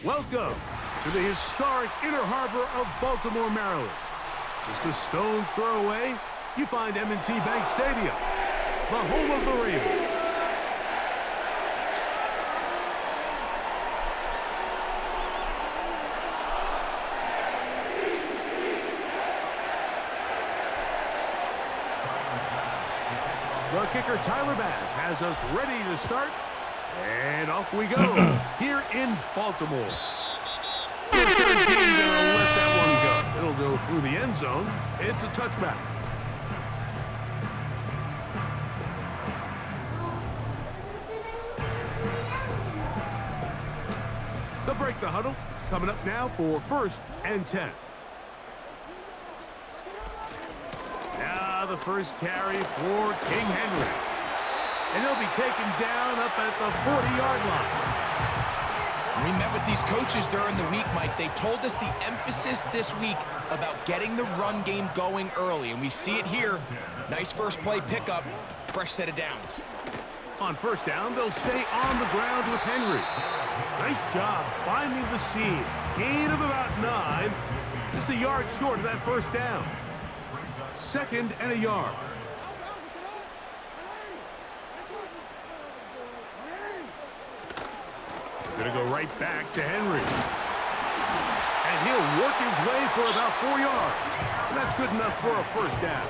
Welcome to the historic Inner Harbor of Baltimore, Maryland. Just a stone's throw away, you find M&T Bank Stadium, the home of the Ravens. The kicker, Tyler Bass, has us ready to start. And off we go here in Baltimore. The third team gonna let that one go. It'll go through the end zone. It's a touchback. They'll break the huddle. Coming up now for 1st and 10. Now the first carry for King Henry. And he'll be taken down up at the 40-yard line. We met with these coaches during the week, Mike. They told us the emphasis this week about getting the run game going early, and we see it here. Nice first play pickup, fresh set of downs. On 1st down, they'll stay on the ground with Henry. Nice job finding the seam. Gain of about 9. Just a yard short of that 1st down. 2nd and a yard. Gonna go right back to Henry. And he'll work his way for about 4 yards. And that's good enough for a 1st down.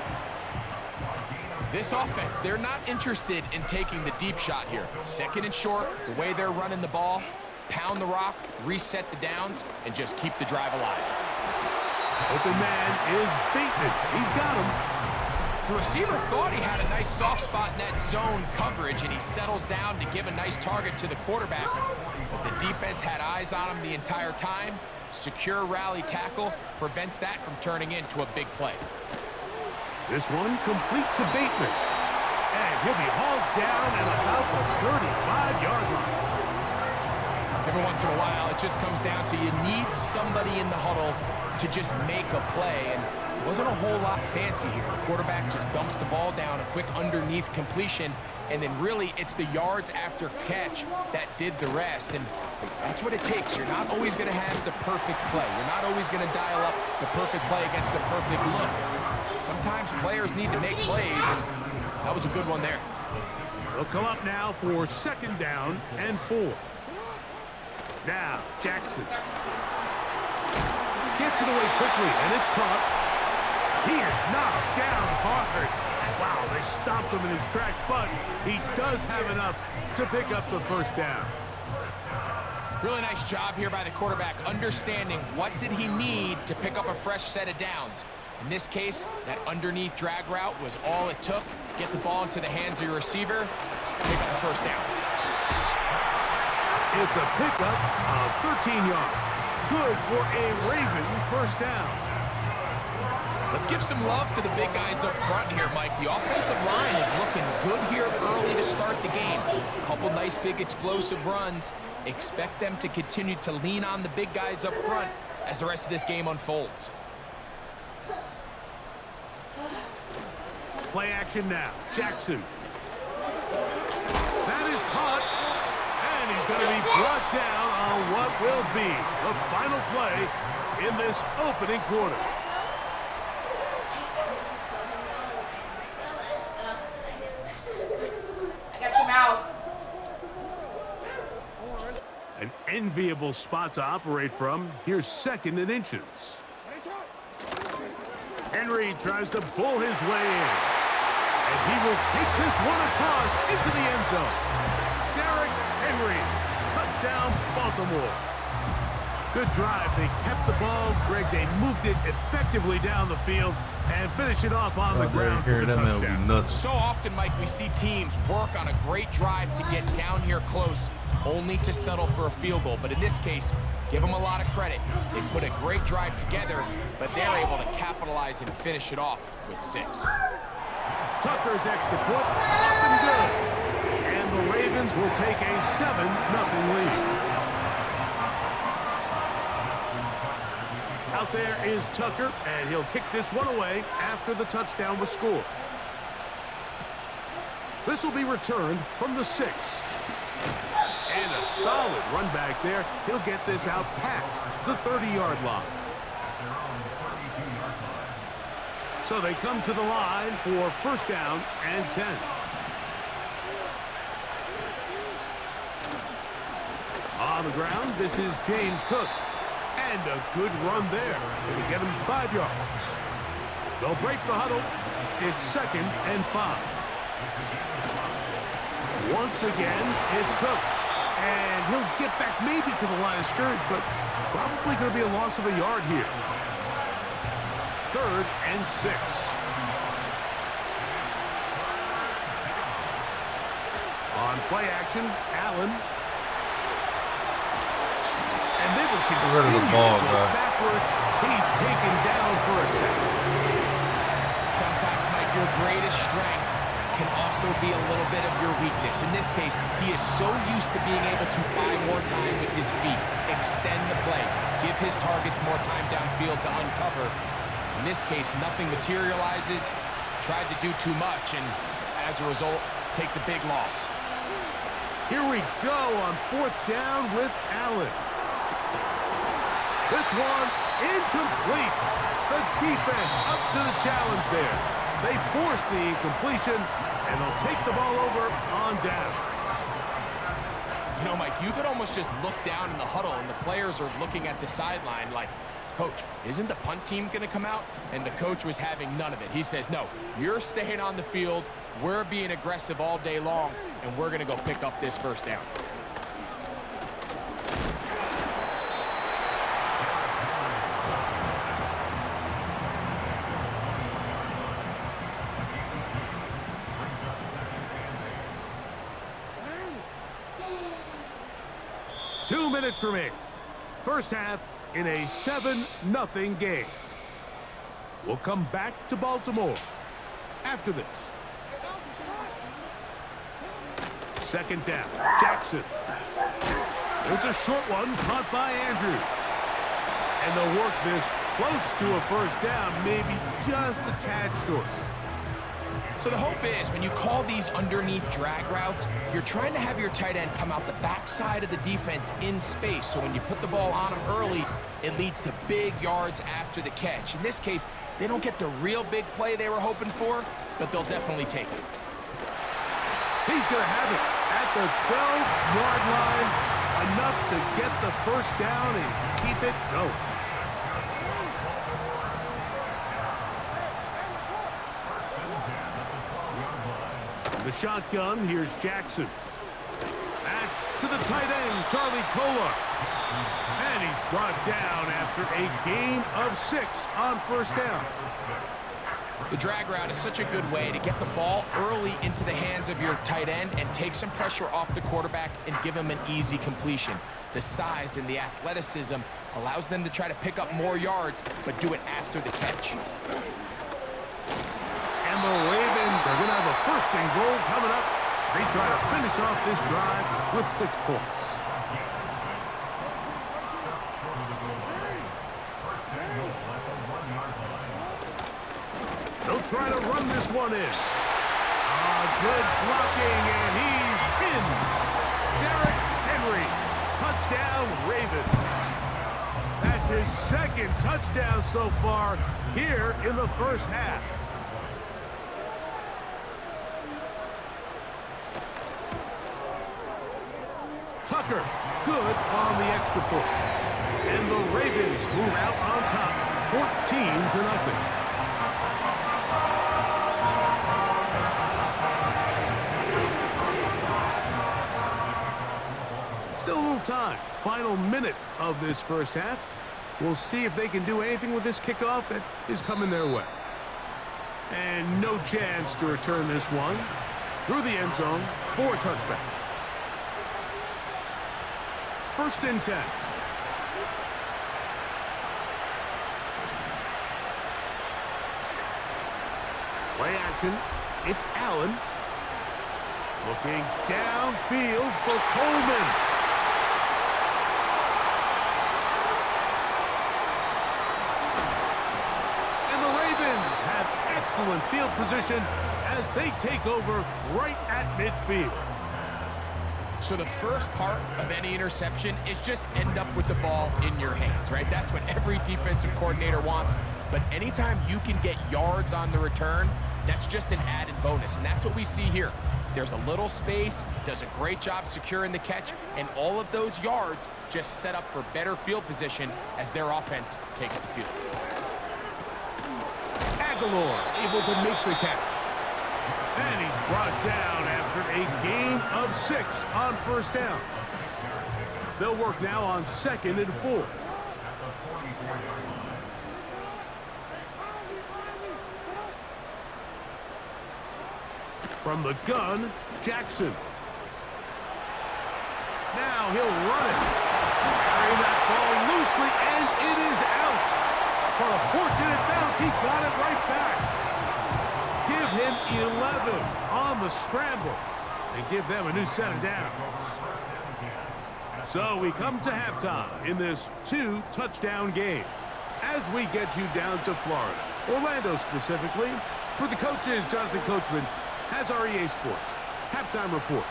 This offense, they're not interested in taking the deep shot here. 2nd and short, the way they're running the ball, pound the rock, reset the downs, and just keep the drive alive. Open man is Bateman. He's got him. The receiver thought he had a nice soft spot in that zone coverage, and he settles down to give a nice target to the quarterback. But the defense had eyes on him the entire time. Secure rally tackle prevents that from turning into a big play. This one complete to Bateman. And he'll be hauled down at about the 35-yard line. Every once in a while, it just comes down to you need somebody in the huddle to just make a play. And it wasn't a whole lot fancy here. The quarterback just dumps the ball down, a quick underneath completion, and then really it's the yards after catch that did the rest. And that's what it takes. You're not always going to have the perfect play. You're not always going to dial up the perfect play against the perfect look. Sometimes players need to make plays, and that was a good one there. They'll come up now for 2nd down and 4. Now, Jackson. Gets it away quickly, and it's caught. He is knocked down hard. Wow, they stopped him in his tracks, but he does have enough to pick up the 1st down. Really nice job here by the quarterback, understanding what did he need to pick up a fresh set of downs. In this case, that underneath drag route was all it took. Get the ball into the hands of your receiver, pick up the 1st down. It's a pickup of 13 yards. Good for a Raven 1st down. Let's give some love to the big guys up front here, Mike. The offensive line is looking good here early to start the game. A couple nice big explosive runs. Expect them to continue to lean on the big guys up front as the rest of this game unfolds. Play action now. Jackson. That is caught. And he's going to be brought down on what will be the final play in this opening quarter. I got your mouth. An enviable spot to operate from. Here's 2nd and inches. Henry tries to bull his way in. And he will take this one across into the end zone. Derrick Henry, touchdown Baltimore. Good drive. They kept the ball. Greg, they moved it effectively down the field and finish it off on the ground for the touchdown. So often, Mike, we see teams work on a great drive to get down here close, only to settle for a field goal. But in this case, give them a lot of credit. They put a great drive together, but they're able to capitalize and finish it off with 6. Tucker's extra point, up and good. And the Ravens will take a 7-0 lead. Out there is Tucker, and he'll kick this one away after the touchdown was scored. This will be returned from the 6. And a solid run back there. He'll get this out past the 30-yard line. So they come to the line for first down and 10. On the ground, this is James Cook. And a good run there. It'll get him 5 yards. They'll break the huddle. It's 2nd and 5. Once again, it's Cook. And he'll get back maybe to the line of scrimmage, but probably going to be a loss of a yard here. 3rd and 6. On play action, Allen. And they will continue to go backwards. He's taken down for a sack. Sometimes, Mike, your greatest strength can also be a little bit of your weakness. In this case, he is so used to being able to buy more time with his feet, extend the play, give his targets more time downfield to uncover. In this case, nothing materializes, tried to do too much, and as a result, takes a big loss. Here we go on 4th down with Allen. This one incomplete. The defense up to the challenge there. They force the incompletion, and they'll take the ball over on down. You know, Mike, you could almost just look down in the huddle, and the players are looking at the sideline like, Coach, isn't the punt team going to come out? And the coach was having none of it. He says, no, you're staying on the field. We're being aggressive all day long, and we're going to go pick up this first down. Two minutes remaining. First half in a 7-0 game. We'll come back to Baltimore after this. 2nd down, Jackson. It's a short one caught by Andrews. And they'll work this close to a first down, maybe just a tad short. So the hope is when you call these underneath drag routes, you're trying to have your tight end come out the backside of the defense in space. So when you put the ball on him early, it leads to big yards after the catch. In this case, they don't get the real big play they were hoping for, but they'll definitely take it. He's going to have it at the 12-yard line, enough to get the first down and keep it going. The shotgun, here's Jackson. That's to the tight end, Charlie Kolar. And he's brought down after a gain of 6 on first down. The drag route is such a good way to get the ball early into the hands of your tight end and take some pressure off the quarterback and give him an easy completion. The size and the athleticism allows them to try to pick up more yards, but do it after the catch. And the Ravens are going to have a 1st and goal coming up. They try to finish off this drive with 6 points. They'll try to run this one in. Good blocking, and he's in. Derrick Henry, touchdown Ravens. That's his 2nd touchdown so far here in the first half. Tucker, good on the extra point. And the Ravens move out on top, 14-0. Still a little time. Final minute of this first half. We'll see if they can do anything with this kickoff that is coming their way. And no chance to return this one through the end zone for a touchback. 1st and 10. Play action. It's Allen. Looking downfield for Coleman. And the Ravens have excellent field position as they take over right at midfield. So the first part of any interception is just end up with the ball in your hands, right? That's what every defensive coordinator wants. But anytime you can get yards on the return, that's just an added bonus. And that's what we see here. There's a little space, does a great job securing the catch, and all of those yards just set up for better field position as their offense takes the field. Aguilar able to make the catch. And he's brought down after a gain of 6 on first down. They'll work now on 2nd and 4. From the gun, Jackson. Now he'll run it. Carry that ball loosely, and it is out. For a fortunate bounce, he got it right back. Give him 11 on the scramble and give them a new set of downs. So we come to halftime in this 2-touchdown game as we get you down to Florida, Orlando specifically. For the coaches, Jonathan Coachman has our EA Sports halftime report.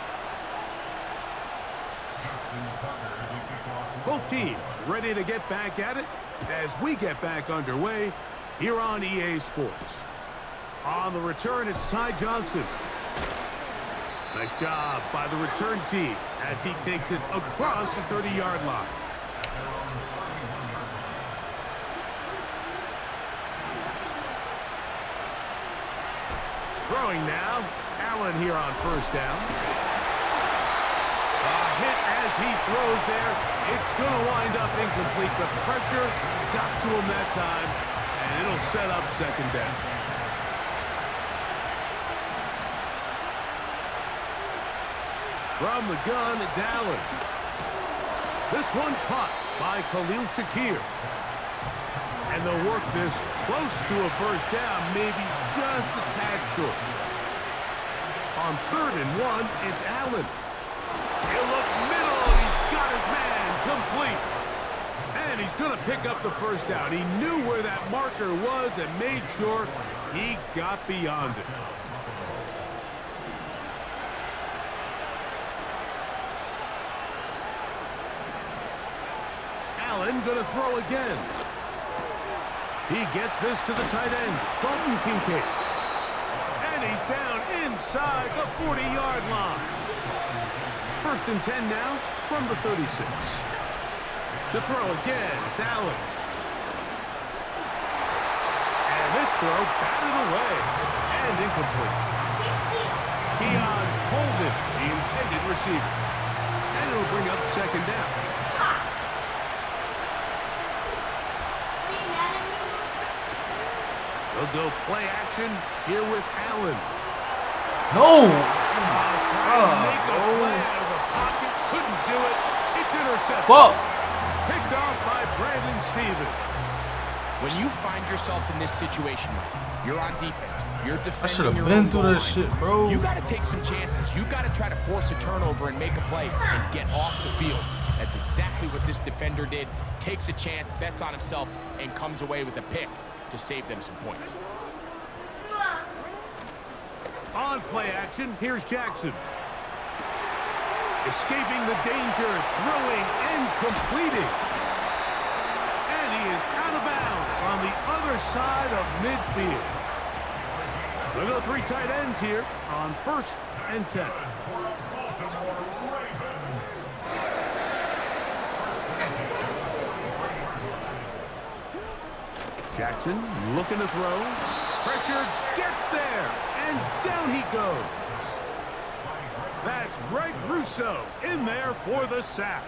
Both teams ready to get back at it as we get back underway here on EA Sports. On the return, it's Ty Johnson. Nice job by the return team as he takes it across the 30-yard line. Throwing now, Allen here on first down. A hit as he throws there. It's going to wind up incomplete. The pressure got to him that time, and it'll set up 2nd down. From the gun, it's Allen. This one caught by Khalil Shakir. And they'll work this close to a first down, maybe just a tad short. On 3rd and 1, it's Allen. He'll look middle, and he's got his man complete. And he's going to pick up the first down. He knew where that marker was and made sure he got beyond it. Allen going to throw again. He gets this to the tight end, Dalton Kincaid. And he's down inside the 40-yard line. 1st and 10 now from the 36. To throw again, it's Allen. And this throw batted away and incomplete. Keon Coleman, the intended receiver. And it'll bring up 2nd down. They'll go play action here with Allen. No! Make a play out of the pocket. Couldn't do it. It's intercepted. Fuck! Picked off by Brandon Stevens. When you find yourself in this situation, Mike, you're on defense, you're I should defending have your been own through goal that line. shit, bro. You got to take some chances. You got to try to force a turnover and make a play and get off the field. That's exactly what this defender did. Takes a chance, bets on himself, and comes away with a pick to save them some points. On play action, here's Jackson. Escaping the danger, throwing and completing. And he is out of bounds on the other side of midfield. We'll go 3 tight ends here on 1st and 10. Jackson looking to throw. Pressure gets there, and down he goes. That's Greg Rousseau in there for the sack.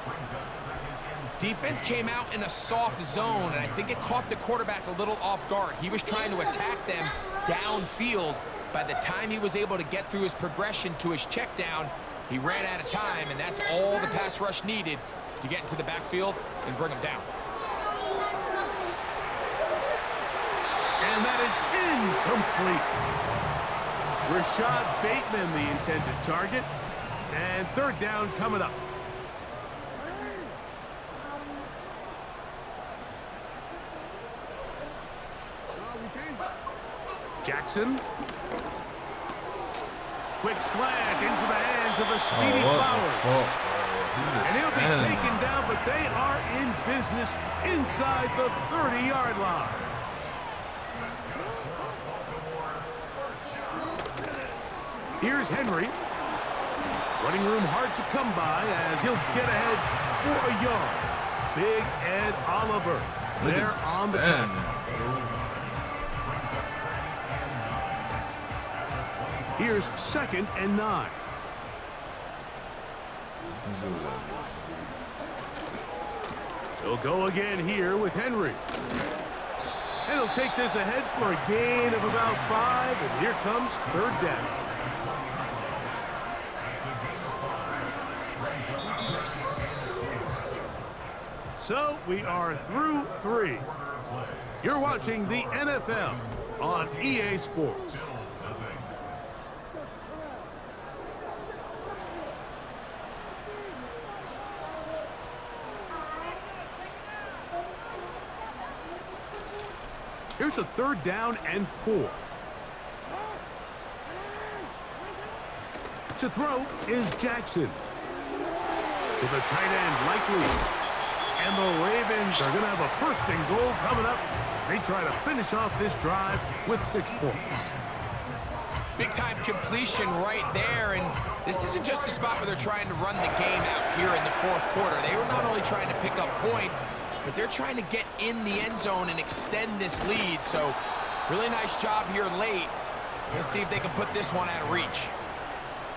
Defense came out in a soft zone, and I think it caught the quarterback a little off guard. He was trying to attack them downfield. By the time he was able to get through his progression to his check down, he ran out of time, and that's all the pass rush needed to get into the backfield and bring him down. And that is incomplete. Rashad Bateman, the intended target. And 3rd down coming up. Jackson. quick slant into the hands of the speedy Flowers. And he'll be taken down, but they are in business inside the 30-yard line. Here's Henry. Running room hard to come by as he'll get ahead for a yard. Big Ed Oliver there on the tackle. Here's 2nd and 9. He'll go again here with Henry. And he'll take this ahead for a gain of about 5, and here comes 3rd down. So we are through 3. You're watching the NFL on EA Sports. Here's a 3rd down and 4. To throw is Jackson. To the tight end, Likely. And the Ravens are going to have a 1st and goal coming up. They try to finish off this drive with 6 points. Big-time completion right there, and this isn't just a spot where they're trying to run the game out here in the 4th quarter. They were not only trying to pick up points, but they're trying to get in the end zone and extend this lead. So, really nice job here late. Let's see if they can put this one out of reach.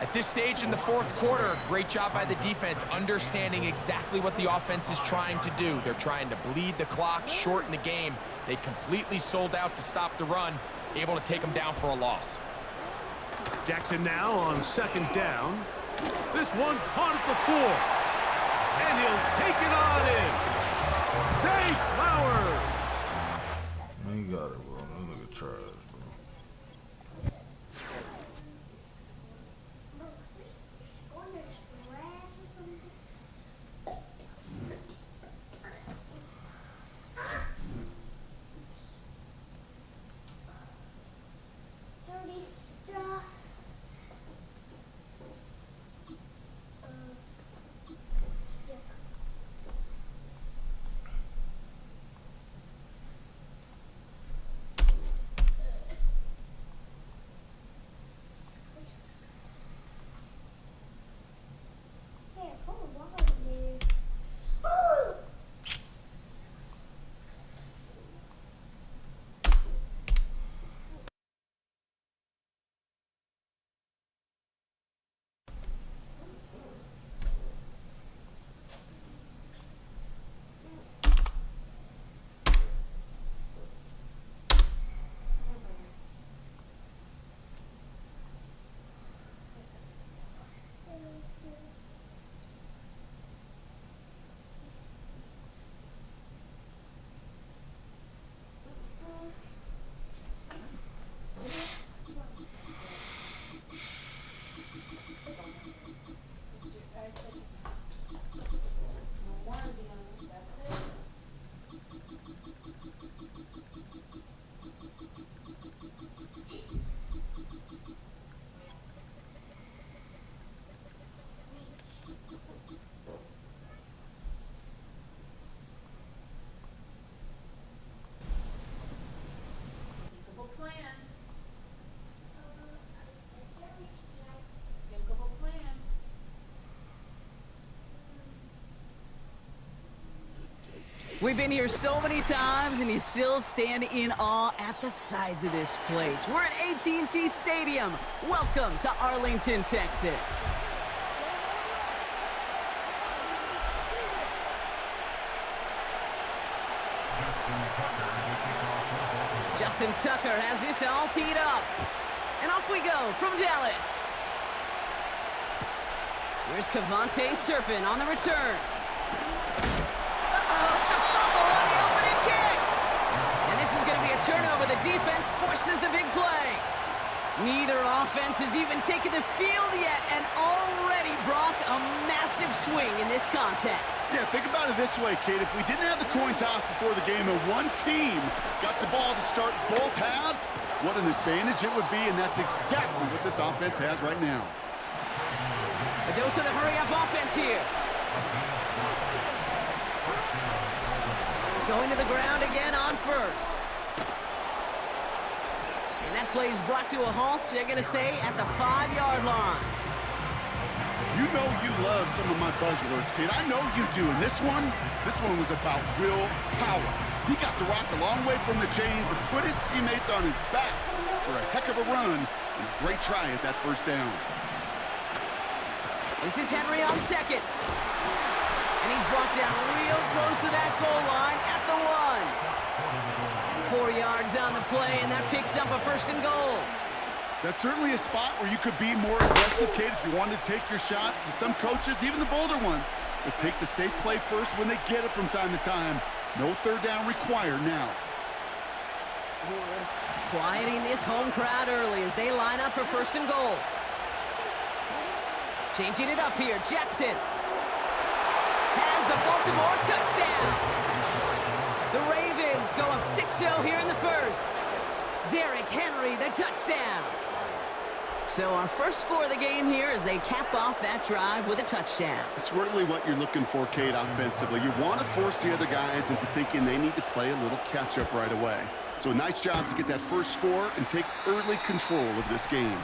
At this stage in the 4th quarter, great job by the defense, understanding exactly what the offense is trying to do. They're trying to bleed the clock, shorten the game. They completely sold out to stop the run, able to take them down for a loss. Jackson now on 2nd down. This one caught at the 4. And he'll take it on in. Zay Flowers. You got it, bro. This nigga trash, bro. We've been here so many times, and you still stand in awe at the size of this place. We're at AT&T Stadium. Welcome to Arlington, Texas. Justin Tucker has this all teed up. And off we go from Dallas. Here's Kevontae Turpin on the return. It's a fumble on the opening kick. And this is going to be a turnover. The defense forces the big play. Neither offense has even taken the field yet, and already Brock a massive swing in this contest. Yeah, think about it this way, kid. If we didn't have the coin toss before the game and one team got the ball to start both halves, what an advantage it would be, and that's exactly what this offense has right now. A dose of the hurry-up offense here. Going to the ground again on first. And that play is brought to a halt, they're going to say, at the 5-yard line. You know you love some of my buzzwords, kid. I know you do. And this one was about real power. He got the rock a long way from the chains and put his teammates on his back for a heck of a run and a great try at that first down. This is Henry on second. And he's brought down real close to that goal line at the 1. 4 yards on the play, and that picks up a 1st and goal. That's certainly a spot where you could be more aggressive, kid, if you wanted to take your shots. And some coaches, even the bolder ones, will take the safe play first when they get it from time to time. No 3rd down required now. Quieting this home crowd early as they line up for 1st and goal. Changing it up here, Jackson has the Baltimore touchdown. The Ravens go up 6-0 here in the 1st. Derrick Henry, the touchdown. So our first score of the game here as they cap off that drive with a touchdown. It's really what you're looking for, Kate, offensively. You want to force the other guys into thinking they need to play a little catch-up right away. So a nice job to get that first score and take early control of this game.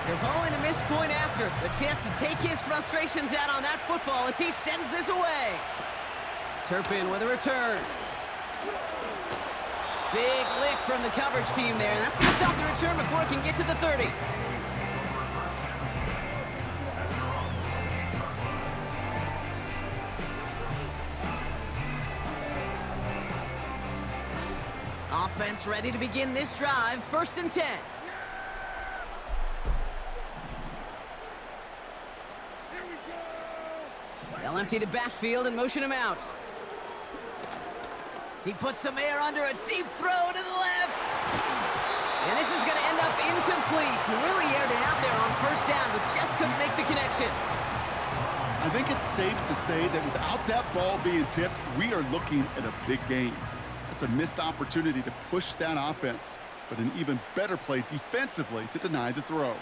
So following the missed point after, the chance to take his frustrations out on that football as he sends this away. Turpin with a return. Big lick from the coverage team there, and that's going to stop the return before it can get to the 30. Offense ready to begin this drive, 1st and 10. They'll empty the backfield and motion him out. He puts some air under a deep throw to the left. And this is going to end up incomplete. He really aired it out there on 1st down, but just couldn't make the connection. I think it's safe to say that without that ball being tipped, we are looking at a big game. It's a missed opportunity to push that offense, but an even better play defensively to deny the throw.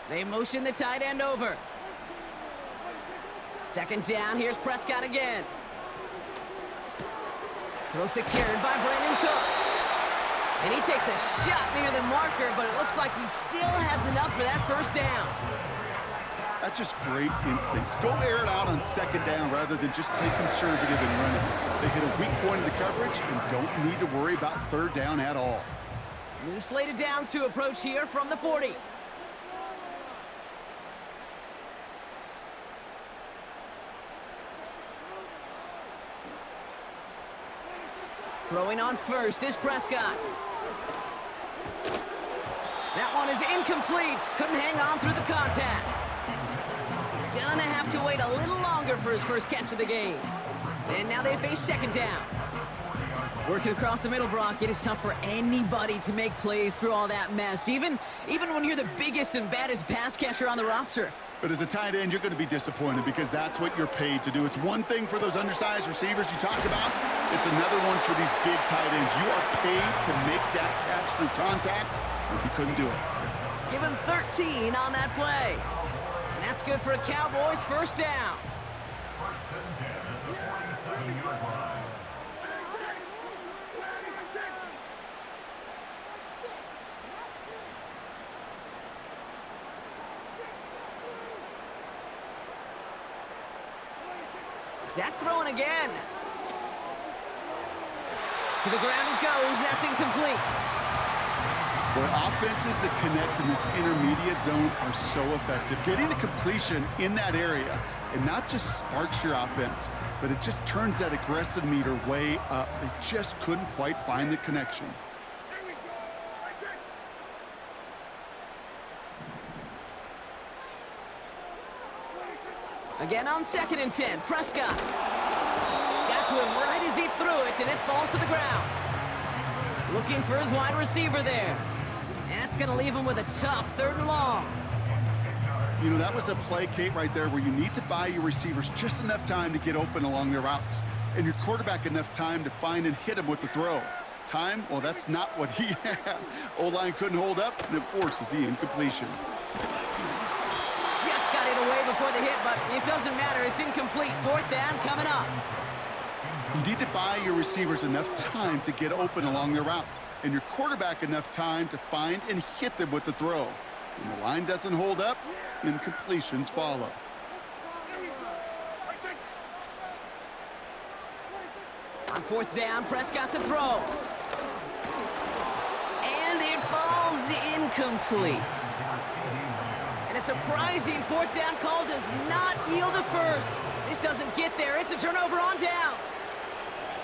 They motion the tight end over. 2nd down, here's Prescott again. Throw secured by Brandon Cooks. And he takes a shot near the marker, but it looks like he still has enough for that 1st down. That's just great instincts. Go air it out on 2nd down rather than just play conservative and run it. They hit a weak point in the coverage and don't need to worry about 3rd down at all. New slated downs to approach here from the 40. Throwing on first is Prescott. That one is incomplete. Couldn't hang on through the contact. Gonna have to wait a little longer for his first catch of the game. And now they face 2nd down. Working across the middle, Brock, it is tough for anybody to make plays through all that mess, even when you're the biggest and baddest pass catcher on the roster. But as a tight end, you're going to be disappointed because that's what you're paid to do. It's one thing for those undersized receivers you talk about. It's another one for these big tight ends. You are paid to make that catch through contact, and he couldn't do it. Give him 13 on that play. And that's good for a Cowboys 1st down. Dak throwing again. To the ground it goes. That's incomplete. Boy, offenses that connect in this intermediate zone are so effective. Getting a completion in that area, it not just sparks your offense, but it just turns that aggressive meter way up. They just couldn't quite find the connection. Again on 2nd and 10, Prescott. Got to him right as he threw it, and it falls to the ground. Looking for his wide receiver there. And that's going to leave him with a tough 3rd and long. You know, that was a play, Kate, right there where you need to buy your receivers just enough time to get open along their routes, and your quarterback enough time to find and hit him with the throw. Time? Well, that's not what he had. O-line couldn't hold up, and it forces the incompletion. Just got it away before the hit, but it doesn't matter. It's incomplete. 4th down coming up. You need to buy your receivers enough time to get open along their routes, and your quarterback enough time to find and hit them with the throw. When the line doesn't hold up, incompletions follow. On 4th down, Prescott's a throw. And it falls incomplete. And a surprising 4th down call does not yield a first. This doesn't get there. It's a turnover on downs.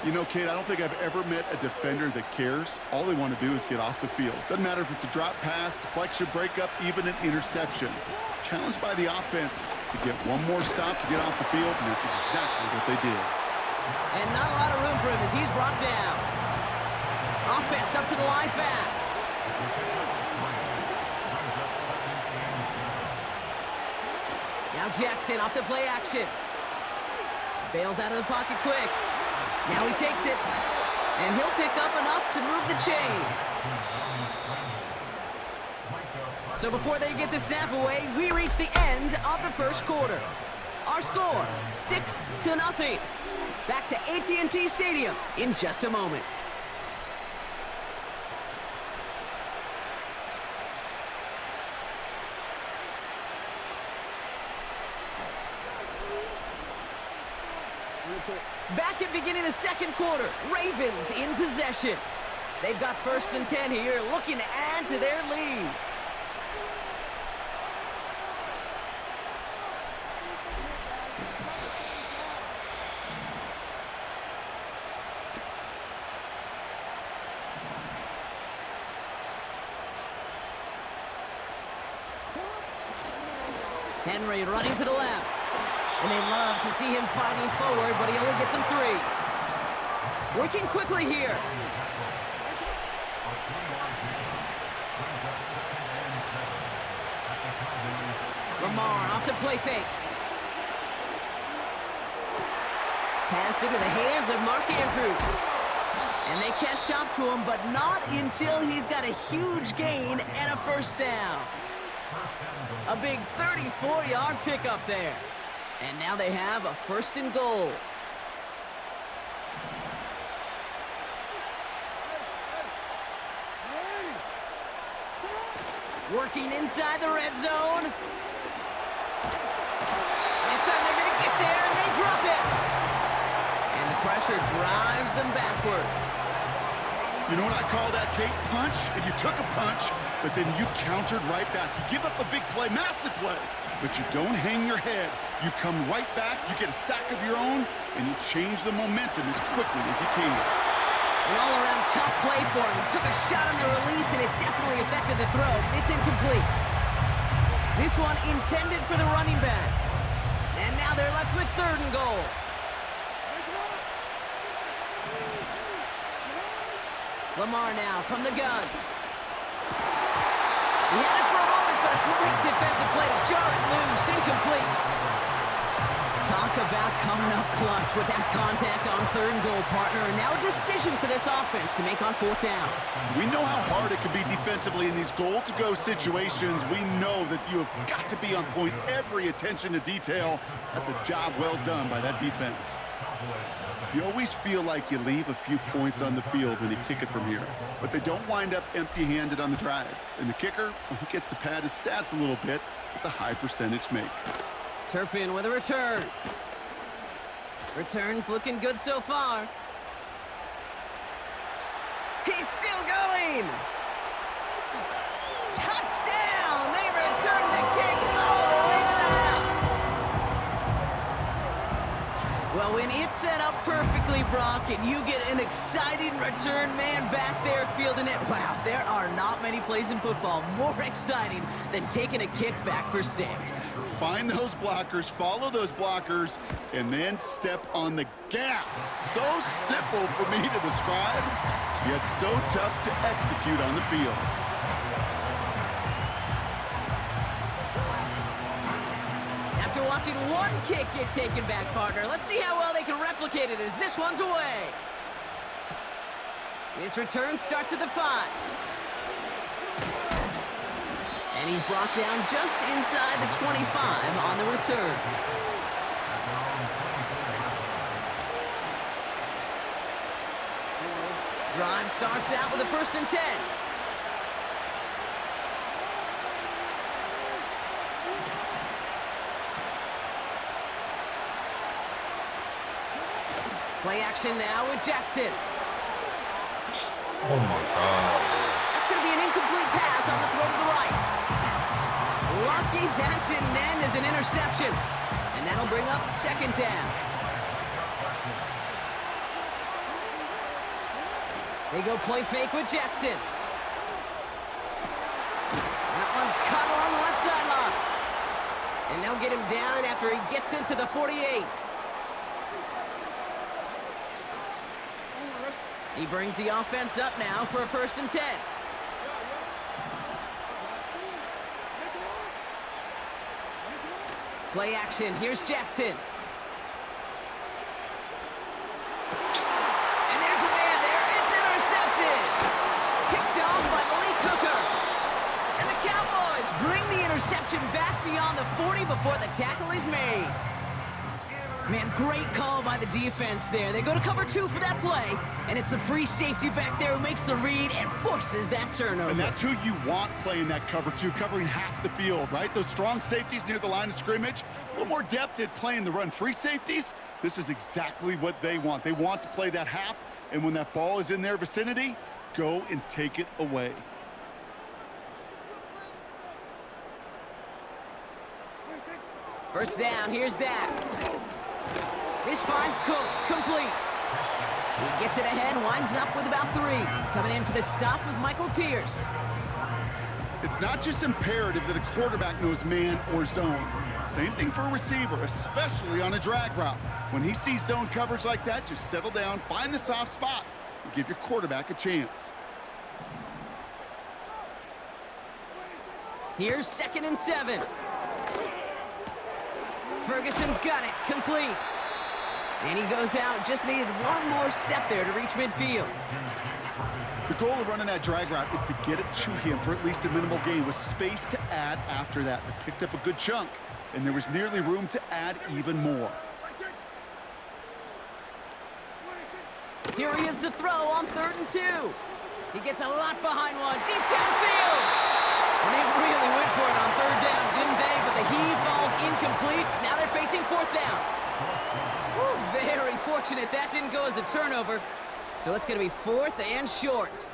You know, Kate, I don't think I've ever met a defender that cares. All they want to do is get off the field. Doesn't matter if it's a drop pass, deflection, breakup, even an interception. Challenged by the offense to get one more stop to get off the field, and that's exactly what they did. And not a lot of room for him as he's brought down. Offense up to the line fast. Now Jackson off the play action. Bails out of the pocket quick. Now he takes it, and he'll pick up enough to move the chains. So before they get the snap away, we reach the end of the 1st quarter. Our score, 6-0. Back to AT&T Stadium in just a moment. Back at beginning of the 2nd quarter, Ravens in possession. They've got 1st and 10 here, looking to add to their lead. Henry running to the left. And they love to see him fighting forward, but he only gets him 3. Working quickly here. Lamar off the play fake. Pass into the hands of Mark Andrews. And they catch up to him, but not until he's got a huge gain and a 1st down. A big 34-yard pickup there. And now they have a 1st and goal. Working inside the red zone. This time they're going to get there, and they drop it. And the pressure drives them backwards. You know what I call that, Kate? Punch, and you took a punch, but then you countered right back. You give up a big play, massive play, but you don't hang your head. You come right back, you get a sack of your own, and you change the momentum as quickly as you can. An all-around tough play for him. He took a shot on the release, and it definitely affected the throw. It's incomplete. This one intended for the running back. And now they're left with 3rd and goal. Lamar now from the gun. He had it for a moment, but a great defensive play to jar it loose. Incomplete. Talk about coming up clutch with that contact on 3rd and goal, partner. And now a decision for this offense to make on 4th down. We know how hard it can be defensively in these goal-to-go situations. We know that you have got to be on point, every attention to detail. That's a job well done by that defense. You always feel like you leave a few points on the field when you kick it from here, but they don't wind up empty-handed on the drive. And the kicker, well, he gets to pad his stats a little bit with a high percentage make. Turpin with a return. Return's looking good so far. He's still going. Touchdown! They return the kick all the way to the house. Well, we When it's set up perfectly, Brock, and you get an exciting return man back there fielding it, wow, there are not many plays in football more exciting than taking a kick back for 6. Find those blockers, follow those blockers, and then step on the gas. So simple for me to describe, yet so tough to execute on the field. After watching one kick get taken back, partner, let's see how well they can replicate it as this one's away. This return starts at the 5. And he's brought down just inside the 25 on the return. Drive starts out with a 1st and 10. Play action now with Jackson. Oh my God. That's going to be an incomplete pass on the throw to the right. Lucky that didn't end as an interception. And that'll bring up 2nd down. They go play fake with Jackson. That one's caught along the left sideline. And they'll get him down after he gets into the 48. He brings the offense up now for a 1st and 10. Play action, here's Jackson. And there's a man there, it's intercepted! Picked off by Malik Hooker. And the Cowboys bring the interception back beyond the 40 before the tackle is made. Man, great call by the defense there. They go to cover 2 for that play, and it's the free safety back there who makes the read and forces that turnover. And that's who you want playing that cover 2, covering half the field, right? Those strong safeties near the line of scrimmage, a little more depth at playing the run. Free safeties, this is exactly what they want. They want to play that half, and when that ball is in their vicinity, go and take it away. First down, here's Dak. This finds Cooks, complete. He gets it ahead, winds up with about 3. Coming in for the stop was Michael Pierce. It's not just imperative that a quarterback knows man or zone. Same thing for a receiver, especially on a drag route. When he sees zone coverage like that, just settle down, find the soft spot, and give your quarterback a chance. Here's 2nd and 7. Ferguson's got it, complete. And he goes out, just needed one more step there to reach midfield. The goal of running that drag route is to get it to him for at least a minimal gain with space to add after that. They picked up a good chunk, and there was nearly room to add even more. Here he is to throw on 3rd and 2. He gets a lot behind one, deep downfield. And they really went for it on 3rd down, didn't they? But the heave falls incomplete. Now they're facing 4th down. Woo, very fortunate that didn't go as a turnover. So it's going to be 4th and short.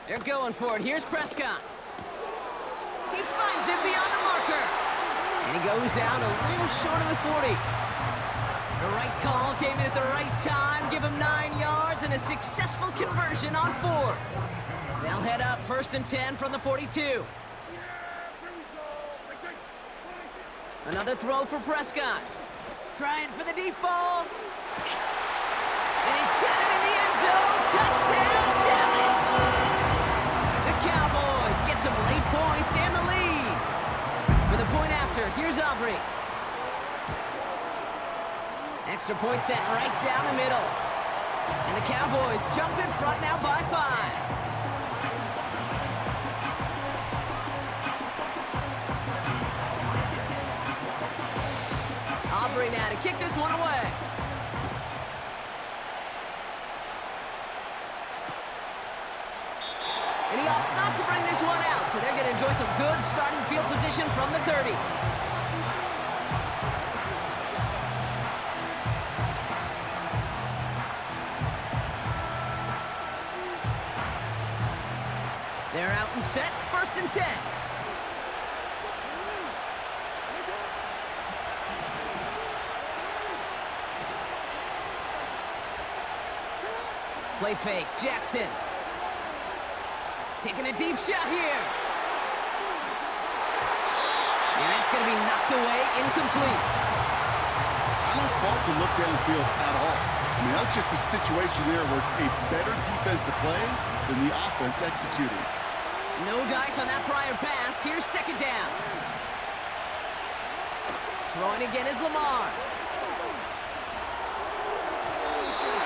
They're going for it. Here's Prescott. He finds him beyond the marker. And he goes out a little short of the 40. The right call came in at the right time. Give him 9 yards and a successful conversion on 4. They'll head up 1st and 10 from the 42. Another throw for Prescott. Trying for the deep ball. And he's got it in the end zone. Touchdown, Dallas! The Cowboys get some late points and the lead. For the point after, here's Aubrey. Extra point set right down the middle. And the Cowboys jump in front now by 5. Aubrey now to kick this one away. And he opts opts not to bring this one out, so they're going to enjoy some good starting field position from the 30. They're out and set, 1st and 10. Play fake, Jackson. Taking a deep shot here. And that's going to be knocked away, incomplete. I don't fault the look downfield at all. I mean, that's just a situation there where it's a better defensive play than the offense executing. No dice on that prior pass. Here's 2nd down. Throwing again is Lamar.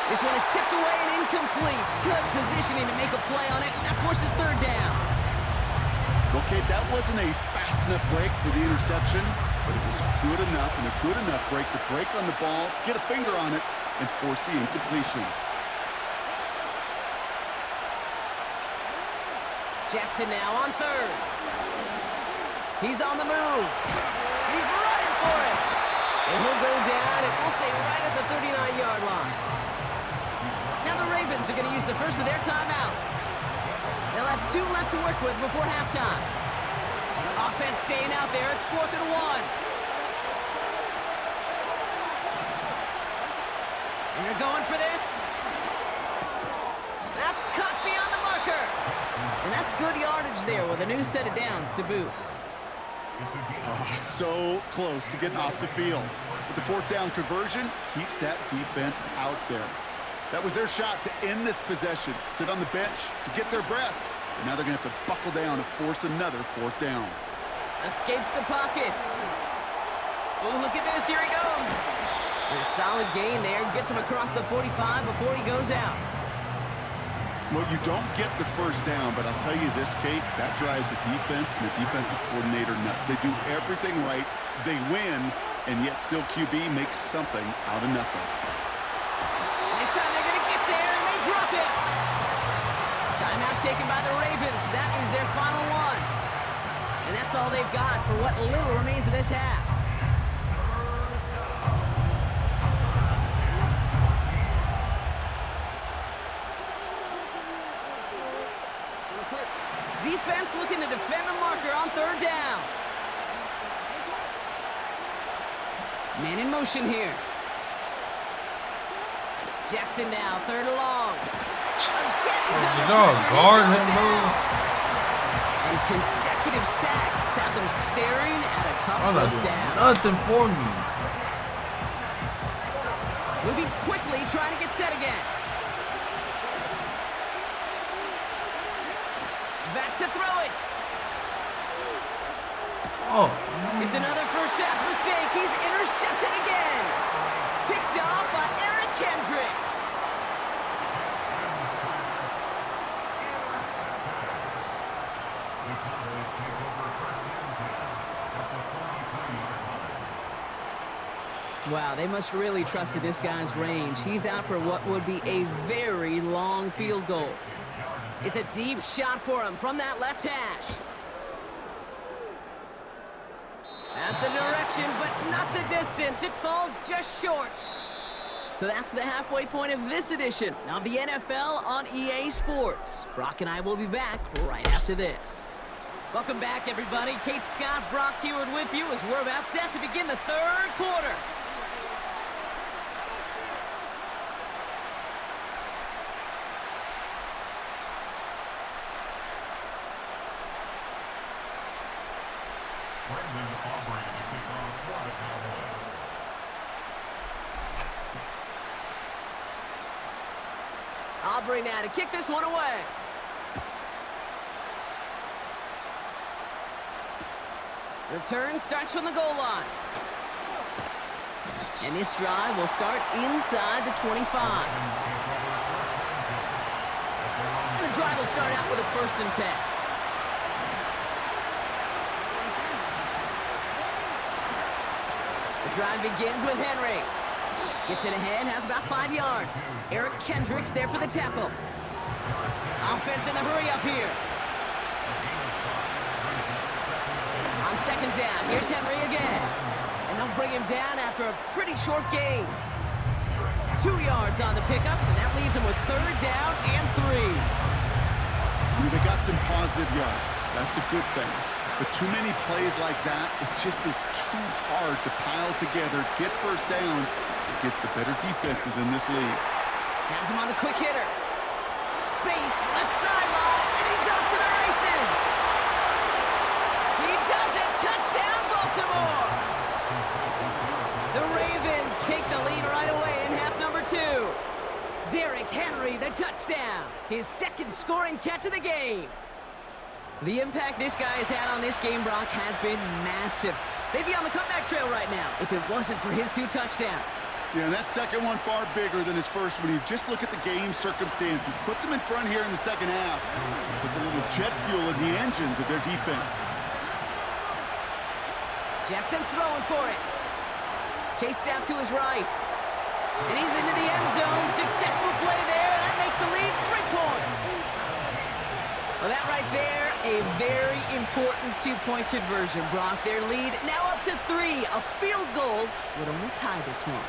This one is tipped away and incomplete. Good positioning to make a play on it. That forces 3rd down. Okay, that wasn't a fast enough break for the interception, but it was good enough and a good enough break to break on the ball, get a finger on it, and force the incompletion. Jackson now on 3rd. He's on the move. He's running for it. And he'll go down, and we'll say right at the 39-yard line. Now the Ravens are going to use the first of their timeouts. They'll have 2 left to work with before halftime. Offense staying out there. It's 4th and 1. And they're going for this. That's caught beyond the marker. And that's good yardage there with a new set of downs to boot. Oh, so close to getting off the field. But the 4th down conversion keeps that defense out there. That was their shot to end this possession, to sit on the bench, to get their breath. And now they're going to have to buckle down to force another 4th down. Escapes the pocket. Oh, look at this. Here he goes. And a solid gain there. Gets him across the 45 before he goes out. Well, you don't get the 1st down, but I'll tell you this, Kate, that drives the defense and the defensive coordinator nuts. They do everything right. They win, and yet still QB makes something out of nothing. This time they're going to get there, and they drop it. Timeout taken by the Ravens. That is their final one. And that's all they've got for what little remains of this half. Defense looking to defend the marker on 3rd down. Man in motion here. Jackson now, 3rd and long. Again, he's under pressure. Guard him, bro. And consecutive sacks have them staring at a tough fourth down. Nothing for me. Moving quickly, trying to get set again. Back to throw it. Oh. It's another first half mistake. He's intercepted again. Picked off by Eric Kendricks. Wow, they must really trusted this guy's range. He's out for what would be a very long field goal. It's a deep shot for him from that left hash. Has the direction, but not the distance. It falls just short. So that's the halfway point of this edition of the NFL on EA Sports. Brock and I will be back right after this. Welcome back, everybody. Kate Scott, Brock Heward with you as we're about set to begin the 3rd quarter. Aubrey now to kick this one away. Return starts from the goal line. And this drive will start inside the 25. And the drive will start out with a 1st and 10. The drive begins with Henry. Gets it ahead, has about 5 yards. Eric Kendricks there for the tackle. Offense in the hurry up here. second down. Here's Henry again. And they'll bring him down after a pretty short gain. 2 yards on the pickup, and that leaves him with third down and 3. They got some positive yards. That's a good thing. But too many plays like that, it just is too hard to pile together, get first downs against the better defenses in this league. Has him on the quick hitter. Space, left sideline, and he's off to the races. He does it. Touchdown, Baltimore. The Ravens take the lead right away in half number 2. Derrick Henry, the touchdown. His second scoring catch of the game. The impact this guy has had on this game, Brock, has been massive. They'd be on the comeback trail right now if it wasn't for his 2 touchdowns. Yeah, and that second one far bigger than his first when you just look at the game circumstances. Puts him in front here in the second half. Puts a little jet fuel in the engines of their defense. Jackson throwing for it. Chased out to his right. And he's into the end zone. Successful play there. That makes the lead 3 points. Well, that right there, a very important 2-point conversion, Brock. Their lead now up to 3. A field goal would only tie this one.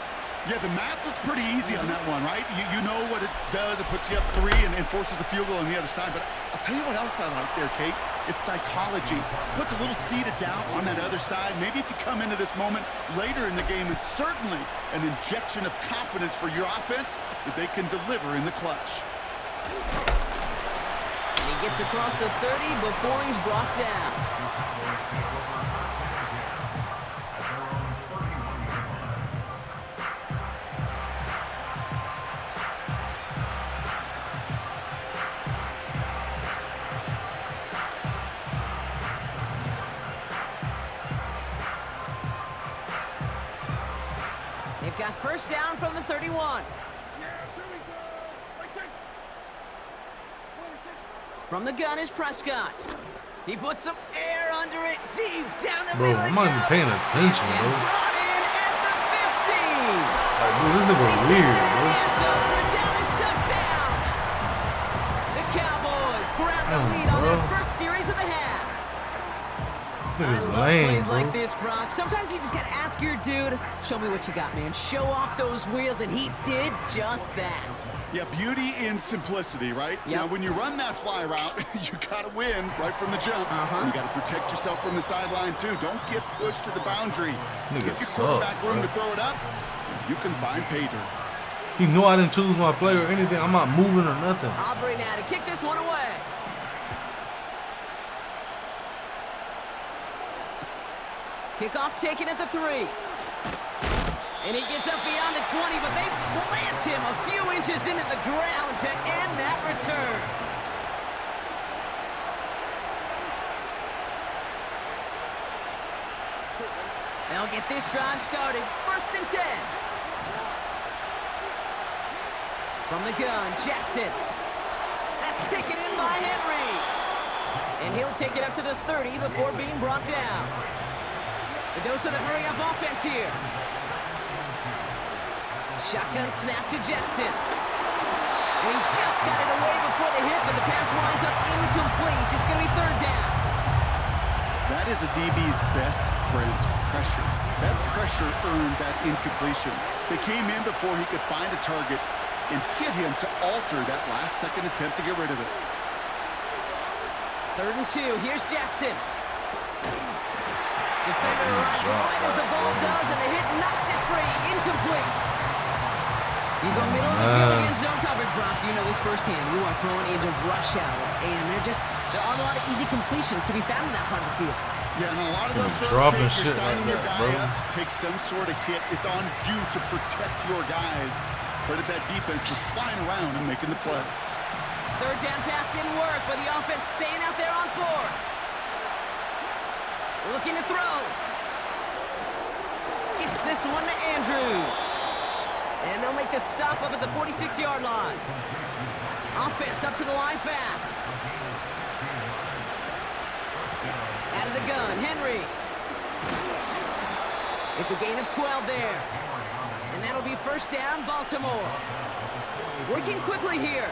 Yeah, the math was pretty easy on that one, right? You know what it does. It puts you up 3 and forces a field goal on the other side. But I'll tell you what else I like there, Kate. It's psychology. Puts a little seed of doubt on that other side. Maybe if you come into this moment later in the game, it's certainly an injection of confidence for your offense that they can deliver in the clutch. And he gets across the 30 before he's brought down. They've got first down from the 31. From the gun is Prescott. He puts some air under it, deep down the middle. I'm not even paying attention, bro. Brought in at the 15. Like, dude, this nigga weird, bro. For a Dallas touchdown. The Cowboys grab the lead on their first series of the half. This nigga's I love lame, plays bro. like this, Brock. Sometimes you just gotta ask your dude, show me what you got, man. Show off those wheels, and he did just that. Yeah, beauty in simplicity, right? Yep. Now, when you run that fly route, you got to win right from the jump. You got to protect yourself from the sideline, too. Don't get pushed to the boundary. Nigga Give your suck, quarterback room bro. to throw it up, you can find pay dirt. He knew I didn't choose my play or anything. I'm not moving or nothing. Aubrey now to kick this one away. Kickoff taken at the 3. And he gets up beyond the 20, but they plant him a few inches into the ground to end that return. They'll get this drive started. First and 10. From the gun, Jackson. That's taken in by Henry. And he'll take it up to the 30 before being brought down. The dose of the hurry-up offense here. Shotgun snap to Jackson. And he just got it away before the hit, but the pass winds up incomplete. It's going to be third down. That is a DB's best friend, pressure. That pressure earned that incompletion. They came in before he could find a target and hit him to alter that last-second attempt to get rid of it. Third and 2. Here's Jackson. Defender arrives right as the ball does, and the hit knocks it free. Incomplete. You go middle of the field against zone coverage, Brock. You know this firsthand. You are throwing into rush hour, and there aren't a lot of easy completions to be found in that part of the field. Yeah, and a lot of those throws, dropping Kate, shit you're signing like your that, guy bro. up to take some sort of hit. It's on you to protect your guys. Credit that defense for flying around and making the play. Third down pass didn't work, but the offense staying out there on 4. Looking to throw. Gets this one to Andrews. And they'll make the stop up at the 46-yard line. Offense up to the line fast. Out of the gun, Henry. It's a gain of 12 there. And that'll be first down, Baltimore. Working quickly here.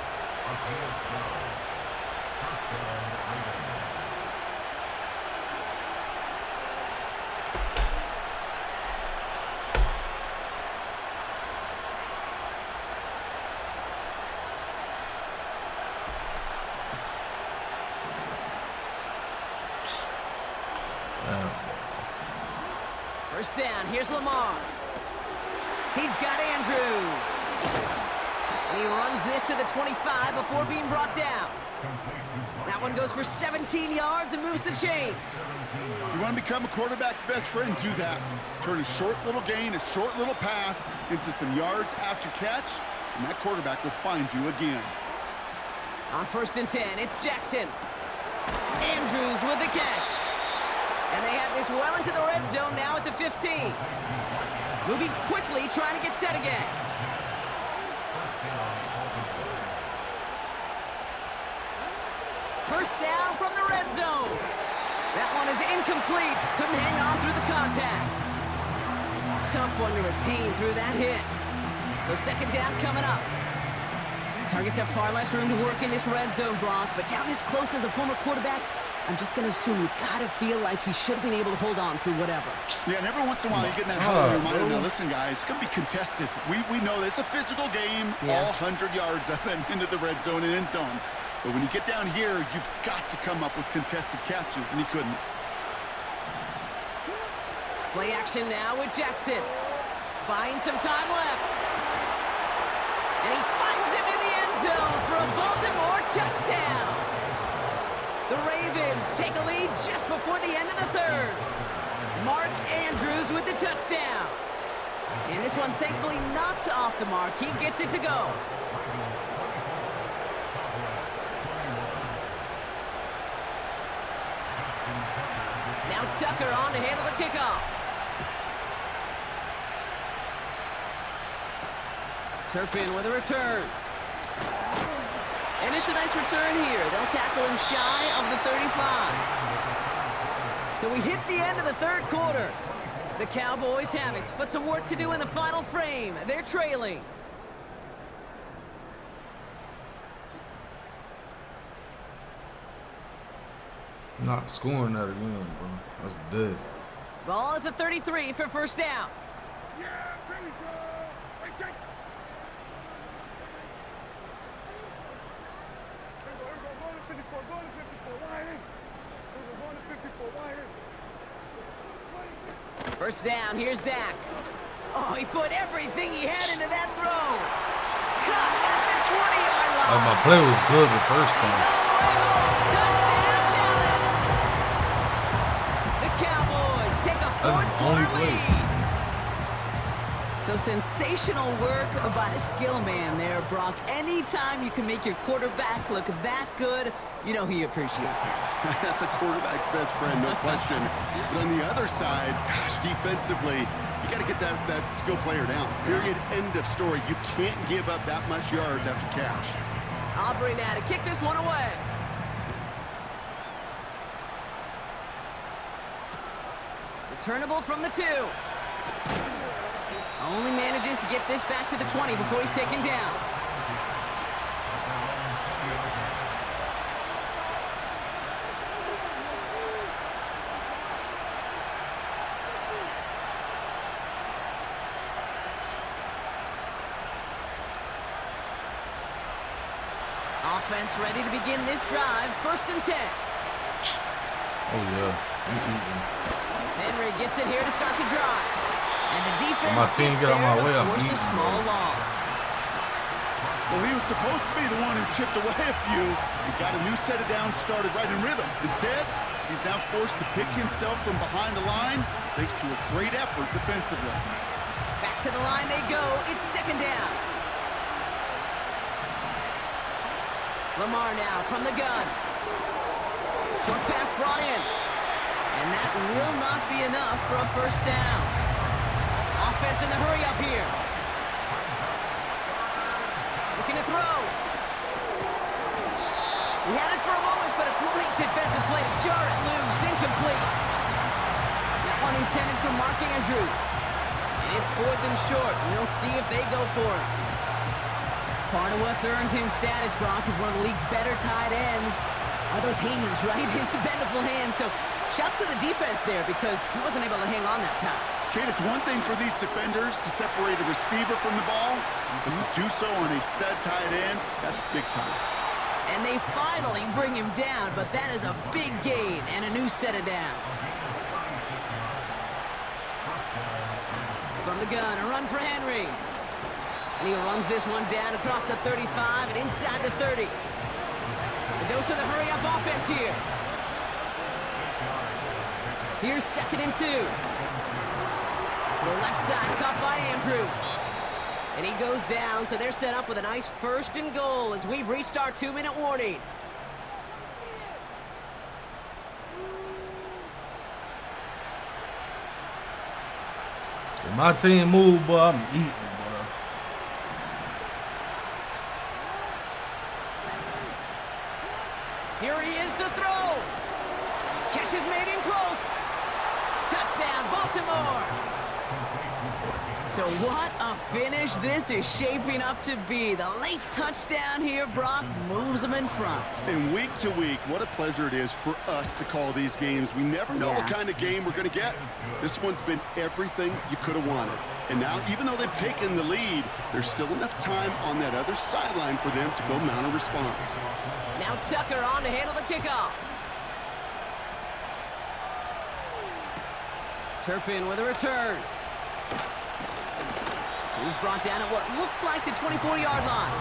First down, here's Lamar. He's got Andrews. And he runs this to the 25 before being brought down. That one goes for 17 yards and moves the chains. You want to become a quarterback's best friend, do that. Turn a short little gain, a short little pass into some yards after catch, and that quarterback will find you again. On 1st and 10, it's Jackson. Andrews with the catch. And they have this well into the red zone now at the 15. Moving quickly, trying to get set again. First down from the red zone. That one is incomplete. Couldn't hang on through the contact. Tough one to retain through that hit. So 2nd down coming up. Targets have far less room to work in this red zone, Brock, but down this close as a former quarterback, I'm just going to assume you got to feel like he should have been able to hold on through whatever. Yeah, and every once in a while you get in that huddle in your mind. Now, listen, guys, it's going to be contested. We know this. It's a physical game, all 100 yards up and into the red zone and end zone. But when you get down here, you've got to come up with contested catches, and he couldn't. Play action now with Jackson. Buying some time left. And he finds him in the end zone for a Baltimore touchdown. The Ravens take a lead just before the end of the 3rd. Mark Andrews with the touchdown. And this one thankfully not off the mark. He gets it to go. Now Tucker on to handle the kickoff. Turpin with a return. And it's a nice return here. They'll tackle him shy of the 35. So we hit the end of the 3rd quarter. The Cowboys have it, but some work to do in the final frame. They're trailing. Not scoring that again, bro. That's dead. Ball at the 33 for 1st down. First down, here's Dak. Oh, he put everything he had into that throw. Caught at the 20-yard line. Oh, my play was good the first time. Touchdown, Dallas. The Cowboys take a 4th-quarter lead. So sensational work by the skill man there, Brock. Anytime you can make your quarterback look that good, you know he appreciates it. That's a quarterback's best friend, no question. But on the other side, gosh, defensively, you got to get that skill player down. Period, end of story. You can't give up that much yards after catch. Aubrey now to kick this one away. Returnable from the 2. Only manages to get this back to the 20 before he's taken down. Offense ready to begin this drive. 1st and 10. Oh, yeah. Henry gets it here to start the drive. And the defense my team gets get on my way, I'm force a eating, small bro. loss. Well, he was supposed to be the one who chipped away a few and got a new set of downs started right in rhythm. Instead, he's now forced to pick himself from behind the line thanks to a great effort defensively. Back to the line they go. It's 2nd down. Lamar now from the gun. Short pass brought in. And that will not be enough for a 1st down. Offense in the hurry up here. Looking to throw. He had it for a moment, but a great defensive play to jar it loose. Incomplete. That one intended for Mark Andrews. And it's 4th and short. We'll see if they go for it. Part of what's earned him status, Brock, is one of the league's better tight ends. Are those hands, right? His dependable hands. So shouts to the defense there because he wasn't able to hang on that time. Kate, it's one thing for these defenders to separate a receiver from the ball, but to do so on a stud tight end, that's big time. And they finally bring him down, but that is a big gain and a new set of downs. From the gun, a run for Henry. And he runs this one down across the 35 and inside the 30. The dose of the hurry-up offense here. Here's 2nd and 2. The left side caught by Andrews. And he goes down, so they're set up with a nice 1st and goal as we've reached our 2-minute warning. If my team move, boy, I'm eating, boy. Here he is to throw. Catch is made in close. Touchdown, Baltimore. So what a finish this is shaping up to be. The late touchdown here, Brock, moves them in front. And week to week, what a pleasure it is for us to call these games. We never know what kind of game we're going to get. This one's been everything you could have wanted. And now, even though they've taken the lead, there's still enough time on that other sideline for them to go mount a response. Now Tucker on to handle the kickoff. Turpin with a return. He's brought down at what looks like the 24-yard line.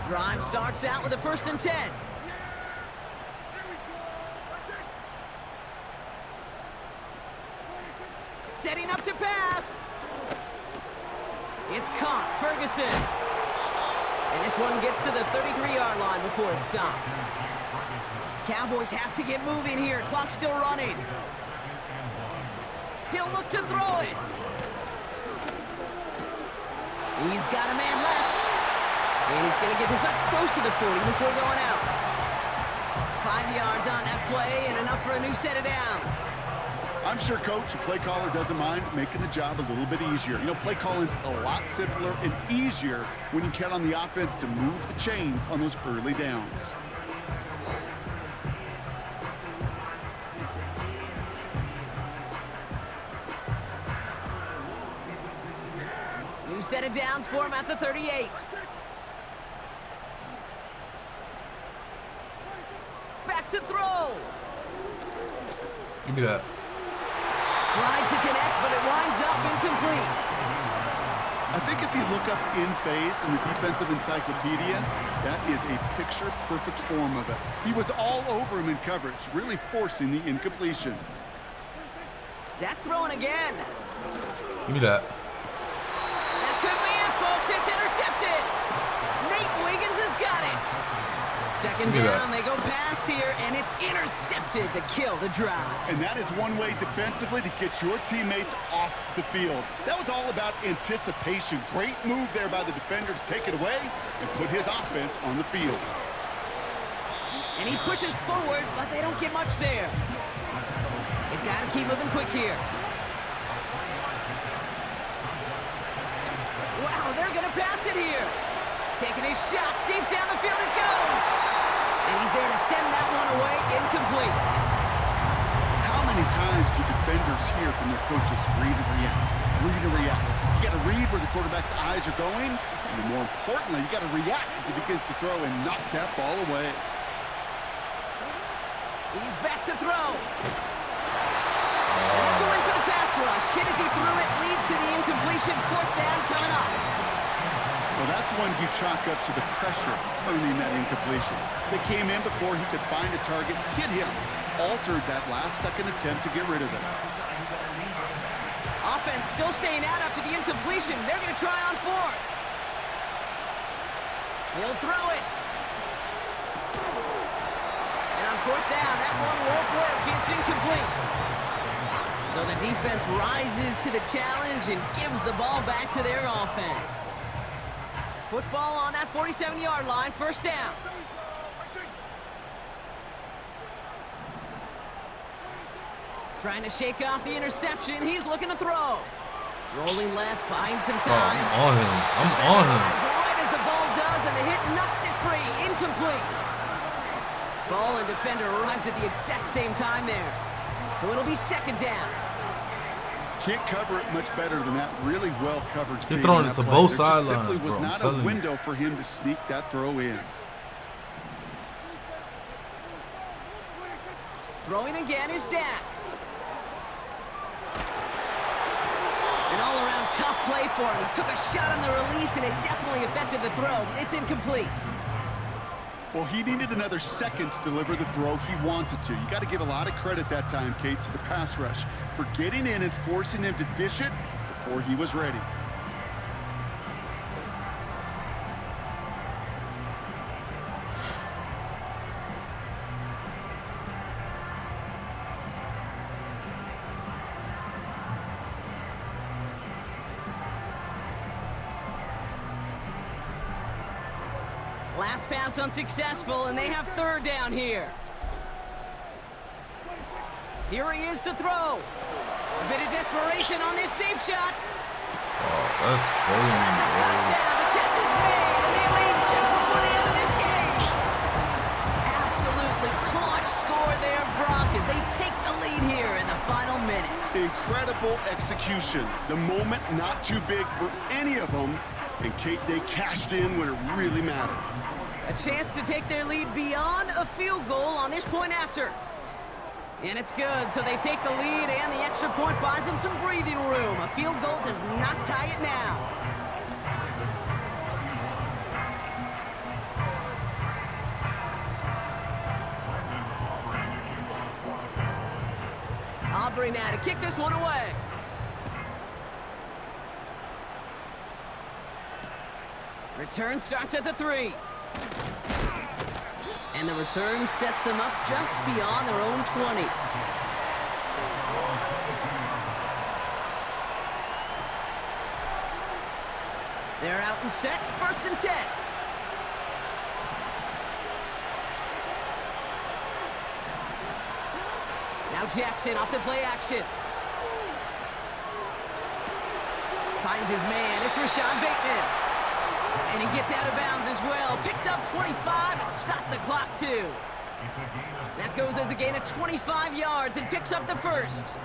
Drive starts out with a 1st and 10. Setting up to pass. It's caught, Ferguson. And this one gets to the 33-yard line before it's stopped. Cowboys have to get moving here. Clock's still running. He'll look to throw it. He's got a man left. And he's going to get this up close to the 40 before going out. 5 yards on that play and enough for a new set of downs. I'm sure coach, a play caller, doesn't mind making the job a little bit easier. You know, play calling's a lot simpler and easier when you count on the offense to move the chains on those early downs. New set of downs for him at the 38. Back to throw. Give me that. Tried to connect, but it winds up incomplete. I think if you look up in phase in the defensive encyclopedia, that is a picture-perfect form of it. He was all over him in coverage, really forcing the incompletion. Dak throwing again. Give me that. That could be it, folks. It's intercepted. Nate Wiggins has got it. 2nd down, they go pass here, and it's intercepted to kill the drive. And that is one way defensively to get your teammates off the field. That was all about anticipation. Great move there by the defender to take it away and put his offense on the field. And he pushes forward, but they don't get much there. They've got to keep moving quick here. Wow, they're going to pass it here. Taking his shot, deep down the field it goes. And he's there to send that one away, incomplete. How many times do defenders hear from their coaches, read and react, read and react? You got to read where the quarterback's eyes are going, and more importantly, you got to react as he begins to throw and knock that ball away. He's back to throw. And that's a win for the pass rush. Hit as he threw it, leads to the incompletion. 4th down coming up. Well, that's one you chalk up to the pressure earning that incompletion. They came in before he could find a target, hit him, altered that last-second attempt to get rid of it. Offense still staying out after the incompletion. They're going to try on 4th. He'll throw it. And on 4th down, that one won't work. It's incomplete. So the defense rises to the challenge and gives the ball back to their offense. Football on that 47-yard line, 1st down. Trying to shake off the interception. He's looking to throw. Rolling left, buying some time. I'm on him. I'm on him. Right as the ball does, and the hit knocks it free. Incomplete. Ball and defender arrived at the exact same time there. So it'll be 2nd down. Can't cover it much better than that. Really well covered. You're throwing it to both sidelines, simply was bro. not a window for him to sneak that throw in. Throwing again is Dak. all-around tough play for him. He took a shot on the release, and it definitely affected the throw. It's incomplete. Well, he needed another second to deliver the throw he wanted to. You got to give a lot of credit that time, Kate, to the pass rush for getting in and forcing him to dish it before he was ready. Last pass unsuccessful, and they have third down here. Here he is to throw. A bit of desperation on this deep shot. Oh, that's crazy. That's a touchdown. The catch is made, and they lead just before the end of this game. Absolutely clutch score there, Brock, as they take the lead here in the final minutes. Incredible execution. The moment not too big for any of them. And Kate, they cashed in when it really mattered. A chance to take their lead beyond a field goal on this point after. And it's good, so they take the lead, and the extra point buys them some breathing room. A field goal does not tie it now. Aubrey now to kick this one away. Return starts at the 3. And the return sets them up just beyond their own 20. They're out and set, 1st and 10. Now Jackson off the play action. Finds his man, it's Rashad Bateman. And he gets out of bounds as well. Picked up 25 and stopped the clock too. That goes as a gain of 25 yards and picks up the first.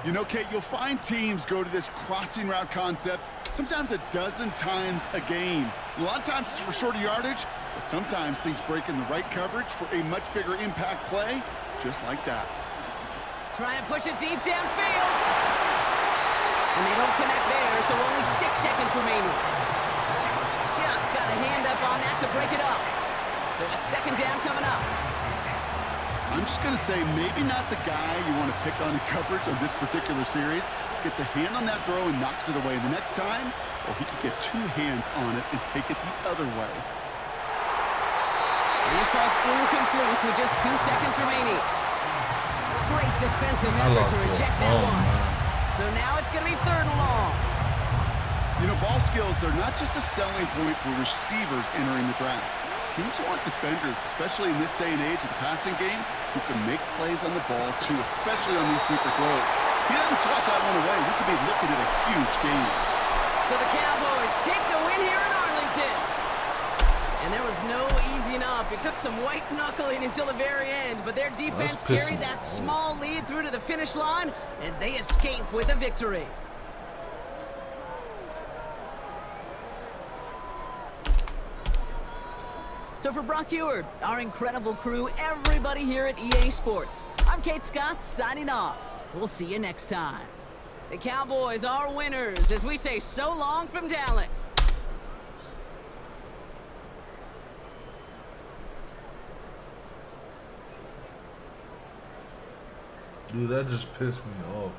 You know, Kate, you'll find teams go to this crossing route concept sometimes a dozen times a game. A lot of times it's for shorter yardage, but sometimes things break in the right coverage for a much bigger impact play, just like that. Try and push it deep downfield. And they don't connect there, so only 6 seconds remaining. Just got a hand up on that to break it up. So it's 2nd down coming up. I'm just going to say maybe not the guy you want to pick on in coverage on this particular series. Gets a hand on that throw and knocks it away. The next time, well, he could get 2 hands on it and take it the other way. And this falls incomplete with just 2 seconds remaining. Great defensive effort to reject that one. So now it's going to be 3rd and long. You know, ball skills are not just a selling point for receivers entering the draft. Teams want defenders, especially in this day and age of the passing game, who can make plays on the ball, too, especially on these deeper throws. He doesn't swat that one away. We could be looking at a huge game. So the Cowboys take the win here in Arlington. And there was no easing up. It took some white knuckling until the very end, but their defense carried that small lead through to the finish line as they escape with a victory. So for Brock Eward, our incredible crew, everybody here at EA Sports, I'm Kate Scott signing off. We'll see you next time. The Cowboys are winners as we say so long from Dallas. Dude, that just pissed me off.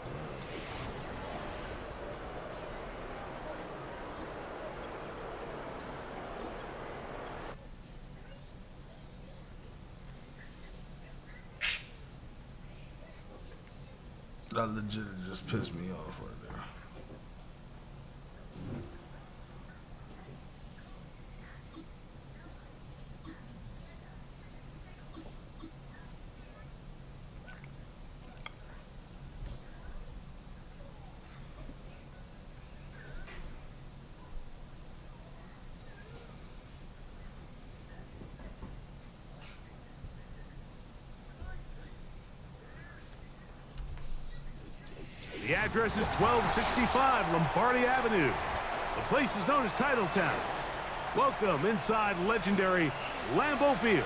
That legit just pissed me off right there. The address is 1265 Lombardi Avenue. The place is known as Titletown. Welcome inside legendary Lambeau Field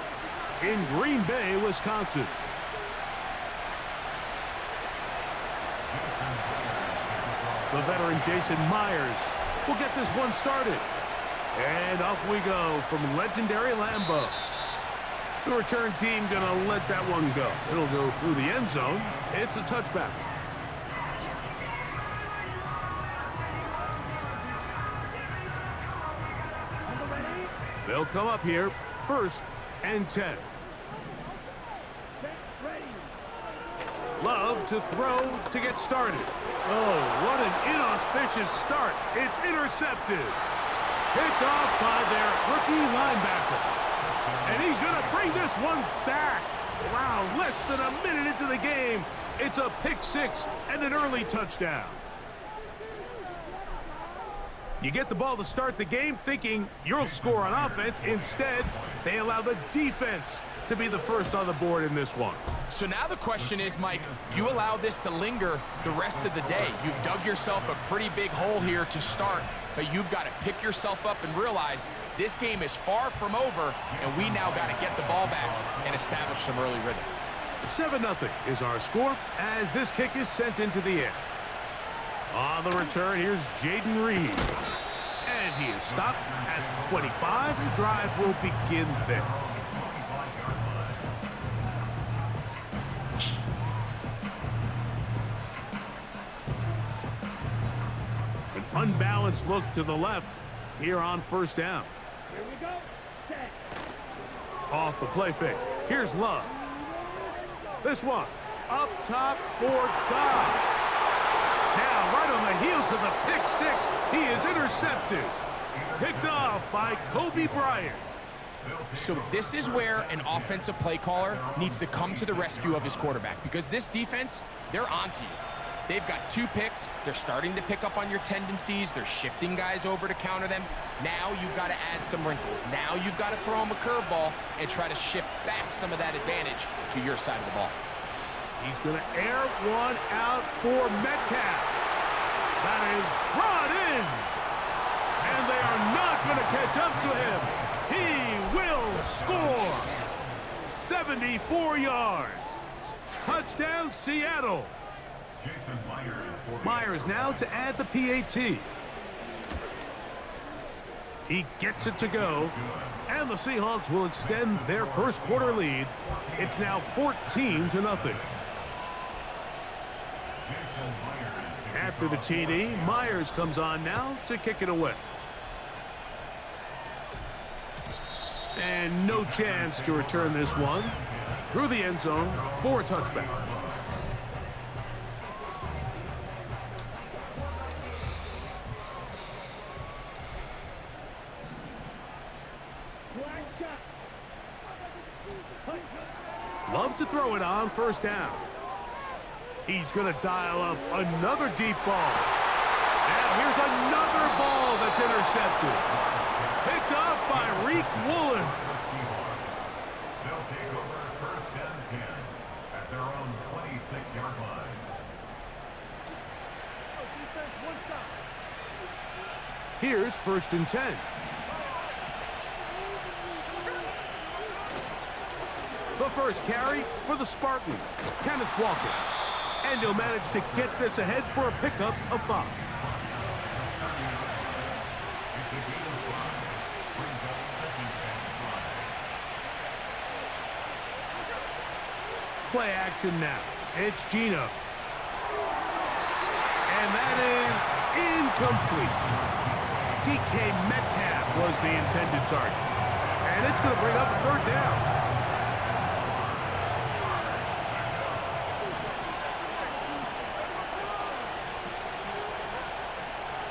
in Green Bay, Wisconsin. The veteran Jason Myers will get this one started. And off we go from legendary Lambeau. The return team gonna let that one go. It'll go through the end zone. It's a touchback. They'll come up here, 1st and 10. Love to throw to get started. Oh, what an inauspicious start. It's intercepted. Picked off by their rookie linebacker. And he's going to bring this one back. Wow, less than a minute into the game. It's a pick 6 and an early touchdown. You get the ball to start the game thinking you'll score on offense. Instead, they allow the defense to be the first on the board in this one. So now the question is, Mike, do you allow this to linger the rest of the day? You've dug yourself a pretty big hole here to start, but you've got to pick yourself up and realize this game is far from over, and we now got to get the ball back and establish some early rhythm. 7-0 is our score as this kick is sent into the air. On the return, here's Jaden Reed. And he is stopped at 25. The drive will begin there. An unbalanced look to the left here on 1st down. Here we go. Off the play fake. Here's Love. This one up top for Dobbs. Now, right on the heels of the pick 6, he is intercepted. Picked off by Kobe Bryant. So this is where an offensive play caller needs to come to the rescue of his quarterback, because this defense, they're onto you. They've got 2 picks. They're starting to pick up on your tendencies. They're shifting guys over to counter them. Now you've got to add some wrinkles. Now you've got to throw them a curveball and try to shift back some of that advantage to your side of the ball. He's going to air one out for Metcalf. That is brought in. And they are not going to catch up to him. He will score. 74 yards. Touchdown, Seattle. Myers now to add the PAT. He gets it to go. And the Seahawks will extend their first quarter lead. It's now 14-0. After the TD, Myers comes on now to kick it away. And no chance to return this one through the end zone for a touchback. Love to throw it on 1st down. He's going to dial up another deep ball. Now here's another ball that's intercepted. Picked off by Reek Woolen. They'll take over 1st and 10 at their own 26-yard line. Here's 1st and 10. The first carry for the Spartan, Kenneth Walker. And he'll manage to get this ahead for a pickup of 5. Play action now. It's Gino. And that is incomplete. DK Metcalf was the intended target. And it's going to bring up a 3rd down.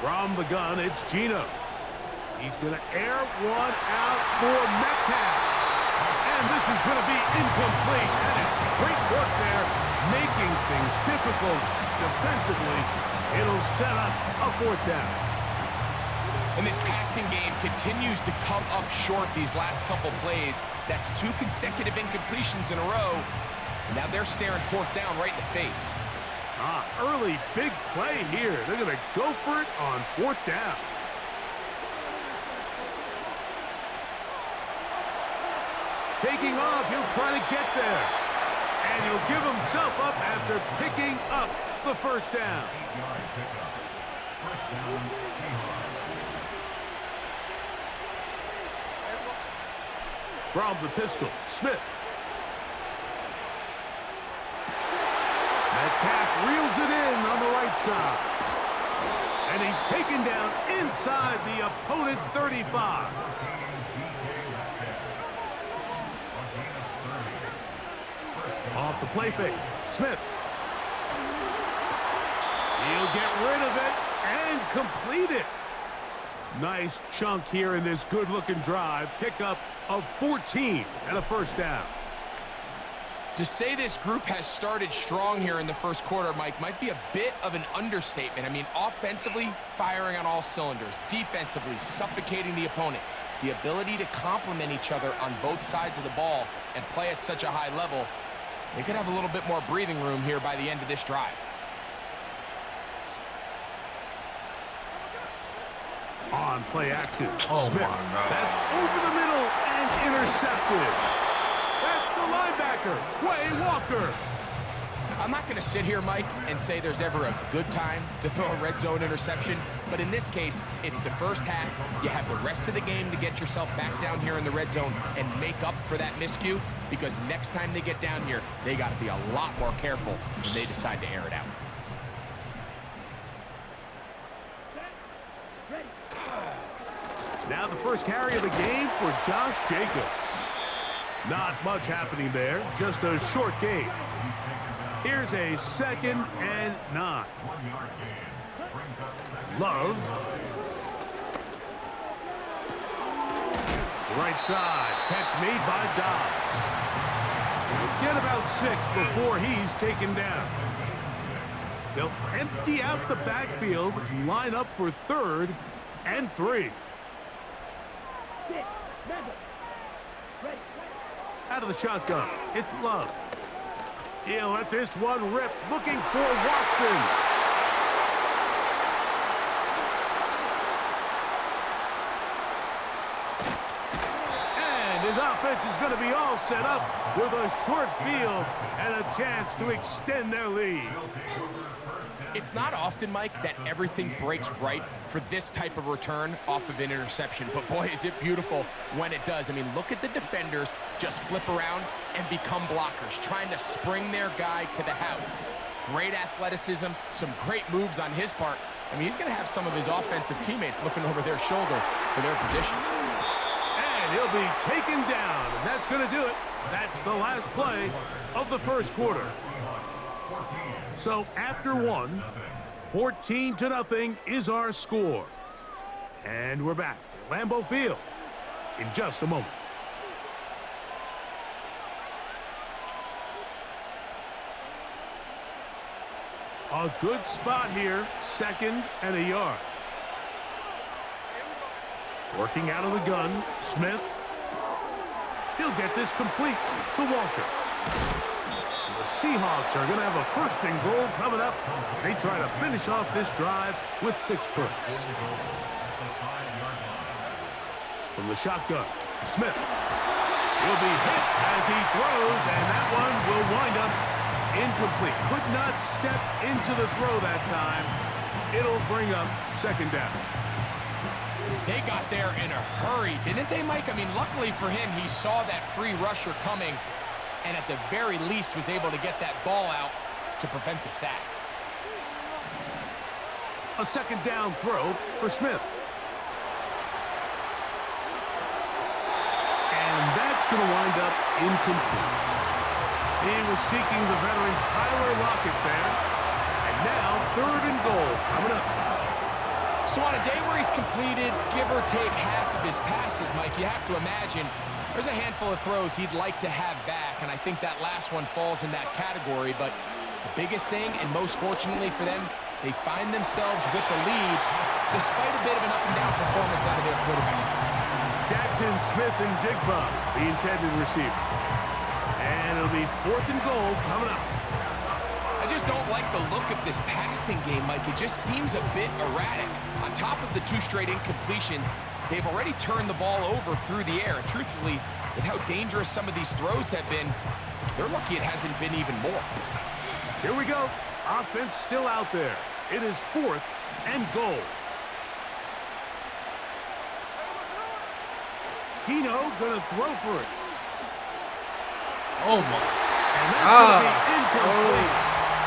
From the gun, it's Gino. He's going to air one out for Metcalf. And this is going to be incomplete. That is great work there, making things difficult defensively. It'll set up a 4th down. And this passing game continues to come up short these last couple plays. That's 2 consecutive incompletions in a row. Now they're staring 4th down right in the face. Early big play here. They're going to go for it on 4th down. Taking off, he'll try to get there. And he'll give himself up after picking up the 1st down. First down, Seahawks. From the pistol, Smith. Metcalf reels it in on the right side. And he's taken down inside the opponent's 35. Off the play fake, Smith. He'll get rid of it and complete it. Nice chunk here in this good-looking drive. Pickup of 14 and a first down. To say this group has started strong here in the first quarter, Mike, might be a bit of an understatement. I mean, offensively, firing on all cylinders. Defensively, suffocating the opponent. The ability to complement each other on both sides of the ball and play at such a high level, they could have a little bit more breathing room here by the end of this drive. On play action, Oh, Smith. my God. That's over the middle and intercepted. That's the linebacker, Quay Walker. I'm not going to sit here, Mike, and say there's ever a good time to throw a red zone interception, but in this case, it's the first half. You have the rest of the game to get yourself back down here in the red zone and make up for that miscue, because next time they get down here, they got to be a lot more careful when they decide to air it out. Now the first carry of the game for Josh Jacobs. Not much happening there, just a short gain. Here's a 2nd and 9. 1-yard gain. Brings up second. Love. Right side, catch made by Dobbs. He'll get about 6 before he's taken down. They'll empty out the backfield, line up for 3rd and 3. Out of the shotgun, it's Love. He'll let this one rip, looking for Watson. And his offense is going to be all set up with a short field and a chance to extend their lead. It's not often, Mike, that everything breaks right for this type of return off of an interception, but boy, is it beautiful when it does. I mean, look at the defenders just flip around and become blockers, trying to spring their guy to the house. Great athleticism, some great moves on his part. I mean, he's going to have some of his offensive teammates looking over their shoulder for their position. And he'll be taken down, and that's going to do it. That's the last play of the first quarter. So after 1, 14-0 is our score. And we're back at Lambeau Field in just a moment. A good spot here, 2nd and a yard. Working out of the gun, Smith. He'll get this complete to Walker. The Seahawks are going to have a 1st and goal coming up. They try to finish off this drive with 6 points. From the shotgun, Smith. He'll be hit as he throws, and that one will wind up incomplete. Could not step into the throw that time. It'll bring up 2nd down. They got there in a hurry, didn't they, Mike? I mean, luckily for him, he saw that free rusher coming, and at the very least was able to get that ball out to prevent the sack. A 2nd down throw for Smith. And that's going to wind up incomplete. He was seeking the veteran Tyler Lockett there. And now 3rd and goal coming up. So on a day where he's completed, give or take half of his passes, Mike, you have to imagine there's a handful of throws he'd like to have back, and I think that last one falls in that category. But the biggest thing, and most fortunately for them, they find themselves with the lead despite a bit of an up-and-down performance out of their quarterback. Jackson, Smith, and Jigba, the intended receiver. And it'll be 4th and goal coming up. I just don't like the look of this passing game, Mike. It just seems a bit erratic. On top of the 2 straight incompletions, they've already turned the ball over through the air. And truthfully, with how dangerous some of these throws have been, they're lucky it hasn't been even more. Here we go. Offense still out there. It is 4th and goal. Gino gonna throw for it. Oh my. And that's gonna be incomplete.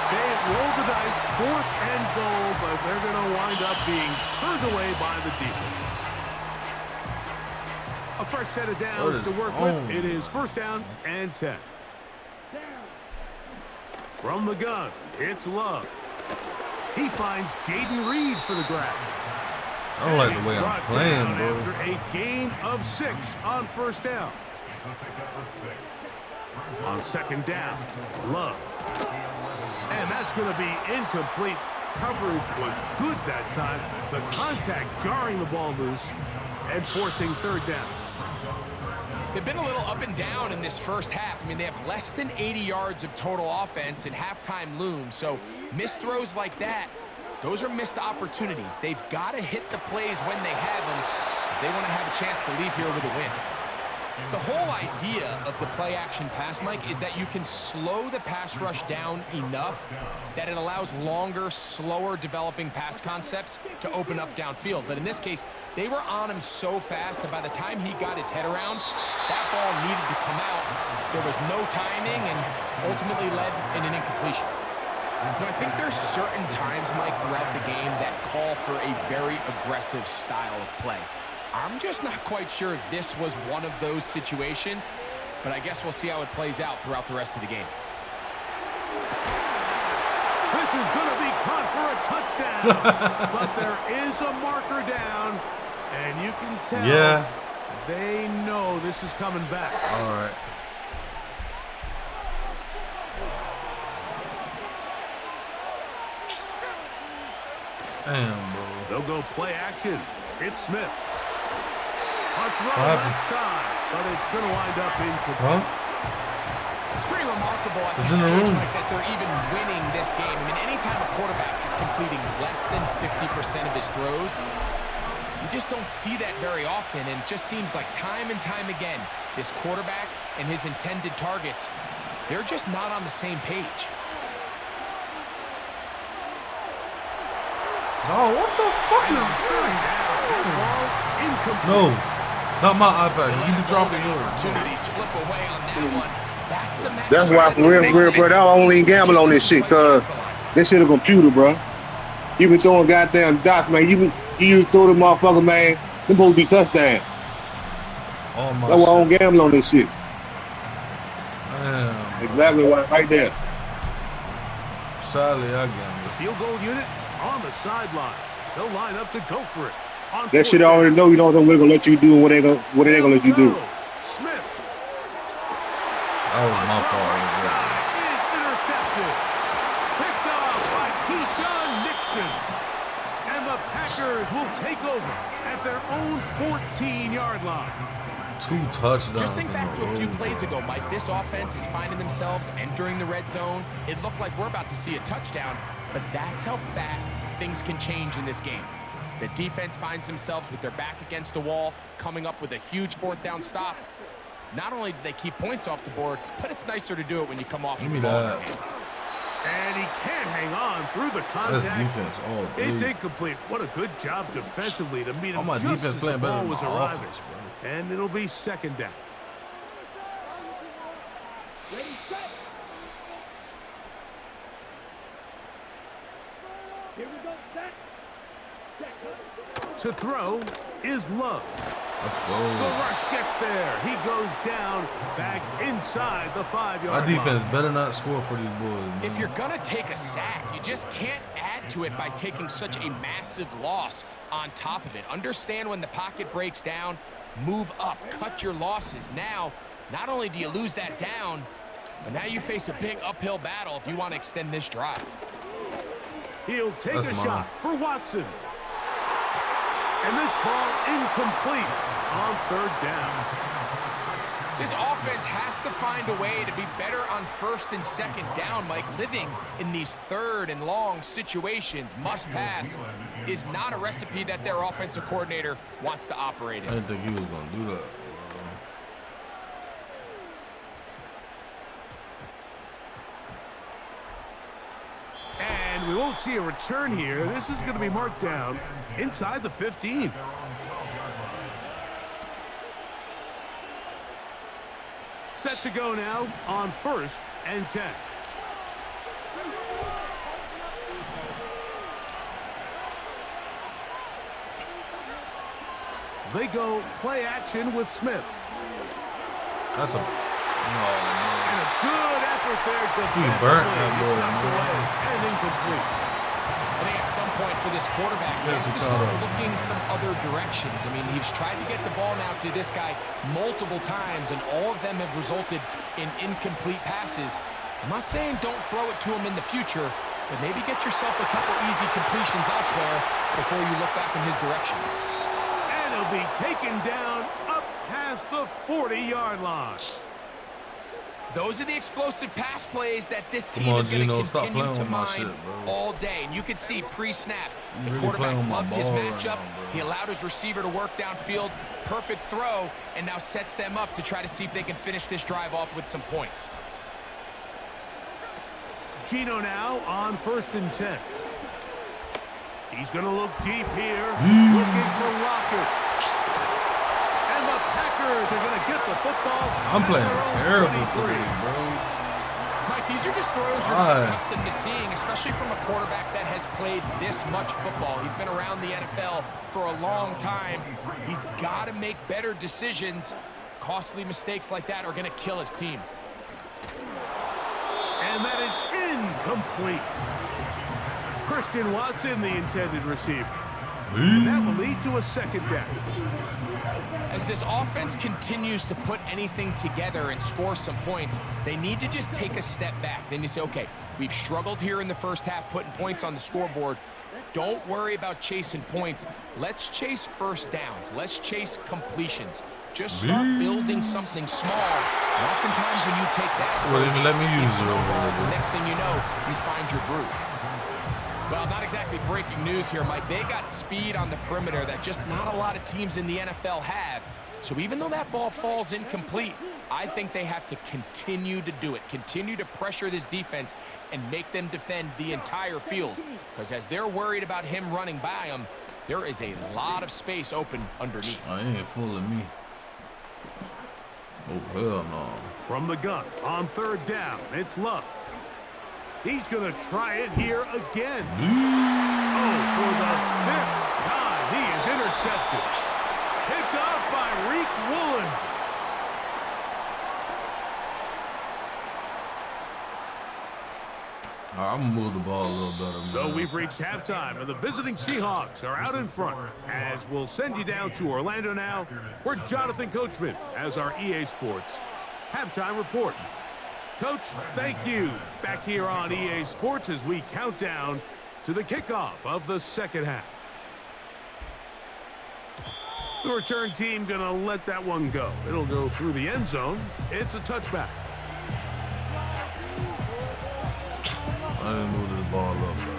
They rolled the dice, 4th and goal, but they're gonna wind up being turned away by the defense. A fresh set of downs to work with. It is 1st down and 10. From the gun, it's Love. He finds Jaden Reed for the grab. I don't like the way I'm playing, bro. After a gain of 6 on 1st down. On 2nd down, Love. And that's going to be incomplete. Coverage was good that time. The contact jarring the ball loose and forcing 3rd down. They've been a little up and down in this first half. I mean, they have less than 80 yards of total offense and halftime looms. So missed throws like that, those are missed opportunities. They've got to hit the plays when they have them if they want to have a chance to leave here with a win. The whole idea of the play-action pass, Mike, is that you can slow the pass rush down enough that it allows longer, slower developing pass concepts to open up downfield. But in this case, they were on him so fast that by the time he got his head around, that ball needed to come out. There was no timing and ultimately led in an incompletion. You know, I think there's certain times, Mike, throughout the game that call for a very aggressive style of play. I'm just not quite sure if this was one of those situations, but I guess we'll see how it plays out throughout the rest of the game. This is going to be caught for a touchdown, but there is a marker down, and you can tell they know this is coming back. All right. Damn, bro. They'll go play action. It's Smith. A throw left side, but it's going to wind up incomplete. It's pretty remarkable at this stage, Mike, that they're even winning this game. I mean, anytime a quarterback is completing less than 50% of his throws, you just don't see that very often, and it just seems like time and time again, this quarterback and his intended targets, they're just not on the same page. Oh, what the fuck is going on? No, not my iPad. You need to drop it here. Slip away on that one. That's why, for real, bro, I don't even gamble on this shit, cause this shit a computer, bro. You been throwing goddamn dots, man. You throw the motherfucker, man. Them supposed to be touchdown. Oh my. That's why I don't gamble on this shit. Damn. Exactly right there. Sadly, I gamble. The field goal unit on the sidelines. They'll line up to go for it. That shit I already know. You know what they're gonna let you do and what they gonna let you do. Smith. That was my fault. Is intercepted. Picked off by Keyshawn Nixon. And the Packers will take over at their own 14-yard line. 2 touchdowns. Just think back to a few plays ago, Mike. This offense is finding themselves entering the red zone. It looked like we're about to see a touchdown, but that's how fast things can change in this game. The defense finds themselves with their back against the wall, coming up with a huge 4th down stop. Not only do they keep points off the board, but it's nicer to do it when you come off. Give me that. And he can't hang on through the contact. That's defense all day. It's incomplete. What a good job defensively to meet him. All my just defense as playing the better ball than was my arriving. offense, bro. And it'll be 2nd down. To throw is Love. Let's go. The rush gets there. He goes down back inside the 5-yard My defense better not score for these boys, man. If you're going to take a sack, you just can't add to it by taking such a massive loss on top of it. Understand when the pocket breaks down, move up, cut your losses. Now, not only do you lose that down, but now you face a big uphill battle if you want to extend this drive. He'll take a shot for Watson. And this ball incomplete on 3rd down. This offense has to find a way to be better on 1st and 2nd down, Mike. Living in these 3rd and long situations, must pass, is not a recipe that their offensive coordinator wants to operate in. I didn't think he was going to do that. And we won't see a return here. This is going to be marked down inside the 15. Set to go now on 1st and 10. They go play action with Smith. That's a... And a good effort there defensively. burnt that It's ball, knocked man. away and incomplete. I think at some point for this quarterback, he has to start looking some other directions. I mean, he's tried to get the ball now to this guy multiple times, and all of them have resulted in incomplete passes. I'm not saying don't throw it to him in the future, but maybe get yourself a couple easy completions elsewhere before you look back in his direction. And he'll be taken down up past the 40-yard line. Those are the explosive pass plays that this team on, is going to Gino, stop continue playing to with my mine shit, bro. all day. And you can see pre-snap, the really quarterback playing with my loved his ball right matchup. now, bro. He allowed his receiver to work downfield, perfect throw, and now sets them up to try to see if they can finish this drive off with some points. Gino now on 1st and 10. He's going to look deep here, looking for Lockett. And the Packers are going to get the football. I'm at playing their own terrible 23. today, bro. Mike, these are just throws you're Why? not accustomed to seeing, especially from a quarterback that has played this much football. He's been around the NFL for a long time. He's got to make better decisions. Costly mistakes like that are going to kill his team. And that is incomplete. Christian Watson, the intended receiver. And that will lead to a 2nd down. As this offense continues to put anything together and score some points, they need to just take a step back. Then you say, okay, we've struggled here in the first half putting points on the scoreboard. Don't worry about chasing points. Let's chase first downs. Let's chase completions. Just start building something small. And oftentimes when you take that Well, even let me use it it. snowballs, and next thing you know, you find your groove. Well, not exactly breaking news here, Mike. They got speed on the perimeter that just not a lot of teams in the NFL have. So even though that ball falls incomplete, I think they have to continue to do it. Continue to pressure this defense and make them defend the entire field. Because as they're worried about him running by them, there is a lot of space open underneath. I ain't fooling me. Oh, hell no. From the gun on 3rd down, it's Love. He's going to try it here again. Oh, for the 5th time, he is intercepted. Picked off by Reek Woolen. All right, I'm going to move the ball a little better, man. So we've reached halftime, and the visiting Seahawks are out in front. As we'll send you down to Orlando now, where Jonathan Coachman has our EA Sports halftime report. Coach, thank you. Back here on EA Sports as we count down to the kickoff of the 2nd half. The return team going to let that one go. It'll go through the end zone. It's a touchback. I didn't move this ball up, bro.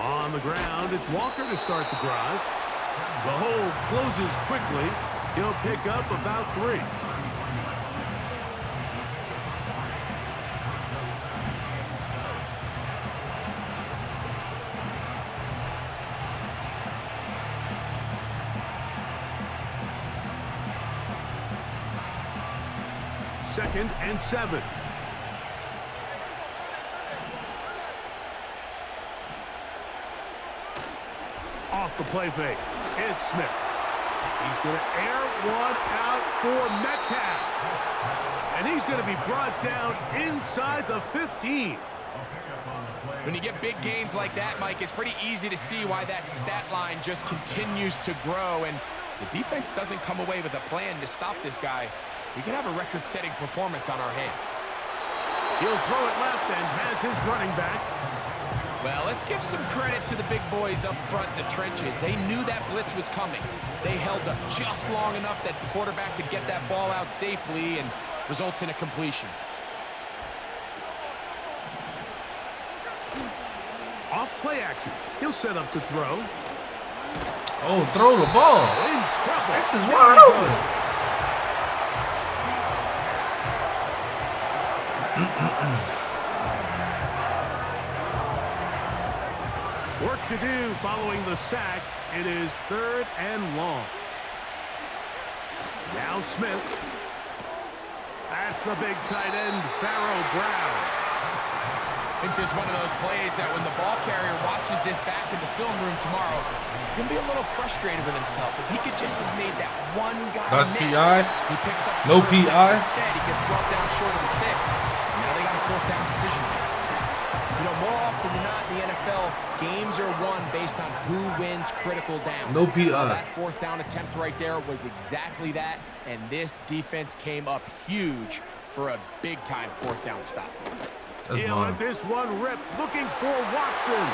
On the ground, it's Walker to start the drive. The hole closes quickly. He'll pick up about 3. Second and 7. Off the play fake. It's Smith. He's going to air one out for Metcalf. And he's going to be brought down inside the 15. When you get big gains like that, Mike, it's pretty easy to see why that stat line just continues to grow. And the defense doesn't come away with a plan to stop this guy. We could have a record-setting performance on our hands. He'll throw it left and has his running back. Well, let's give some credit to the big boys up front in the trenches. They knew that blitz was coming. They held up just long enough that the quarterback could get that ball out safely and results in a completion. Off play action. He'll set up to throw. Oh, throw the ball. In trouble. X is wide open. to do following the sack. It is 3rd and long. Now Smith. That's the big tight end, Pharaoh Brown. I think there's one of those plays that when the ball carrier watches this back in the film room tomorrow, he's going to be a little frustrated with himself. If he could just have made that one guy That's miss, PI? he picks up No first down. PI? Instead, he gets brought down short of the sticks. And now they got a 4th down decision. You know, more often than not in the NFL, games are won based on who wins critical downs. No PI. That 4th down attempt right there was exactly that, and this defense came up huge for a big-time 4th down stop. That's He'll let this one rip, looking for Watson.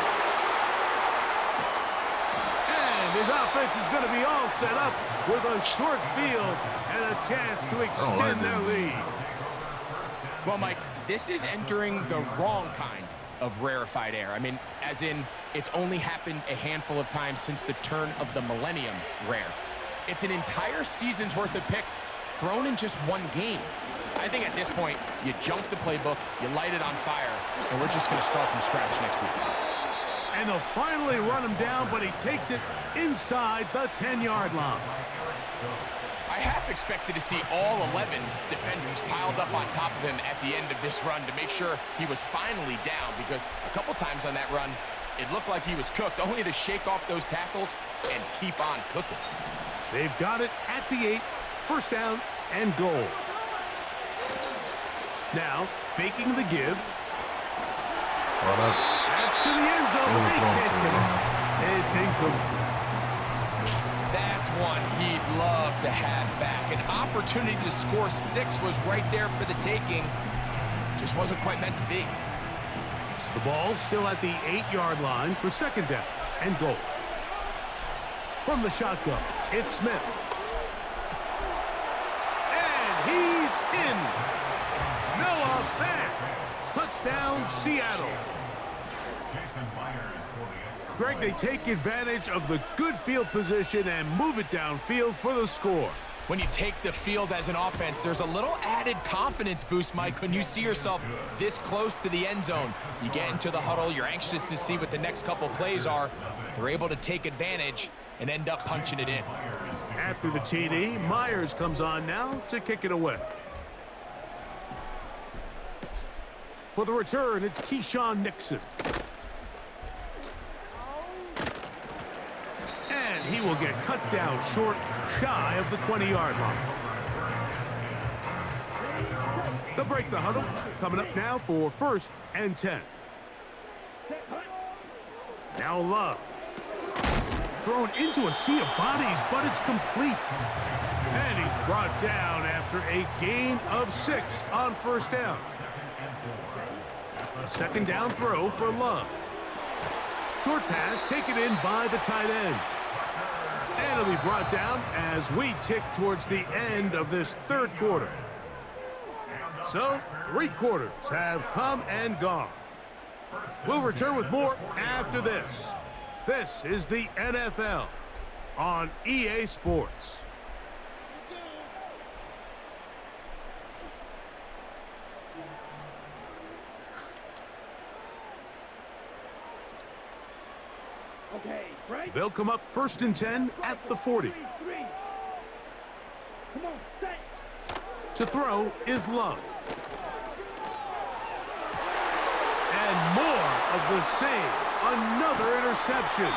And his offense is going to be all set up with a short field and a chance to extend their lead. Well, Mike, this is entering the wrong kind of rarefied air. I mean, as in, it's only happened a handful of times since the turn of the millennium rare. It's an entire season's worth of picks thrown in just one game. I think at this point, you junk the playbook, you light it on fire, and we're just going to start from scratch next week. And they'll finally run him down, but he takes it inside the 10-yard line. I half expected to see all 11 defenders piled up on top of him at the end of this run to make sure he was finally down, because a couple times on that run, it looked like he was cooked, only to shake off those tackles and keep on cooking. They've got it at the 8, 1st down and goal. Now, faking the give. Oh, That's to the end zone. They can't get it. It's incomplete. That's one he'd love to have back. An opportunity to score 6 was right there for the taking. Just wasn't quite meant to be. The ball still at the 8-yard line for 2nd down and goal. From the shotgun, it's Smith. And he's in. Noah Fant. Touchdown, Seattle. Greg, they take advantage of the good field position and move it downfield for the score. When you take the field as an offense, there's a little added confidence boost, Mike, when you see yourself this close to the end zone. You get into the huddle, you're anxious to see what the next couple plays are. They're able to take advantage and end up punching it in. After the TD, Myers comes on now to kick it away. For the return, it's Keyshawn Nixon. And he will get cut down short, shy of the 20-yard line. They'll break the huddle. Coming up now for 1st and 10. Now Love. Thrown into a sea of bodies, but it's complete. And he's brought down after a gain of 6 on 1st down. A 2nd down throw for Love. Short pass taken in by the tight end. And it'll be brought down as we tick towards the end of this 3rd quarter. So, 3 quarters have come and gone. We'll return with more after this. This is the NFL on EA Sports. They'll come up 1st and 10 at the 40. To throw is Love. And more of the same. Another interception.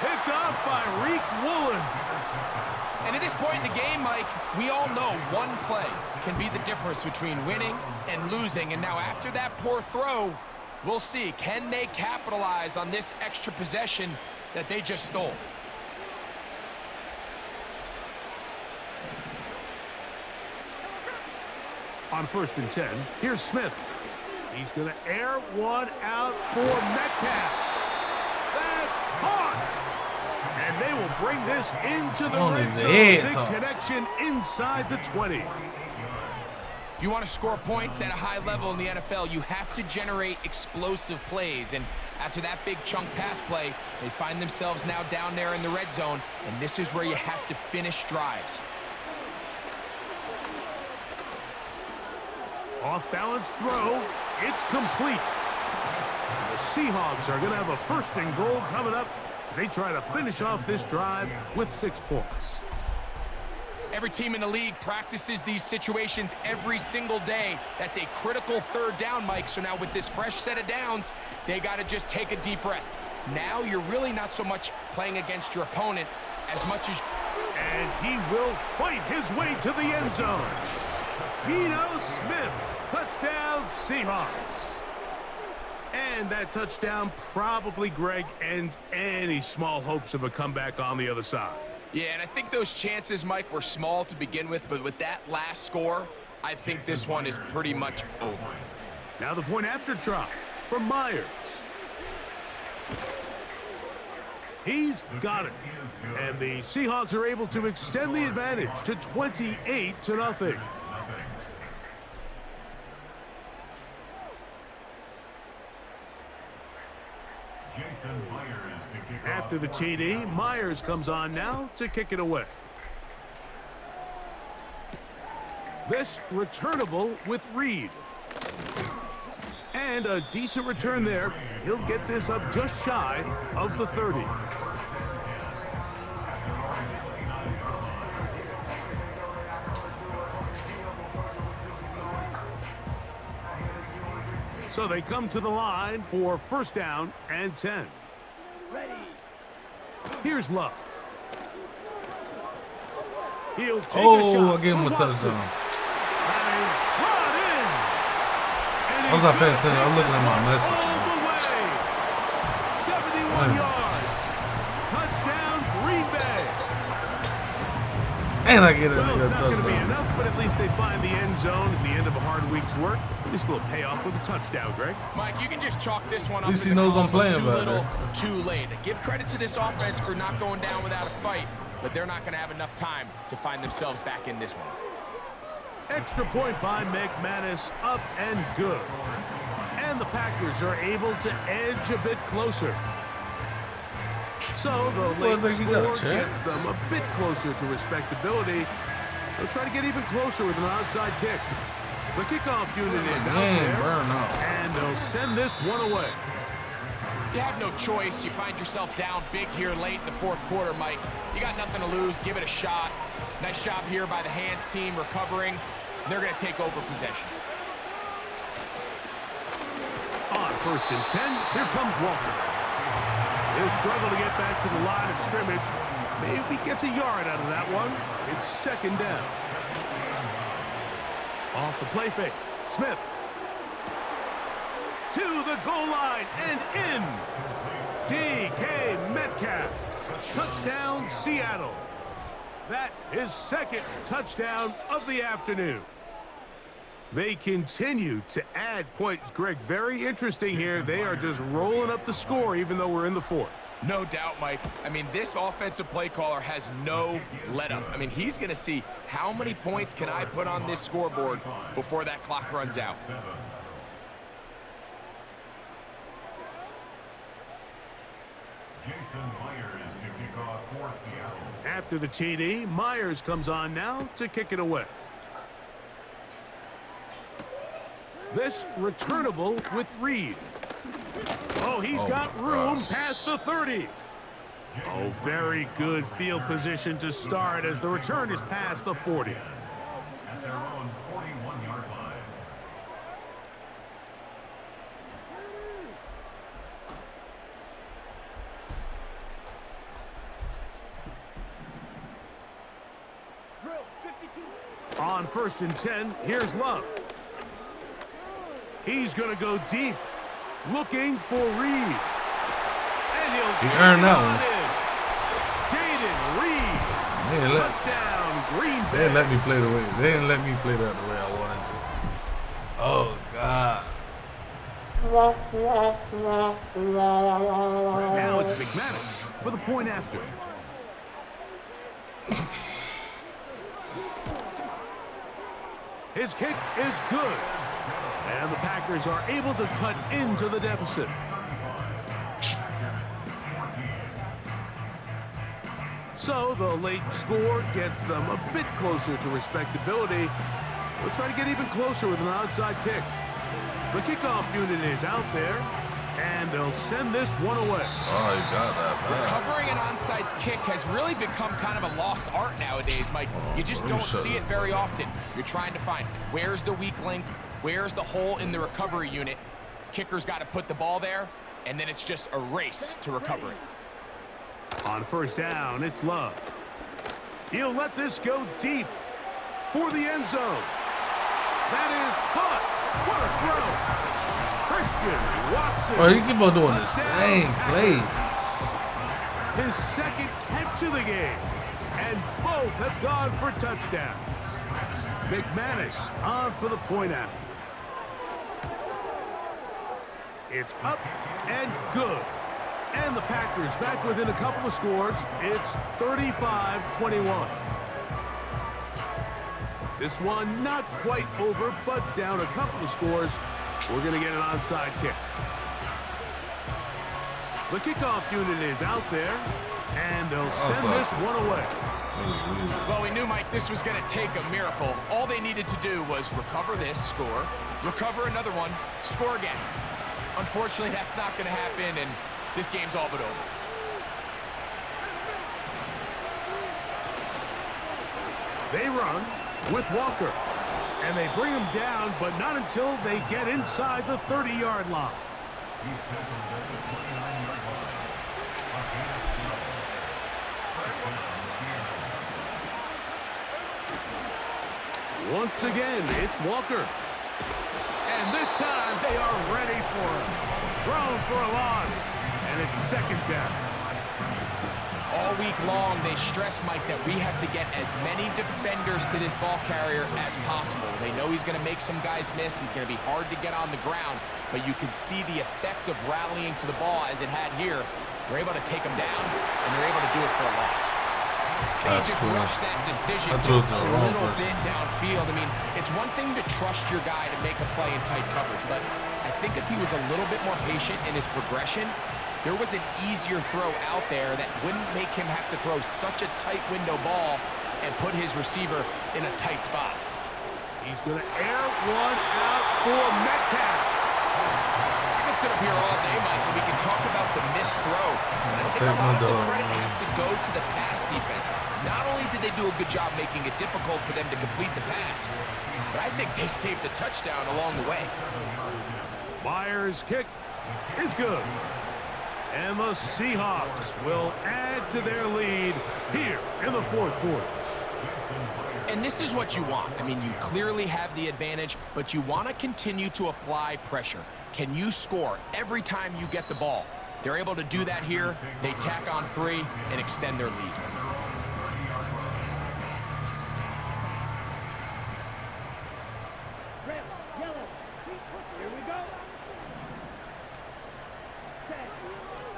Picked off by Reek Woolen. And at this point in the game, Mike, we all know one play can be the difference between winning and losing. And now after that poor throw, we'll see, can they capitalize on this extra possession that they just stole? On 1st and 10, here's Smith. He's going to air one out for Metcalf. That's caught. And they will bring this into the red zone. Big connection inside the 20. If you want to score points at a high level in the NFL, you have to generate explosive plays. And after that big chunk pass play, they find themselves now down there in the red zone. And this is where you have to finish drives. Off-balance throw. It's complete. The Seahawks are going to have a first and goal coming up as they try to finish off this drive with 6 points. Every team in the league practices these situations every single day. That's a critical third down, Mike. So now with this fresh set of downs, they got to just take a deep breath. Now you're really not so much playing against your opponent as much as... And he will fight his way to the end zone. Geno Smith, touchdown Seahawks. And that touchdown probably, Greg, ends any small hopes of a comeback on the other side. Yeah, and I think those chances, Mike, were small to begin with, but with that last score, I think this one is pretty much over. Now the point after try from Myers. He's got it. And the Seahawks are able to extend the advantage to 28-0. After the TD, Myers comes on now to kick it away. This returnable with Reed. And a decent return there. He'll get this up just shy of the 30. So they come to the line for first down and 10. Here's Love. He'll take a shot. I gave him a Watson. touchdown. That is brought in. And I was not paying attention. I'm looking at my message. all the way. 71 yards. Touchdown, Green Bay. And I get a Well, nigga it's not going to be touchdown. enough, but at least they find the end zone at the end of a hard week's work. At least a little payoff with a touchdown, Greg. Mike, you can just chalk this one up. At least to he the knows I'm column of playing too better. little, too late. Give credit to this offense for not going down without a fight, but they're not going to have enough time to find themselves back in this one. Extra point by McManus, up and good. And the Packers are able to edge a bit closer. So the Well, late he got a score chance. gets them a bit closer to respectability. They'll try to get even closer with an onside kick. The kickoff unit is out there, burn up. and they'll send this one away. You have no choice. You find yourself down big here late in the fourth quarter, Mike. You got nothing to lose. Give it a shot. Nice job here by the hands team recovering. They're going to take over possession. On first and 10, here comes Walker. He'll struggle to get back to the line of scrimmage. Maybe gets a yard out of that one. It's second down. Off the play fake. Smith. To the goal line and in. DK Metcalf. Touchdown, Seattle. That is second touchdown of the afternoon. They continue to add points. Greg, very interesting here. They are just rolling up the score even though we're in the fourth. No doubt, Mike. I mean, this offensive play caller has no let-up. I mean, he's going to see how many points can I put on this scoreboard before that clock runs out. After the TD, Myers comes on now to kick it away. This returnable with Reed. Oh, he's got room past the 30. Oh, very good field position to start as the return is past the 40. At their own 41-yard line. On first and 10, here's Love. He's going to go deep, looking for Reed. And he'll He earned that one. Jaden Reed. They Touchdown, Green Bay. didn't let me play the way. They didn't let me play that the way I wanted to. Oh God. Now it's McManus for the point after. His kick is good. And the Packers are able to cut into the deficit. So the late score gets them a bit closer to respectability. They'll try to get even closer with an outside kick. The kickoff unit is out there, And they'll send this one away. Oh, you got that, man. Recovering an onside kick has really become kind of a lost art nowadays, Mike. You just don't see it very often. You're trying to find where's the weak link, where's the hole in the recovery unit. Kicker's got to put the ball there, and then it's just a race to recover it. On first down, it's Love. He'll let this go deep for the end zone. That is caught. What a throw. Christian Watson. Bro, you keep on doing the same play. His second catch of the game. And both have gone for touchdowns. McManus on for the point after. It's up and good. And the Packers back within a couple of scores. It's 35-21. This one not quite over, but down a couple of scores. We're going to get an onside kick. The kickoff unit is out there, and they'll send this one away. Well, we knew, Mike, this was going to take a miracle. All they needed to do was recover this, score, recover another one, score again. Unfortunately, that's not going to happen, and this game's all but over. They run with Walker, and they bring him down, but not until they get inside the 30-yard line. Once again, it's Walker. And this time, they are ready for him. Thrown for a loss, and it's second down. All week long, they stress, Mike, that we have to get as many defenders to this ball carrier as possible. They know he's going to make some guys miss. He's going to be hard to get on the ground, but you can see the effect of rallying to the ball as it had here. They're able to take him down, and they're able to do it for a loss. They just rushed that decision just a little bit downfield. I mean, it's one thing to trust your guy to make a play in tight coverage, but I think if he was a little bit more patient in his progression, there was an easier throw out there that wouldn't make him have to throw such a tight window ball and put his receiver in a tight spot. He's going to air one out for Metcalf. I can sit up here all day, Mike, and we can talk about the missed throw. And I think a lot of the credit has to go to the pass defense. Not only did they do a good job making it difficult for them to complete the pass, but I think they saved a touchdown along the way. Myers' kick is good. And the Seahawks will add to their lead here in the fourth quarter. And this is what you want. I mean, you clearly have the advantage, but you want to continue to apply pressure. Can you score every time you get the ball? They're able to do that here. They tack on 3 and extend their lead.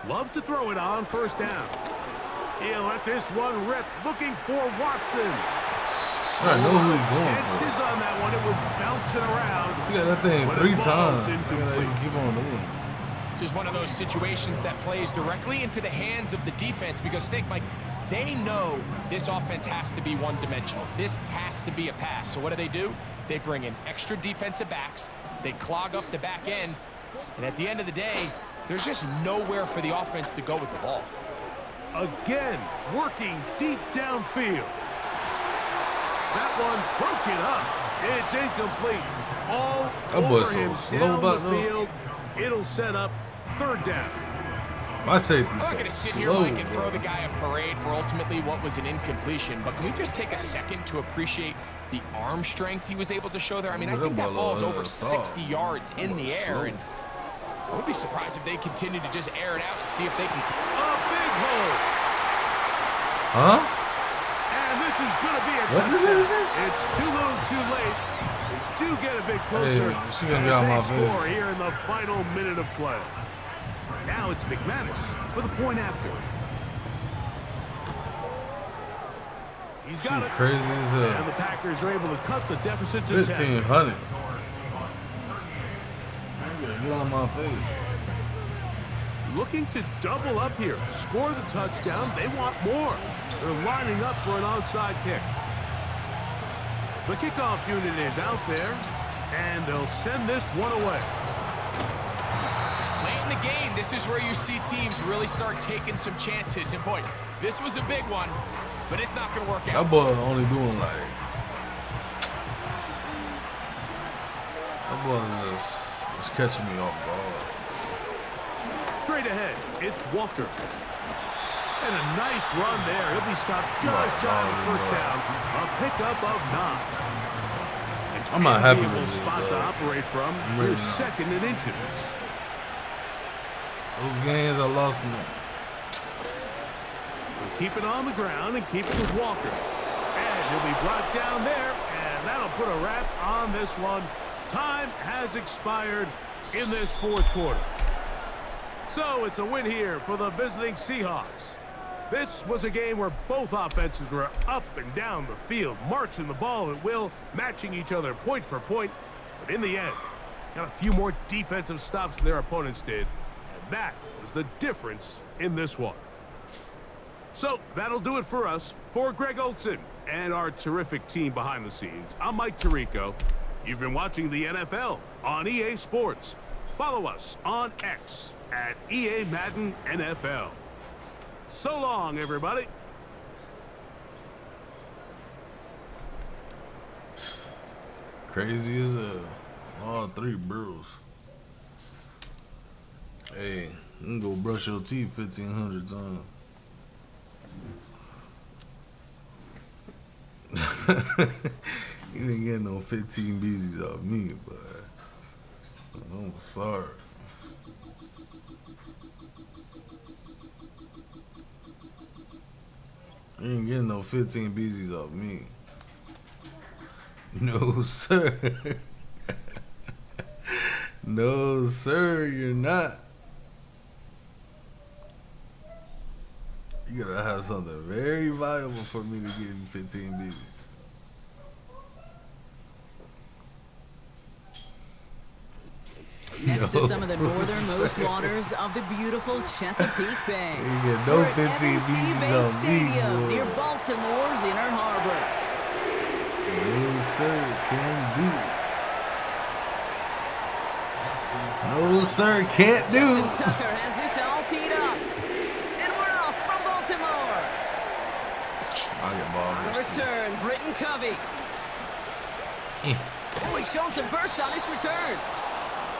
Love to throw it on first down. He'll let this one rip, looking for Watson. I know who he's going for. Chances on that one. It was bouncing around. You got that thing 3 times. Incomplete. You keep on doing it. This is one of those situations that plays directly into the hands of the defense because think, Mike, they know this offense has to be one-dimensional. This has to be a pass. So what do? They bring in extra defensive backs. They clog up the back end. And at the end of the day, there's just nowhere for the offense to go with the ball. Again, working deep downfield. That one broke it up. It's incomplete. All over him down the field. It'll set up third down. My safety I'm not going to sit here, Mike, and throw the guy a parade for ultimately what was an incompletion, but can we just take a second to appreciate the arm strength he was able to show there? I mean, I think that ball is over 60 yards in the air, and I would be surprised if they continue to just air it out and see if they can. A big hole. Huh? And this is going to be a touchdown. It's too little too late. They do get a bit closer as they score here in the final minute of play. Now it's McManus for the point after. He's got it. Crazy as hell. And the Packers are able to cut the deficit to 10. 1,500. Get on my face. Looking to double up here. Score the touchdown. They want more. They're lining up for an onside kick. The kickoff unit is out there, and they'll send this one away. Late in the game, this is where you see teams really start taking some chances. And boy, this was a big one, but it's not going to work out. That boy only doing like. That boy's just catching me off guard. Straight ahead, it's Walker. And a nice run there. He'll be stopped just shy of first down. A pickup of 9. I'm not happy with this spot to operate from. Really Here's second and inches. Those games I lost in them. We'll keep it on the ground and keep it with Walker. And he'll be brought down there, and that'll put a wrap on this one. Time has expired in this fourth quarter. So it's a win here for the visiting Seahawks. This was a game where both offenses were up and down the field, marching the ball at will, matching each other point for point. But in the end, got a few more defensive stops than their opponents did. And that was the difference in this one. So that'll do it for us. For Greg Olson and our terrific team behind the scenes, I'm Mike Tirico. You've been watching the NFL on EA Sports. Follow us on X at EA Madden NFL. So long, everybody. Crazy as all 3 bros. Hey, you can go brush your teeth 1,500 times. You didn't get no 15 BZs off me, but I'm sorry. You ain't getting no 15 BZs off me. No, sir. No, sir, you're not. You gotta have something very valuable for me to give you 15 BZs. Next to some of the northernmost waters of the beautiful Chesapeake Bay. You get no 15 BZs on me, Stadium boy. near Baltimore's Inner Harbor. No, sir, can't do. No, sir, can't do. Justin Tucker has this all teed up. And we're off from Baltimore. I get balls. On the return, Britton Covey. Oh, he's showing some burst on this return.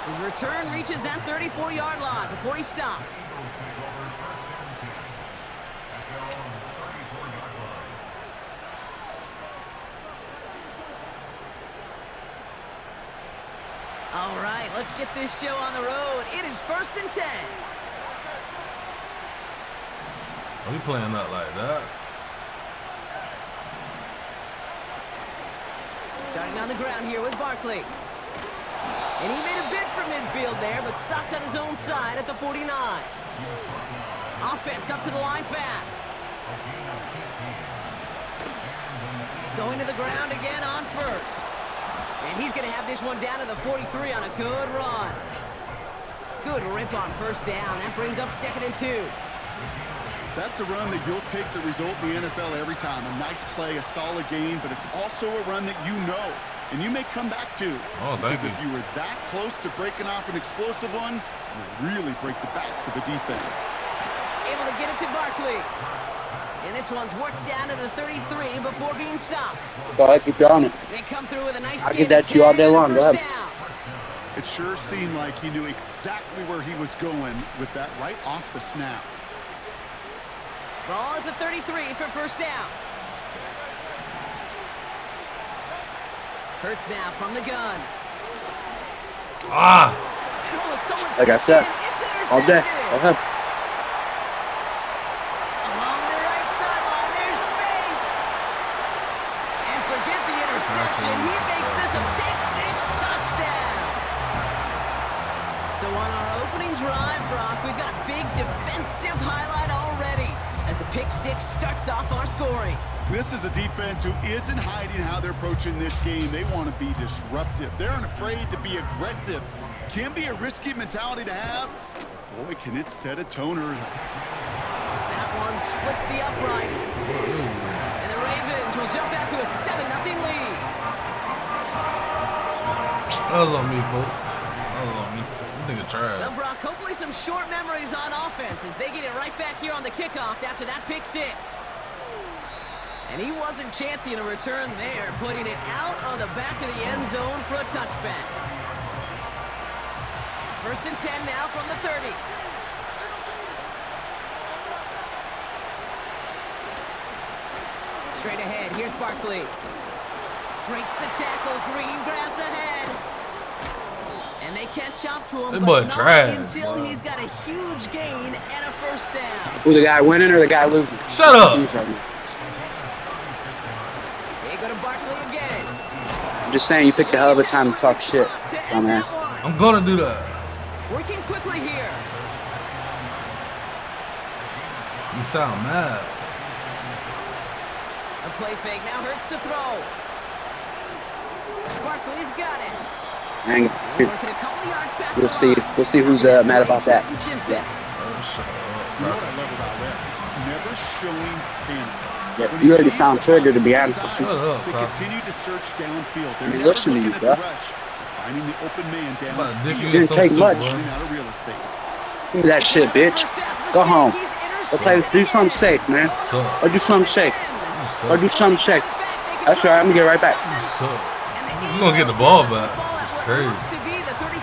His return reaches that 34-yard line before he stopped. All right, let's get this show on the road. It is 1st and 10. We playing up like that. Starting on the ground here with Barkley. And he made a bid for midfield there, but stopped on his own side at the 49. Offense up to the line fast. Going to the ground again on first. And he's going to have this one down to the 43 on a good run. Good rip on first down. That brings up 2nd and 2. That's a run that you'll take the result in the NFL every time. A nice play, a solid game, but it's also a run that you know, and you may come back to. Oh, thank you. Because if you were that close to breaking off an explosive one, you really break the backs of the defense. Able to get it to Barkley. And this one's worked down to the 33 before being stopped. Go ahead, keep going. They come through with a nice I'll give that to you all day long. Go ahead. It sure seemed like he knew exactly where he was going with that right off the snap. Ball at the 33 for first down. Hurts now from the gun. Ah! And Like I said, all day. Go ahead. Along the right sideline, there's space. And forget the interception. He makes this a pick-6 touchdown. So on our opening drive, Brock, we've got a big defensive highlight already as the pick-6 starts off our scoring. This is a defense who isn't hiding how they're approaching this game. They want to be disruptive. They're unafraid to be aggressive. Can be a risky mentality to have. Boy, can it set a toner. That one splits the uprights. And the Ravens will jump out to a 7-0 lead. That was on me, folks. That was on me. You nigga trash. Well, Brock, hopefully some short memories on offense as they get it right back here on the kickoff after that pick six. And he wasn't chancing a return there, putting it out on the back of the end zone for a touchback. 1st and 10 now from the 30. Straight ahead, here's Barkley. Breaks the tackle, green grass ahead. And they can't chop to him, That but boy not trash, until bro. he's got a huge gain and a first down. Who, the guy winning or the guy losing? Shut up. They go to Barkley again. I'm just saying, you picked a hell of a time to talk shit, dumbass. I'm gonna do that. Working quickly here. You sound mad. A play fake now hurts to throw. Barkley's got it. Hang Working a couple yards past We'll the see. line. We'll see who's mad about that. Simpson. Oh, shut You know up. what I love about this? Never showing panic. Yeah, you already sound triggered, to be honest with you. Shut up, They bro. continue to search downfield. They're Let me never listen to looking you, at bro. the rush. They're finding the open man About to dick you downfield. in Didn't take some much. soup, Running boy. out of real estate. Do that shit, bitch. Go home. Go play. Do something safe, man. Suck. Or do something safe. You Or suck. do something safe. That's right. I'm gonna get right back. You suck. You gonna get the ball back. It's crazy.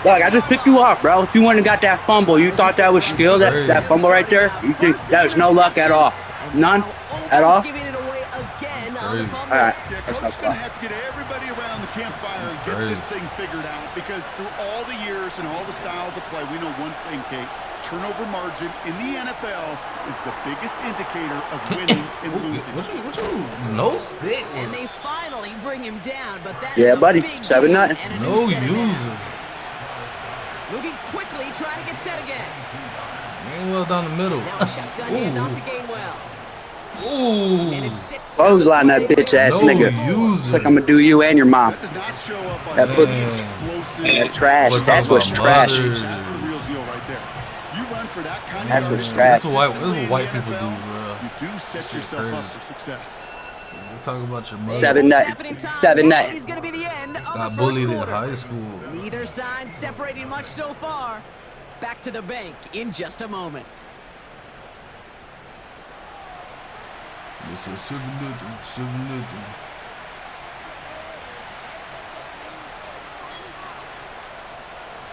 Look, I just picked you off, bro. If you wouldn't have got that fumble, you thought that was skill, that fumble right there? You think that was no luck at all? None? At all? Giving it away again on the Crazy. fumble. All right. Yeah, That's Coach's not going to fun. have to get everybody around the campfire and get this thing figured out because through all the years and all the styles of play, we know one thing, Kate. Turnover margin in the NFL is the biggest indicator of winning and losing. What you, no stick? And they finally bring him down, but that Yeah, is a buddy. big 7-0. gain and a No new set of downs. user. Moving quickly, trying to get set again. Ain't well down the middle. Now a shotgun handoff to Gainwell. Ooh. And it's 6. Clothesline that bitch ass No nigga. user. It's like I'm gonna do you and your mom. That does not show up on That the put- explosive. That's trash. We're That's talking what's about trash. mothers. That's the real deal right there. You run for that kind That's of what's yardage trash. This is what consistently white in the people do, NFL, bro. You do set Shit yourself up crazy. for success. They talk about your mother. 7-0. 7-0. Is going to be the end of the Got first bullied in quarter. high school. Neither side separating much so far. Back to the bank in just a moment. This is 7-0. 7-0.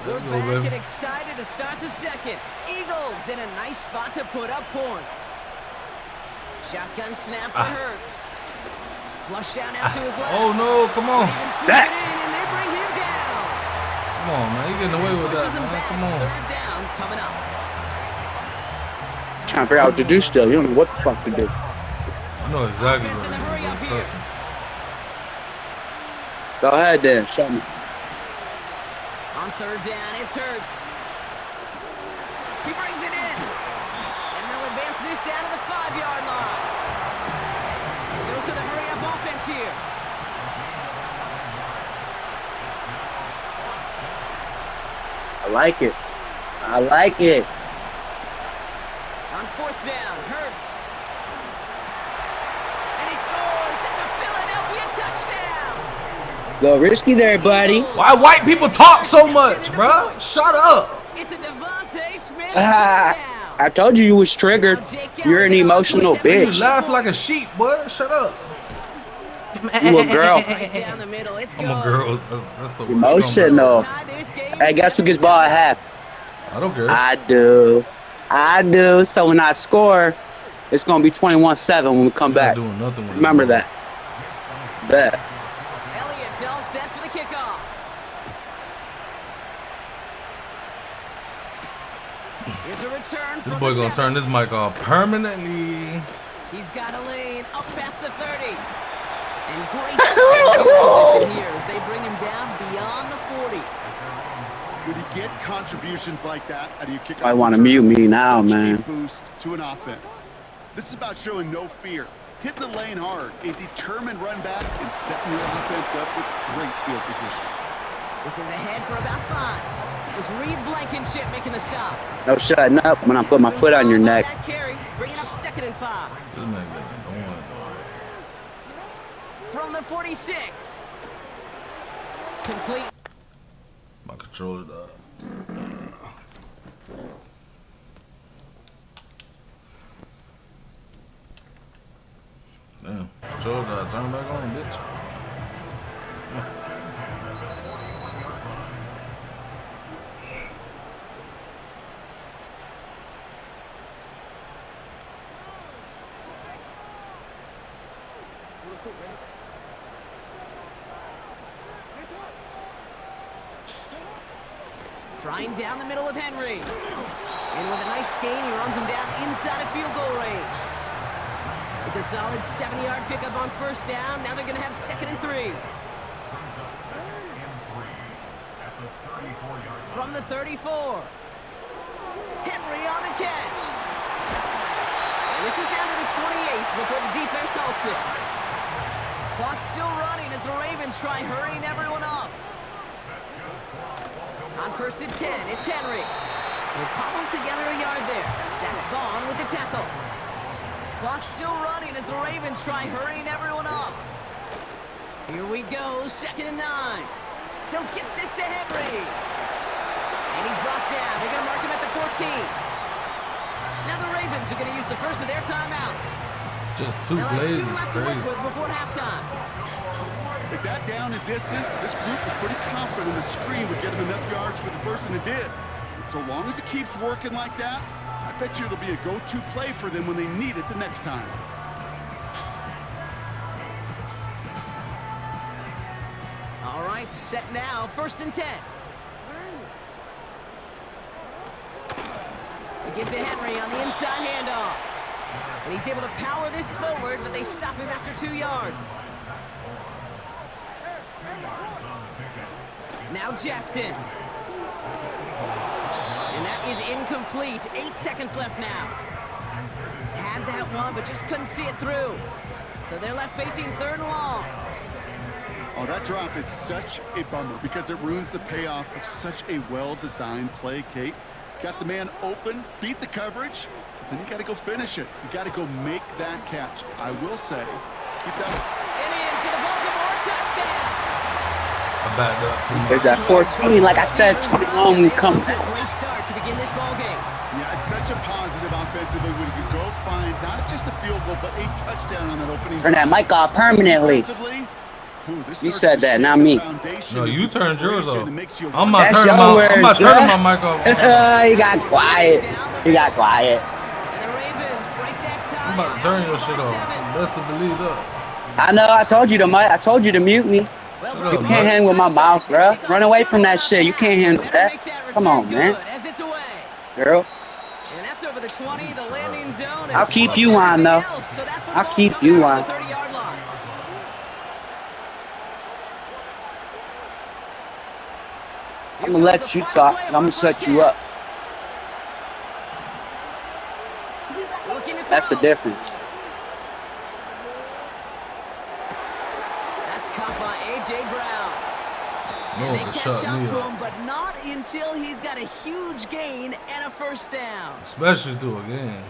We're Let's go, back baby. and excited to start the second. Eagles in a nice spot to put up points. Shotgun snap for Hurts. Flush down out to his left. Oh no, come on. Even sneak Sack. it in, and they bring him down. Come on, man. You getting away with Pushes that, him man. back. Come on. 3rd down coming up. Trying to figure out what to do still. You don't know what the fuck to do. I know exactly Offense what in the it hurry is. up Trust here. me. Go ahead then. Show me. On 3rd down, it's Hurts. He brings it in. And they'll advance this down to the 5-yard line. Goes to the hurry-up offense here. I like it. I like it. On 4th down, Hurts. And he scores. It's a Philadelphia touchdown. Go risky there, buddy. Why white people talk so much, bruh? Shut up. It's a Devontae Smith Ah, touchdown. I told you you was triggered. You're an emotional You bitch. laugh like a sheep, boy. Shut up. You a girl. Right down the middle. It's I'm a gone. girl. That's the worst. Emotional. Tie this game Hey, guess who gets ball at half? I don't care. I do. I do. So when I score, it's going to be 21-7 when we come You're not back. doing nothing with Remember it. that. Bet. Elliott's all set for the kickoff. Here's a return This from boy the gonna 7. turn this mic off permanently. He's got a lane up past the 30. And great position here as they bring him down beyond the 40. When you get contributions like that out of your kickoff I wanna return, mute me now, such a man. boost to an offense. This is about showing no fear, hitting the lane hard, a determined run back, and setting your offense up with great field position. This is ahead for about 5. It was Reed Blankenship making the stop. No shutting up when I put my foot on your neck. That carry, bringing up 2nd and 5. This man getting annoying, From the 46. Complete. My controller died. Damn. Joe got to turn back on, bitch. Trying down the middle with Henry. And with a nice gain, he runs him down inside of field goal range. It's a solid 70-yard pickup on first down. Now they're going to have 2nd and 3. From the 34. Henry on the catch. And this is down to the 28 before the defense halts it. Clock's still running as the Ravens try hurrying everyone up. On 1st and 10, it's Henry. They'll cobble together a yard there. Zach Bond with the tackle. Clock's still running as the Ravens try hurrying everyone up. Here we go, 2nd and 9. He'll get this to Henry. And he's brought down. They're going to mark him at the 14. Now the Ravens are going to use the first of their timeouts. Just two plays is crazy. Before halftime. With that down and distance, this group was pretty confident the screen would get him enough yards for the first, and it did. And so long as it keeps working like that, I bet you it'll be a go-to play for them when they need it the next time. All right, set now, 1st and 10. He gives to Henry on the inside handoff. And he's able to power this forward, but they stop him after 2 yards. Now Jackson. And that is incomplete. 8 seconds left now. Had that one, but just couldn't see it through. So they're left facing 3rd and long. Oh, that drop is such a bummer because it ruins the payoff of such a well-designed play, Kate. Got the man open, beat the coverage, but then you got to go finish it. You got to go make that catch. I will say, keep that. And in for the Baltimore touchdown. I backed up too much. There's that 14, like I said, 21 we come back. Great start to begin this ball game. Yeah, it's such a positive offensively when you go find not just a field goal, but a touchdown on that opening. Turn that mic off permanently. You said that, not me. No, you turned yours off. I'm not That's turning your words, my mic off. He got quiet. He got quiet. And the Ravens break that tie. I'm about to turn your shit off. Best to believe that. I know. I told you to mute me. Shut You up, can't hang with my mouth, bro. Run away from that shit. You can't handle that. Come on, man. Girl. And that's over the 20, the landing zone. I'll keep you on, though. I'll keep you on. I'm gonna let you talk. I'm gonna set you up. That's the difference. That's caught by A.J. Brown. No And one they can catch shut up me to up. him, but not until he's got a huge gain and a 1st down. Especially through a game.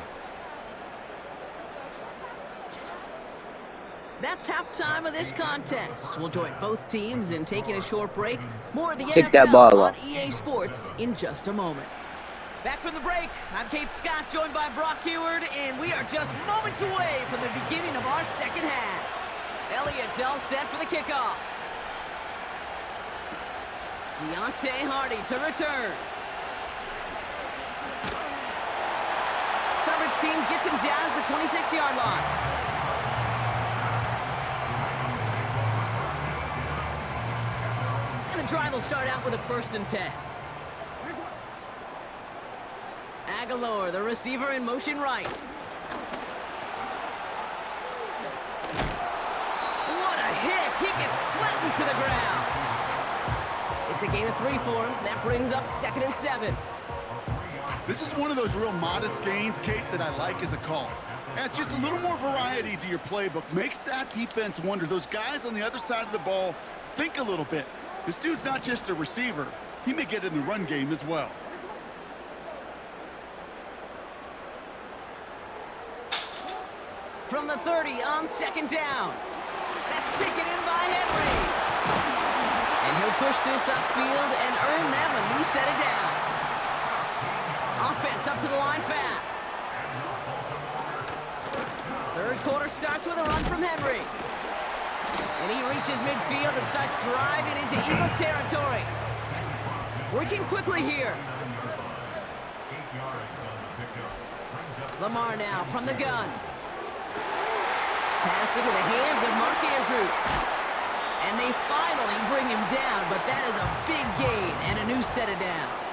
That's halftime of this contest. We'll join both teams in taking a short break. More of the Kick NFL that ball on up. EA Sports in just a moment. Back from the break, I'm Kate Scott, joined by Brock Heward, and we are just moments away from the beginning of our 2nd half. Elliott's all set for the kickoff. Deontay Hardy to return. Coverage team gets him down at the 26-yard line. And the drive will start out with a 1st and 10. Aguilar, the receiver, in motion right. What a hit! He gets flattened to the ground. It's a gain of 3 for him. That brings up 2nd and 7. This is one of those real modest gains, Kate, that I like as a call. And it's just a little more variety to your playbook. Makes that defense wonder. Those guys on the other side of the ball think a little bit. This dude's not just a receiver. He may get in the run game as well. From the 30 on 2nd down. That's taken in by Henry. And he'll push this upfield and earn them a new set of downs. Offense up to the line fast. 3rd quarter starts with a run from Henry. And he reaches midfield and starts driving into Eagles territory. Working quickly here. Lamar now from the gun. Pass into the hands of Mark Andrews. And they finally bring him down, but that is a big gain and a new set of downs.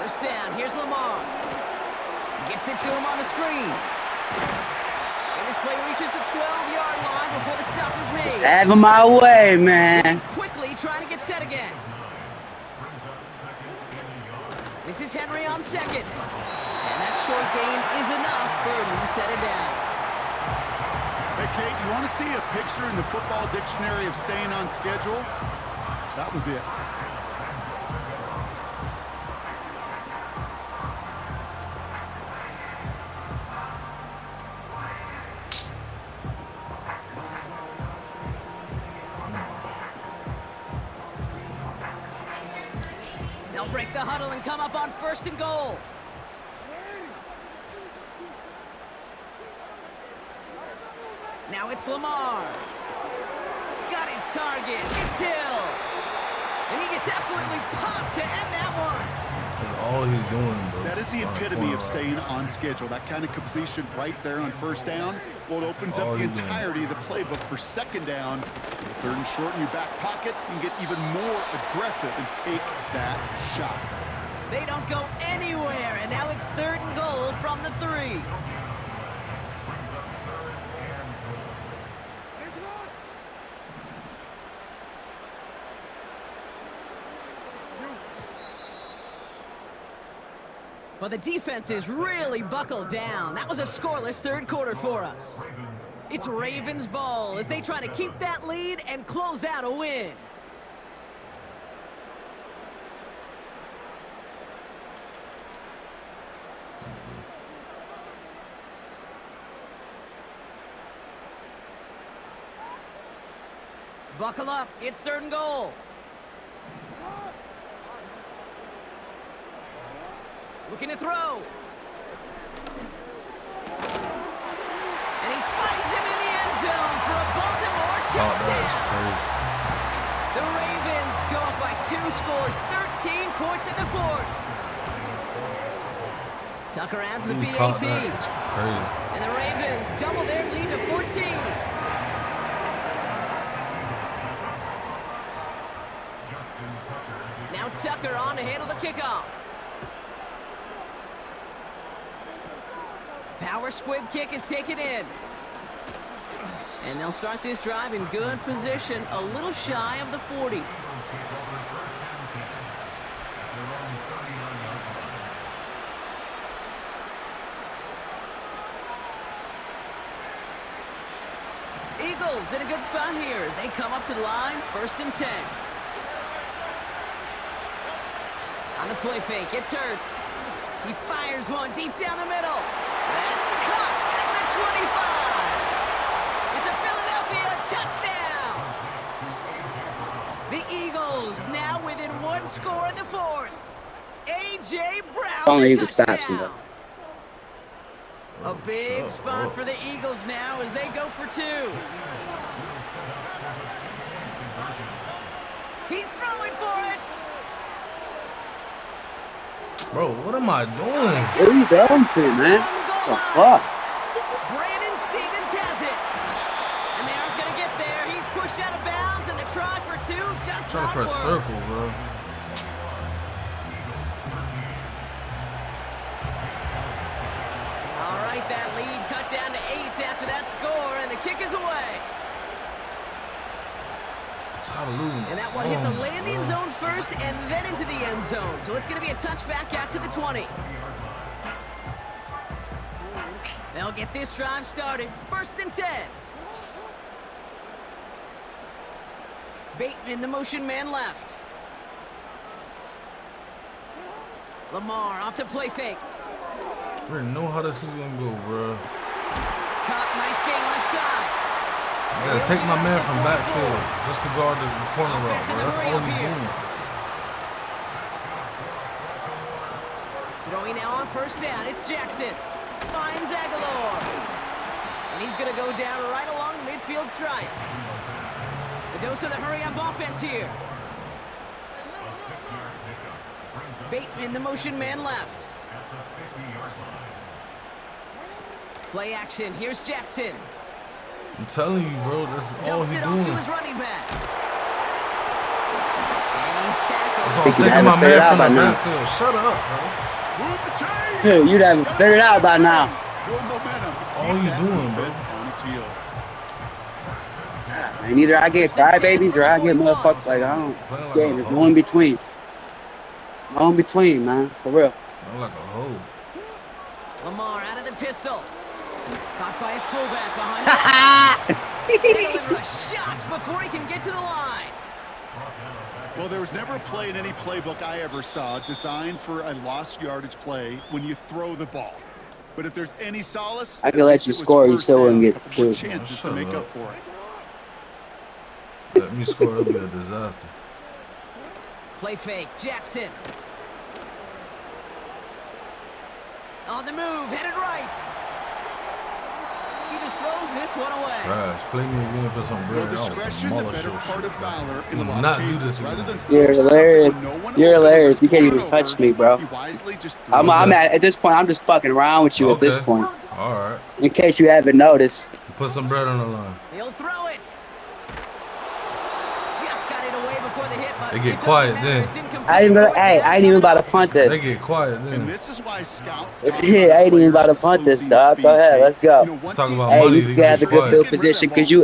First down, here's Lamar. Gets it to him on the screen. And this play reaches the 12-yard line before the stop is made. Just have him my way, man. Quickly trying to get set again. This is Henry on second. And that short gain is enough for a new set of downs. Hey, Kate, you want to see a picture in the football dictionary of staying on schedule? That was it. They'll break the huddle and come up on 1st and goal. Now it's Lamar. Got his target. It's Hill. And he gets absolutely popped to end that one. That's all he's doing, bro. That is the epitome of staying on schedule. That kind of completion right there on 1st down. Well, it opens up the entirety of the playbook for 2nd down. 3rd and short in your back pocket. You can get even more aggressive and take that shot. They don't go anywhere, and now it's 3rd and goal from the 3. Well, the defense is really buckled down. That was a scoreless 3rd quarter for us. It's Ravens ball as they try to keep that lead and close out a win. Buckle up, it's 3rd and goal. Looking to throw. And he finds him in the end zone for a Baltimore touchdown. The Ravens go up by 2 scores, 13 points in the 4th. Tucker adds the PAT. And the Ravens double their lead to 14. Now Tucker on to handle the kickoff. Power squib kick is taken in. And they'll start this drive in good position, a little shy of the 40. Eagles in a good spot here as they come up to the line, 1st and 10. On the play fake, it's Hurts. He fires one deep down the middle. That's caught at the 25. It's a Philadelphia touchdown. The Eagles now within 1 score in the 4th. A.J. Brown, the touchdown. A big spot for the Eagles now as they go for 2. He's throwing for it. Bro, what am I doing? What are you down to, man? The fuck? Brandon Stevens has it. And they aren't going to get there. He's pushed out of bounds, and the try for 2 just Trying to press circle, bro. All right, that lead cut down to 8 after that score, and the kick is away. And that one hit the landing zone first and then into the end zone. So it's going to be a touchback out to the 20. They'll get this drive started. 1st and 10. Bateman, the motion man left. Lamar off the play fake. I already know how this is going to go, bro. Caught, nice gain left side. I gotta take my man from backfield just to guard the corner route, bro. That's all he's doing. Throwing now on first down. It's Jackson. Finds Aguilar. And he's going to go down right along the midfield stripe. The dose of the hurry-up offense here. Bateman, the motion man left. Play action. Here's Jackson. I'm telling you, bro, this is all Dumps he's it off to doing. his running back. And he's tackled. That's all think you taking have my it figured man out from by the now. backfield. Shut up, bro. Dude, you'd have it figured out by now. Build momentum. All Keep you that doing, bro? defense on its heels. And either I get crybabies or I get motherfuckers. Like, I don't. This game is no in between. No in between, man. For real. I'm like a hoe. Lamar out of the pistol. Caught by his fullback behind the deliver a shot before he can get to the line. Well, there was never a play in any playbook I ever saw designed for a lost yardage play when you throw the ball. But if there's any solace, I could let you score, you still wouldn't get the two. chances to make up for it. Let me score, it'll be a disaster. Play fake. Jackson. On the move. Headed right. He just throws this one away. Trash. Play me again for some bread. Well, discretion, the better part of valor in a lot Not of do cases. this Rather again. than You're force hilarious. something when no one You're open hilarious. You risk can't even turnover, touch me, bro. he wisely just I'm Okay. at this point, I'm just fucking around with you at this Okay. point. All right. In case you haven't noticed. Put some bread on the line. He'll throw it. Just got it away before the hit, but They get it doesn't quiet matter. then. It's incomplete. I ain't even about to punt They this. get quiet And then. this is why scouts Yeah, talk I ain't even players' about to punt this, closing dog. speed, Go ahead, Kate. let's go. You know, once Talk he about sees Hey, money, you they can get have the good quiet. field position because you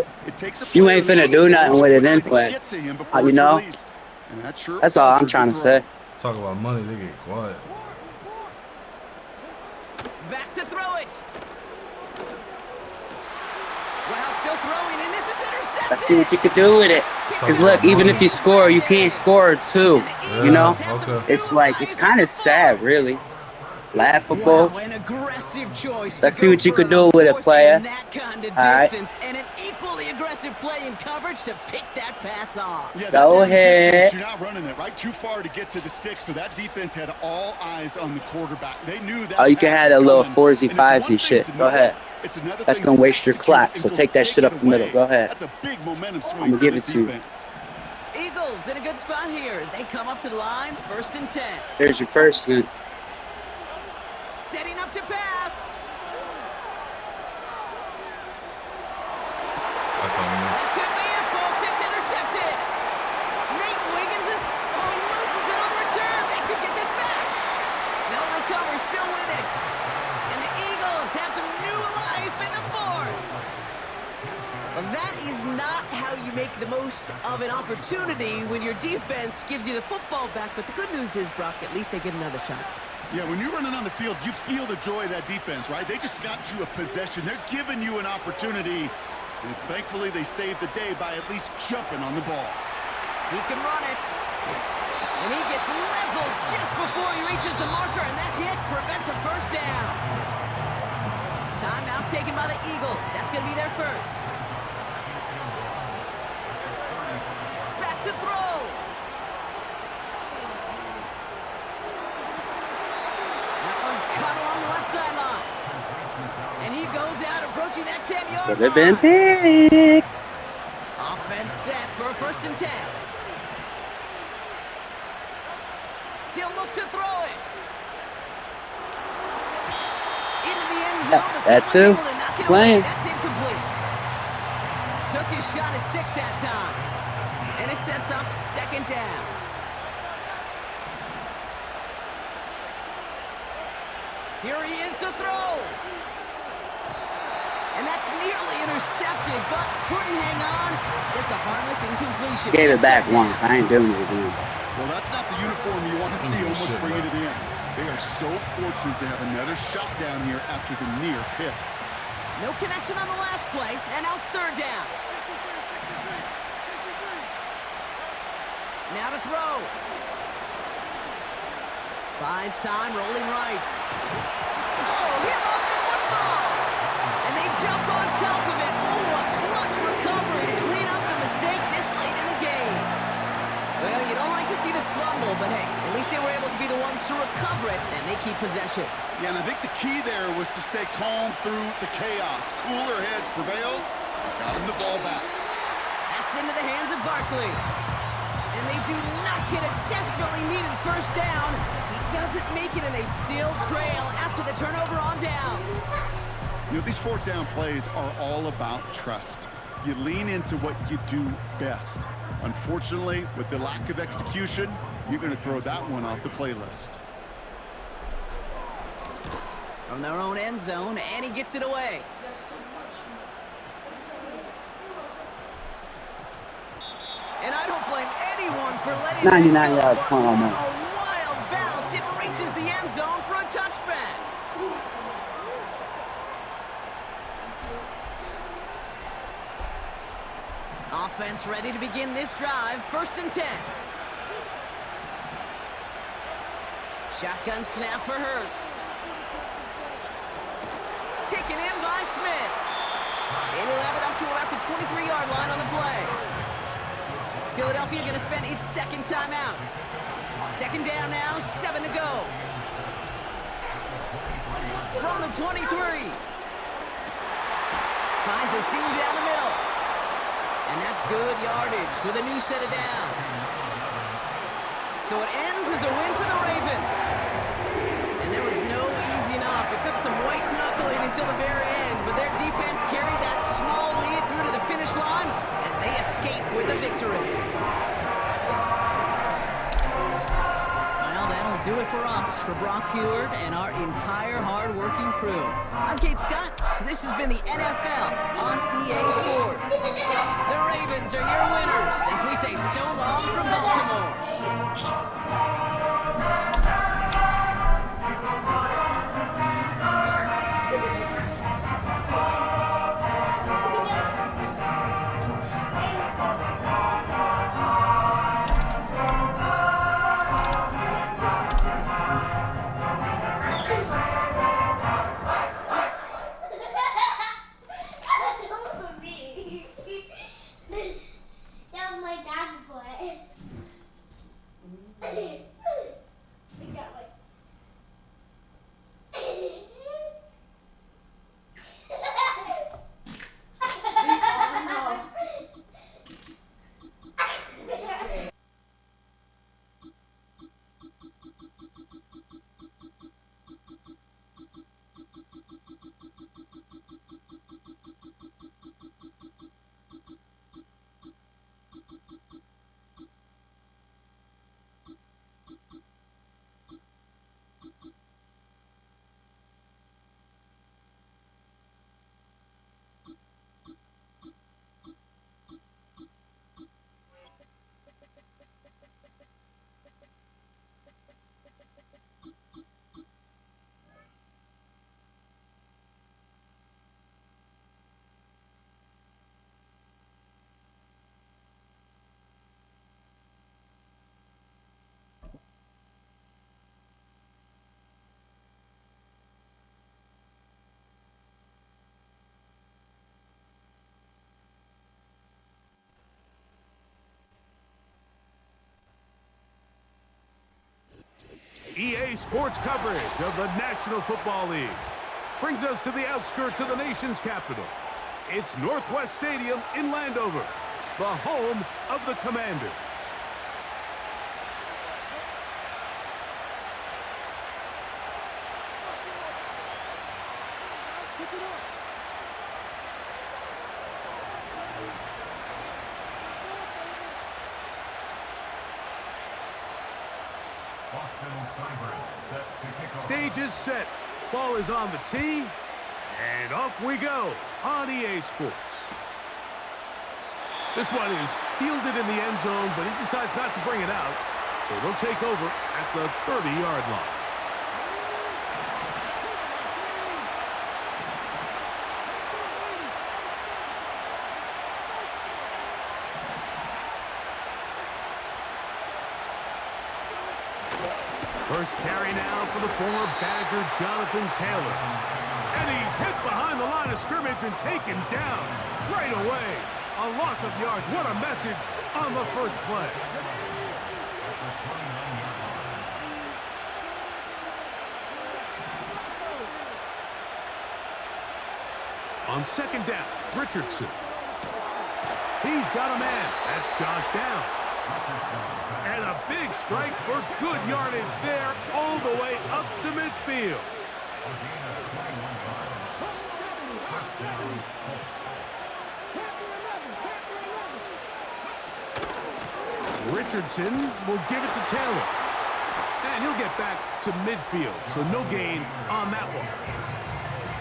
ain't finna do nothing with it anyway. You know? That's all I'm trying to say. Talk about money, they get quiet. Back to throw it. Wow, still throwing, and this is intercepted. Let's see what you can do with it. Because look, even if you score, you can't score two. You know? Okay. It's like, it's kind of sad, really. Laughable. Wow, an aggressive choice. Let's to see go what you for could it do on with it, fourth player. and that kind of All right. distance, and an equally aggressive play in coverage to pick that pass off. Yeah, Go that ahead. distance, you're not running it right too far to get to the stick, so that defense had all eyes on the quarterback. They knew that. Oh, you can pass have was that little coming. 4s, And it's 5s one and thing shit. to Go know ahead. it. It's another That's thing gonna to waste your execute clock, and so go take that shit take up it the middle. away. Go ahead. That's a big momentum swing I'ma for give this it to you. defense. Eagles in a good spot here as they come up to the line, 1st and 10. There's your first one. Setting up to pass. That's all, man. That could be it, folks. It's intercepted. Nate Wiggins is... Oh, he loses it on the return. They could get this back. They'll recover, still with it. And the Eagles have some new life in the 4th. Well, that is not how you make the most of an opportunity when your defense gives you the football back. But the good news is, Brock, at least they get another shot. Yeah, when you're running on the field, you feel the joy of that defense, right? They just got you a possession. They're giving you an opportunity. And thankfully, they saved the day by at least jumping on the ball. He can run it. And he gets leveled just before he reaches the marker, and that hit prevents a first down. Timeout taken by the Eagles. That's going to be their first. Back to throw. That one's cut along the left sideline. And he goes out approaching that 10-yard Could line. have been big. Offense set for a 1st and 10. He'll look to throw it. Into the end zone. but That someone's too. able to knock it Playing. away. That's incomplete. Took his shot at 6 that time. And it sets up 2nd down. Here he is to throw. And that's nearly intercepted, but couldn't hang on. Just a harmless incompletion. Gave it Gets back that down. once. I ain't doing it again. Well, that's not the uniform you want to see almost shit, bringing man. it in. They are so fortunate to have another shot down here after the near pick. No connection on the last play, and now it's 3rd down. Now to throw. Buys time, rolling right. Oh, he lost the football! And they jump on top of it. Oh, a clutch recovery to clean up the mistake this late in the game. Well, you don't like to see the the fumble, but hey, at least they were able to be the ones to recover it, and they keep possession. Yeah, and I think the key there was to stay calm through the chaos. Cooler heads prevailed, got him the ball back. That's into the hands of Barkley. And they do not get a desperately needed first down. He doesn't make it, and they still trail after the turnover on downs. You know, these fourth down plays are all about trust. You lean into what you do best. Unfortunately, with the lack of execution, you're going to throw that one off the playlist. From their own end zone, and he gets it away. And I don't blame anyone for letting 99 yard punt on that. A wild bounce. It reaches the end zone for a touchback. Offense ready to begin this drive. 1st and 10. Shotgun snap for Hurts. Taken in by Smith. And he'll have it up to about the 23-yard line on the play. Philadelphia going to spend its second timeout. 2nd down now, 7 to go. From the 23. Finds a seam down the middle. And that's good yardage with a new set of downs. So it ends as a win for the Ravens. And there was no easing up. It took some white knuckling until the very end, but their defense carried that small lead through to the finish line as they escape with the victory. Well, that'll do it for us, for Brock Heward and our entire hard-working crew. I'm Kate Scott. This has been the NFL on EA Sports. The Ravens are your winners as we say so long from Baltimore. EA Sports coverage of the National Football League brings us to the outskirts of the nation's capital. It's Northwest Stadium in Landover, the home of the Commanders. Stage is set. Ball is on the tee. And off we go on EA Sports. This one is fielded in the end zone, but he decides not to bring it out. So they'll take over at the 30-yard line. First carry now for the former Badger Jonathan Taylor. And he's hit behind the line of scrimmage and taken down right away. A loss of yards. What a message on the first play. On second down, Richardson. He's got a man. That's Josh Downs. And a big strike for good yardage there all the way up to midfield. Richardson will give it to Taylor. And he'll get back to midfield, so no gain on that one.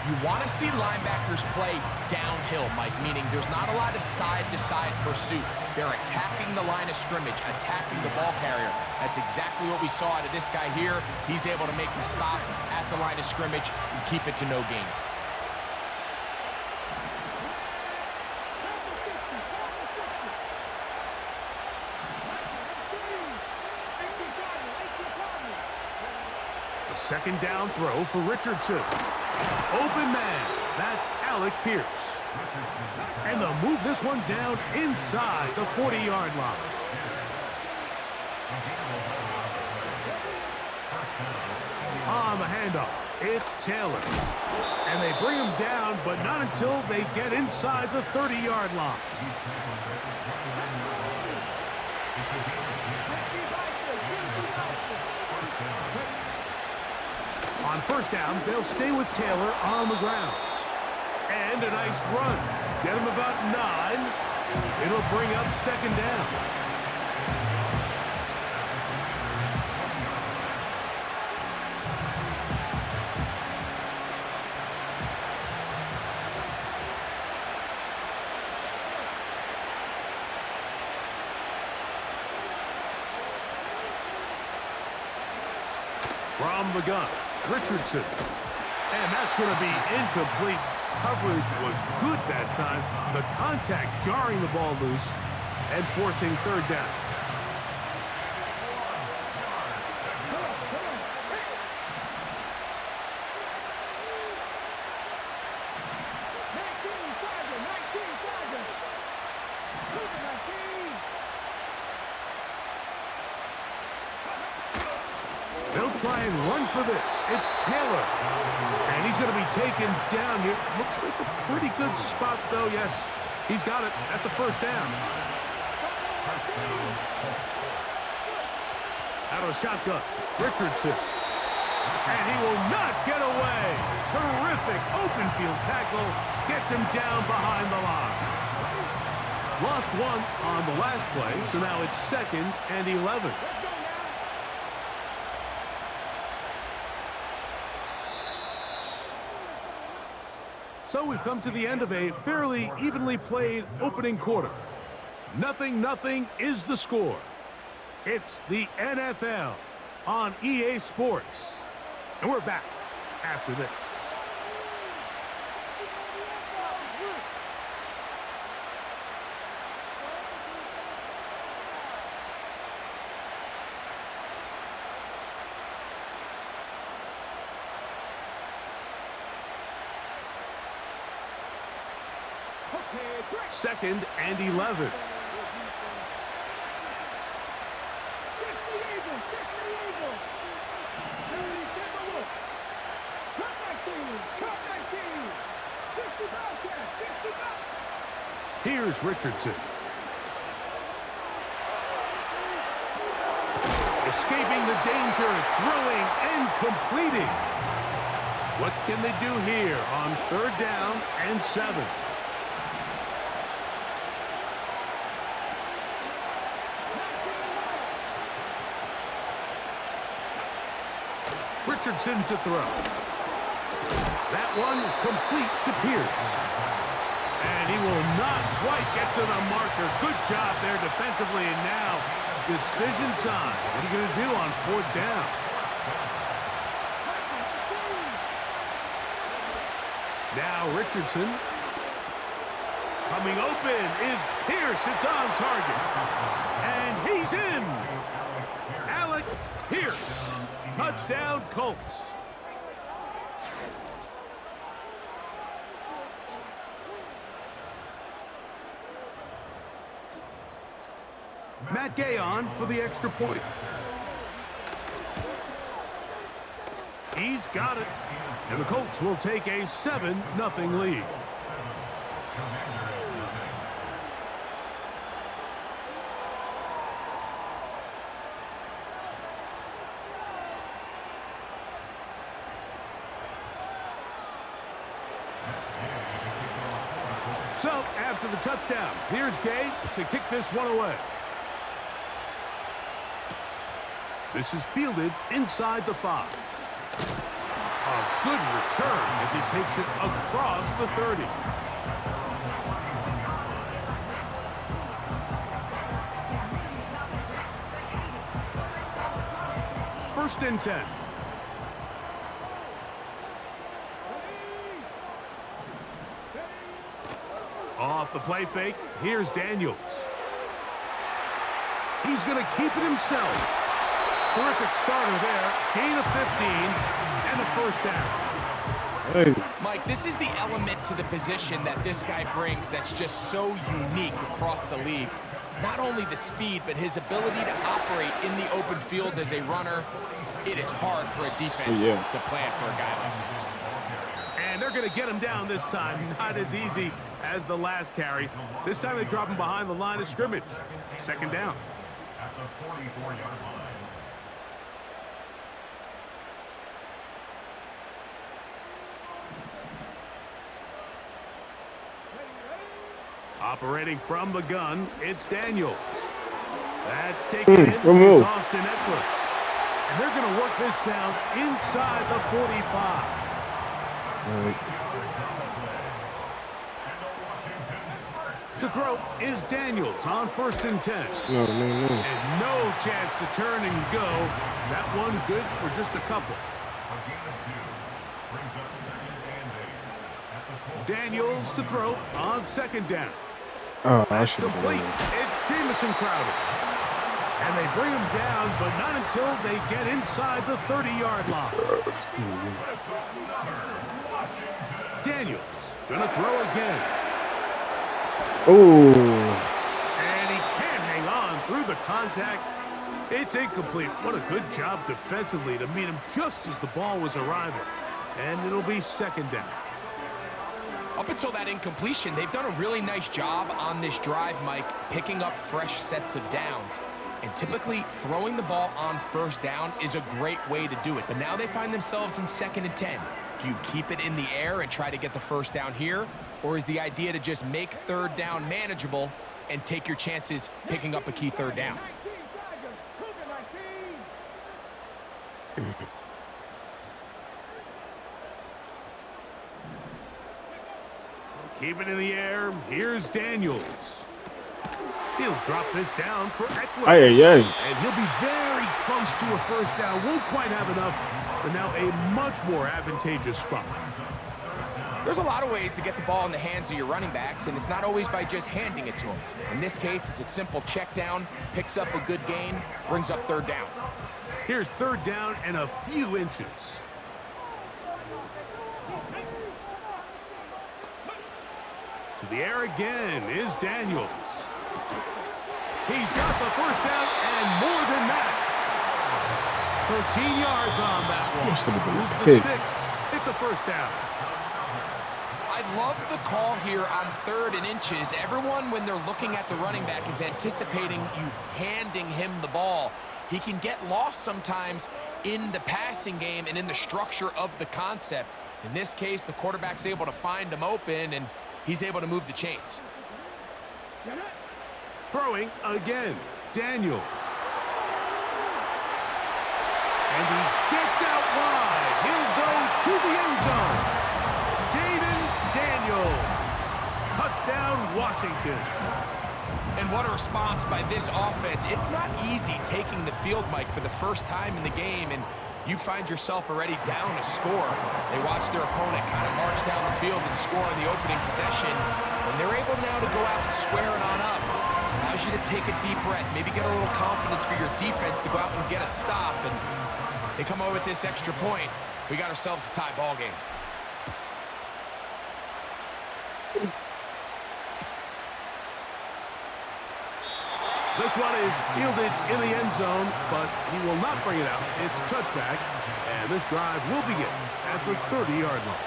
You want to see linebackers play downhill, Mike, meaning there's not a lot of side-to-side pursuit. They're attacking the line of scrimmage, attacking the ball carrier. That's exactly what we saw out of this guy here. He's able to make the stop at the line of scrimmage and keep it to no gain. The second down throw for Richardson. Open man. That's Alec Pierce. And they'll move this one down inside the 40-yard line. On the handoff, it's Taylor. And they bring him down, but not until they get inside the 30-yard line. On first down, they'll stay with Taylor on the ground. And a nice run. Get him about 9. It'll bring up second down. From the gun, Richardson. And that's going to be incomplete. Coverage was good that time. The contact jarring the ball loose and forcing third down. They'll try and run for this. It's Taylor. And he's going to be taken down here. Looks like a pretty good spot, though. Yes, he's got it. That's a first down. Out of the shotgun, Richardson. And he will not get away. Terrific open field tackle. Gets him down behind the line. Lost one on the last play, so now it's 2nd and 11. So we've come to the end of a fairly evenly played opening quarter. 0-0 is the score. It's the NFL on EA Sports. And we're back after this. Second and 11. Here's Richardson. Escaping the danger, throwing and completing. What can they do here on 3rd down and 7? Richardson to throw. That one complete to Pierce. And he will not quite get to the marker. Good job there defensively. And now, decision time. What are you going to do on 4th down? Now Richardson. Coming open is Pierce. It's on target. And he's in. Alec Pierce. Touchdown, Colts. Matt Gay on for the extra point. He's got it. And the Colts will take a 7-0 lead. So, after the touchdown, here's Gabe to kick this one away. This is fielded inside the 5. A good return as he takes it across the 30. First and 10. Off the play fake, here's Daniels. He's going to keep it himself. Terrific starter there. Gain of 15 and a first down. Hey. Mike, this is the element to the position that this guy brings that's just so unique across the league. Not only the speed, but his ability to operate in the open field as a runner. It is hard for a defense to plan for a guy like this. And they're going to get him down this time. Not as easy as the last carry. This time they drop him behind the line of scrimmage. Second down. At the 44-yard line. Operating from the gun, it's Daniels. That's taken in to Austin Eckler. And they're going to work this down inside the 45. To throw is Daniels on first and 10. No. And no chance to turn and go. That one good for just a couple. Daniels to throw on second down. Oh, That's complete. It's Jamison Crowder. And they bring him down, but not until they get inside the 30-yard line. Daniels gonna throw again. Oh. And he can't hang on through the contact. It's incomplete. What a good job defensively to meet him just as the ball was arriving. And it'll be second down. Up until that incompletion, they've done a really nice job on this drive, Mike, picking up fresh sets of downs. And typically, throwing the ball on first down is a great way to do it. But now they find themselves in second and 10. Do you keep it in the air and try to get the first down here? Or is the idea to just make third down manageable and take your chances picking up a key third down? Keep it in the air. Here's Daniels. He'll drop this down for Eckler. And he'll be very close to a first down. Won't quite have enough, but now a much more advantageous spot. There's a lot of ways to get the ball in the hands of your running backs, and it's not always by just handing it to them. In this case, it's a simple check down, picks up a good gain, brings up third down. Here's third down and a few inches. To the air again is Daniels. He's got the first down and more than that. 13 yards on that one. Move the sticks. It's a first down. I love the call here on third and inches. Everyone, when they're looking at the running back, is anticipating you handing him the ball. He can get lost sometimes in the passing game and in the structure of the concept. In this case, the quarterback's able to find him open, and he's able to move the chains. Throwing again, Daniels. And he gets out wide. He'll go to the end zone. Jaden Daniels. Touchdown, Washington. And what a response by this offense. It's not easy taking the field, Mike, for the first time in the game, and you find yourself already down a score. They watch their opponent kind of march down the field and score on the opening possession. And they're able now to go out and square it on up. Allows you to take a deep breath, maybe get a little confidence for your defense to go out and get a stop. And they come over with this extra point. We got ourselves a tie ball game. This one is fielded in the end zone, but he will not bring it out. It's touchback, and this drive will begin at the 30-yard line.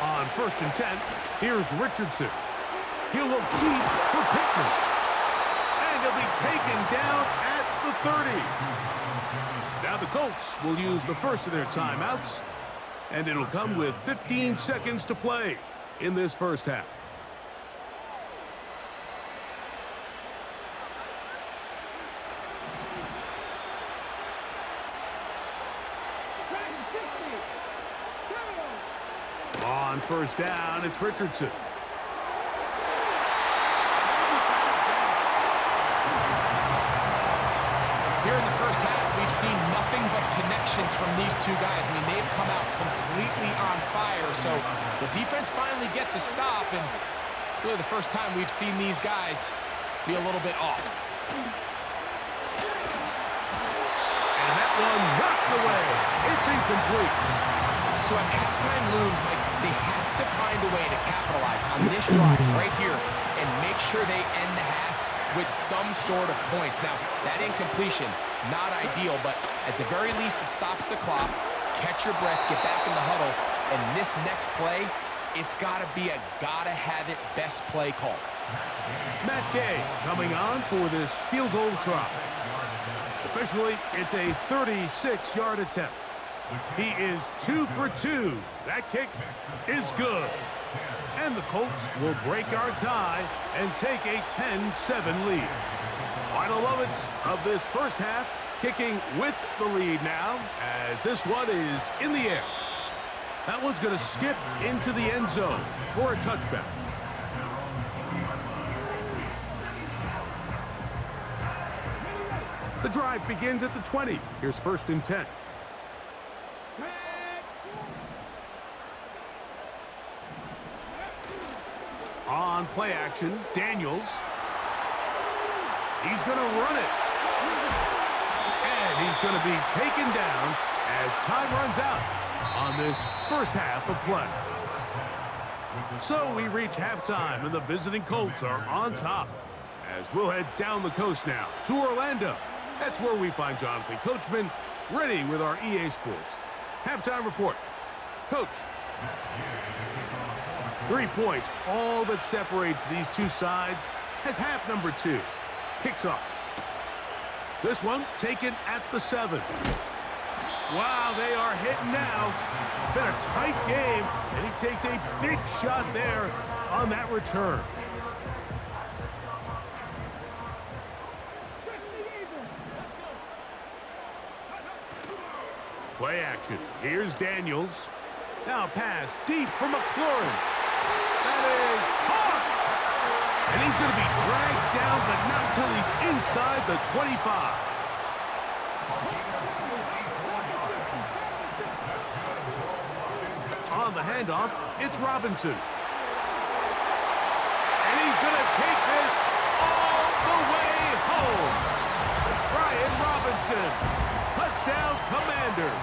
On first and 10, here's Richardson. He'll look deep for Pittman. And he'll be taken down at the 30. Now the Colts will use the first of their timeouts, and it'll come with 15 seconds to play in this first half. On first down, it's Richardson. Here in the first half, we've seen nothing but connections from these two guys. I mean, they've come out completely on fire, so the defense finally gets a stop, and really the first time we've seen these guys be a little bit off. And that one knocked away. It's incomplete. So as halftime looms, Mike, they have to find a way to capitalize on this drive right here and make sure they end the half with some sort of points. Now, that incompletion, not ideal, but at the very least, it stops the clock. Catch your breath, get back in the huddle, and this next play, it's got to be a gotta-have-it best play call. Matt Gay coming on for this field goal try. Officially, it's a 36-yard attempt. He is 2 for 2. That kick is good. And the Colts will break our tie and take a 10-7 lead. Final moments of this first half, kicking with the lead now, as this one is in the air. That one's going to skip into the end zone for a touchback. The drive begins at the 20. Here's 1st and 10. On play action, Daniels. He's going to run it. And he's going to be taken down as time runs out on this first half of play. So we reach halftime, and the visiting Colts are on top. As we'll head down the coast now to Orlando. That's where we find Jonathan Coachman ready with our EA Sports halftime report. Coach. 3 points, all that separates these two sides, as half number 2 kicks off. This one taken at the 7. Wow, they are hitting now. Been a tight game, and he takes a big shot there on that return. Play action. Here's Daniels. Now pass deep for McLaurin. That is hard. And he's going to be dragged down, but not until he's inside the 25. On the handoff, it's Robinson. And he's going to take this all the way home. Brian Robinson. Touchdown, Commanders.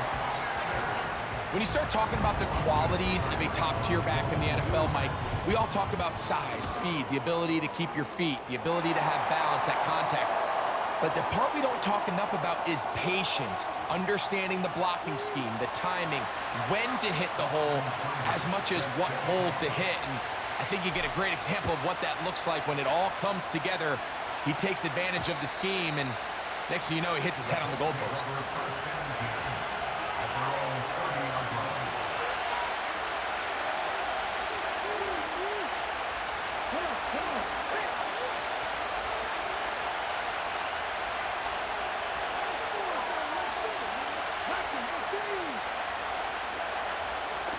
When you start talking about the qualities of a top-tier back in the NFL, Mike, we all talk about size, speed, the ability to keep your feet, the ability to have balance at contact. But the part we don't talk enough about is patience, understanding the blocking scheme, the timing, when to hit the hole, as much as what hole to hit. And I think you get a great example of what that looks like when it all comes together. He takes advantage of the scheme, and next thing you know, he hits his head on the goalpost.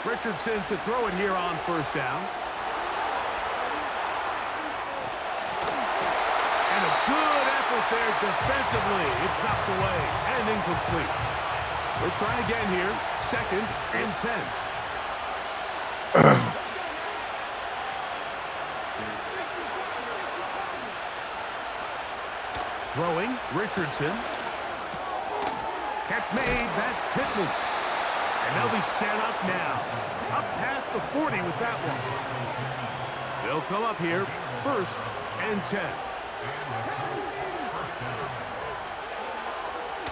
Richardson to throw it here on first down. And a good effort there defensively. It's knocked away and incomplete. We'll try again here. 2nd and 10. Throwing, Richardson. Catch made, that's Pittman. And they'll be set up now. Up past the 40 with that one. They'll come up here, 1st and 10.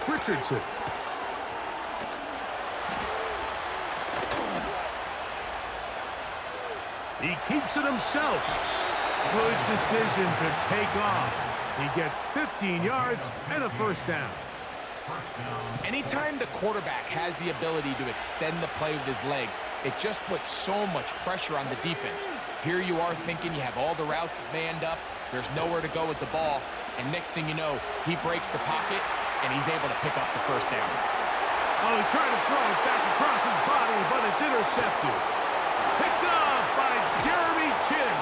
Richardson. He keeps it himself. Good decision to take off. He gets 15 yards and a first down. Anytime the quarterback has the ability to extend the play with his legs, it just puts so much pressure on the defense. Here you are thinking you have all the routes manned up, there's nowhere to go with the ball, and next thing you know, he breaks the pocket, and he's able to pick up the first down. Oh, he tried to throw it back across his body, but it's intercepted. Picked off by Jeremy Chin.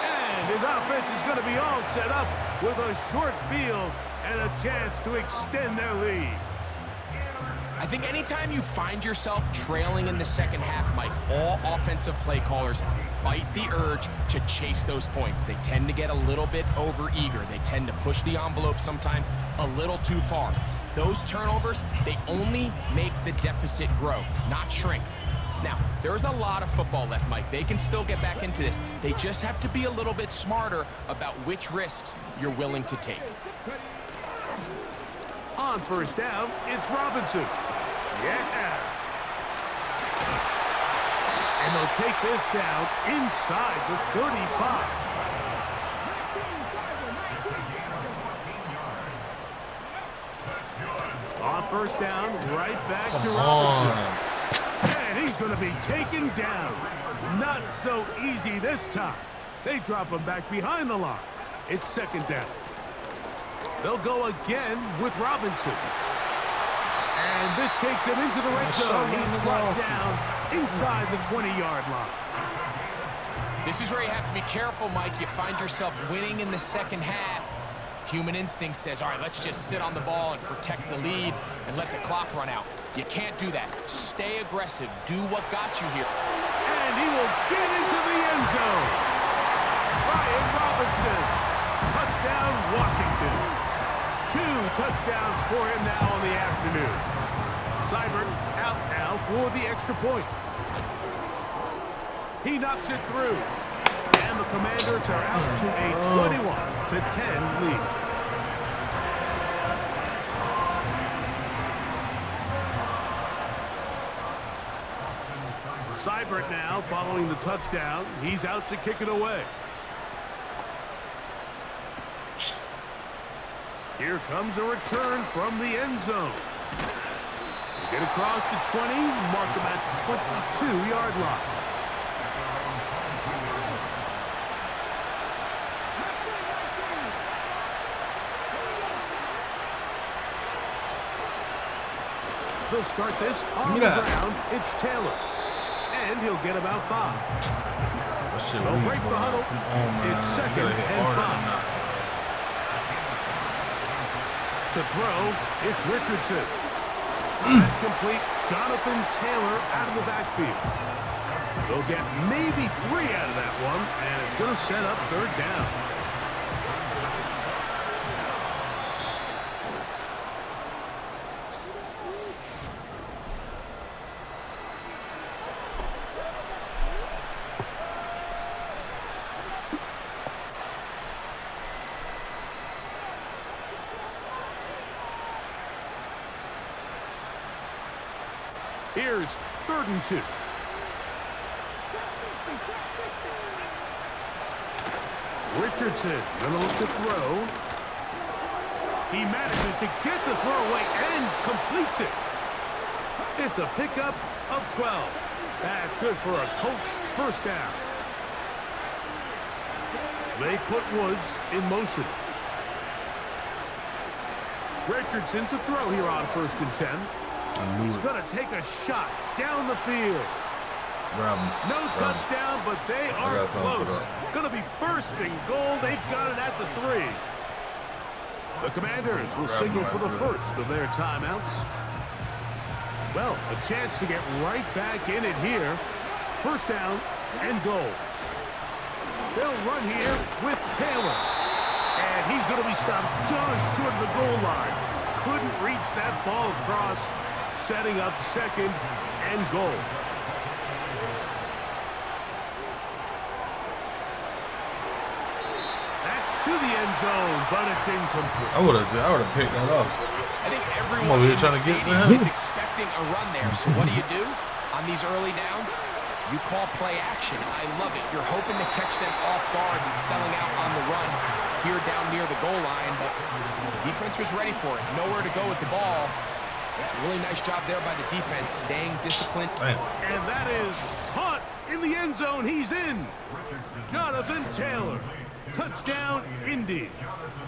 And his offense is going to be all set up with a short field and a chance to extend their lead. I think anytime you find yourself trailing in the second half, Mike, all offensive play callers fight the urge to chase those points. They tend to get a little bit overeager. They tend to push the envelope sometimes a little too far. Those turnovers, they only make the deficit grow, not shrink. Now, there's a lot of football left, Mike. They can still get back into this. They just have to be a little bit smarter about which risks you're willing to take. On first down, it's Robinson. Yeah. And they'll take this down inside the 35. On first down, right back to Robinson. And he's going to be taken down. Not so easy this time. They drop him back behind the line. It's second down. They'll go again with Robinson. And this takes him into the red zone. He's brought down inside the 20-yard line. This is where you have to be careful, Mike. You find yourself winning in the second half. Human instinct says, all right, let's just sit on the ball and protect the lead and let the clock run out. You can't do that. Stay aggressive. Do what got you here. And he will get into the end zone. Brian Robinson. Touchdown, Washington. 2 touchdowns for him now on the afternoon. Seibert out now for the extra point. He knocks it through. And the Commanders are out to a 21-10 lead. Seibert now following the touchdown. He's out to kick it away. Here comes a return from the end zone. They get across the 20, mark him at the 22-yard line. They'll start this on the ground. It's Taylor. And he'll get about 5. They'll break the huddle. It's second and 5. To throw, it's Richardson. That's complete. Jonathan Taylor out of the backfield. They'll get maybe 3 out of that one, and it's going to set up third down. Here's 3rd and 2. Richardson gonna look to throw. He manages to get the throw away and completes it. It's a pickup of 12. That's good for a Colts first down. They put Woods in motion. Richardson to throw here on 1st and 10. He's going to take a shot down the field. No touchdown, but they are close. Going to be 1st and goal. They've got it at the 3. The Commanders will signal for the first of their timeouts. Well, a chance to get right back in it here. 1st down and goal. They'll run here with Taylor. And he's going to be stopped just short of the goal line. Couldn't reach that ball across. Setting up 2nd and goal. That's to the end zone, but it's incomplete. I would have picked that up. I think everyone over here trying to get to him. is expecting a run there. So what do? On these early downs? You call play action. I love it. You're hoping to catch them off guard and selling out on the run. here down near the goal line, but the defense was ready for it. Nowhere to go with the ball. It's a really nice job there by the defense, staying disciplined. Damn. And that is caught in the end zone. He's in. Jonathan Taylor. Touchdown, Indy.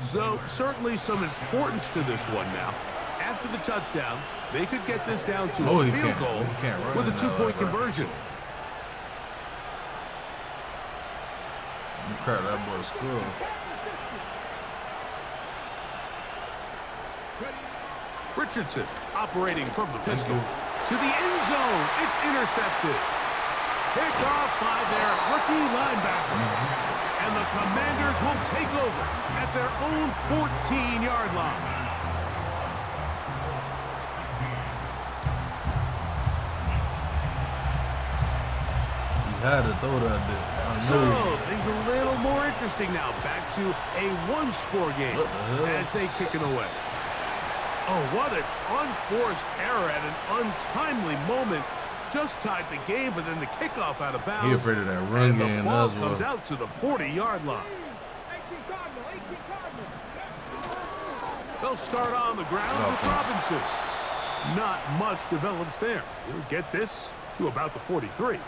So certainly some importance to this one now. After the touchdown, they could get this down to a field goal with a two-point conversion. Crap, that boy scored. Richardson operating from the pistol to the end zone. It's intercepted. Picked off by their rookie linebacker. And the Commanders will take over at their own 14-yard line. Had to throw that bit. So things a little more interesting now. Back to a one-score game as they kick it away. Oh, what an unforced error at an untimely moment. Just tied the game, but then the kickoff out of bounds. He afraid of that run game. The ball comes out to the 40-yard line. They'll start on the ground with Robinson. Not much develops there. He'll get this to about the 43.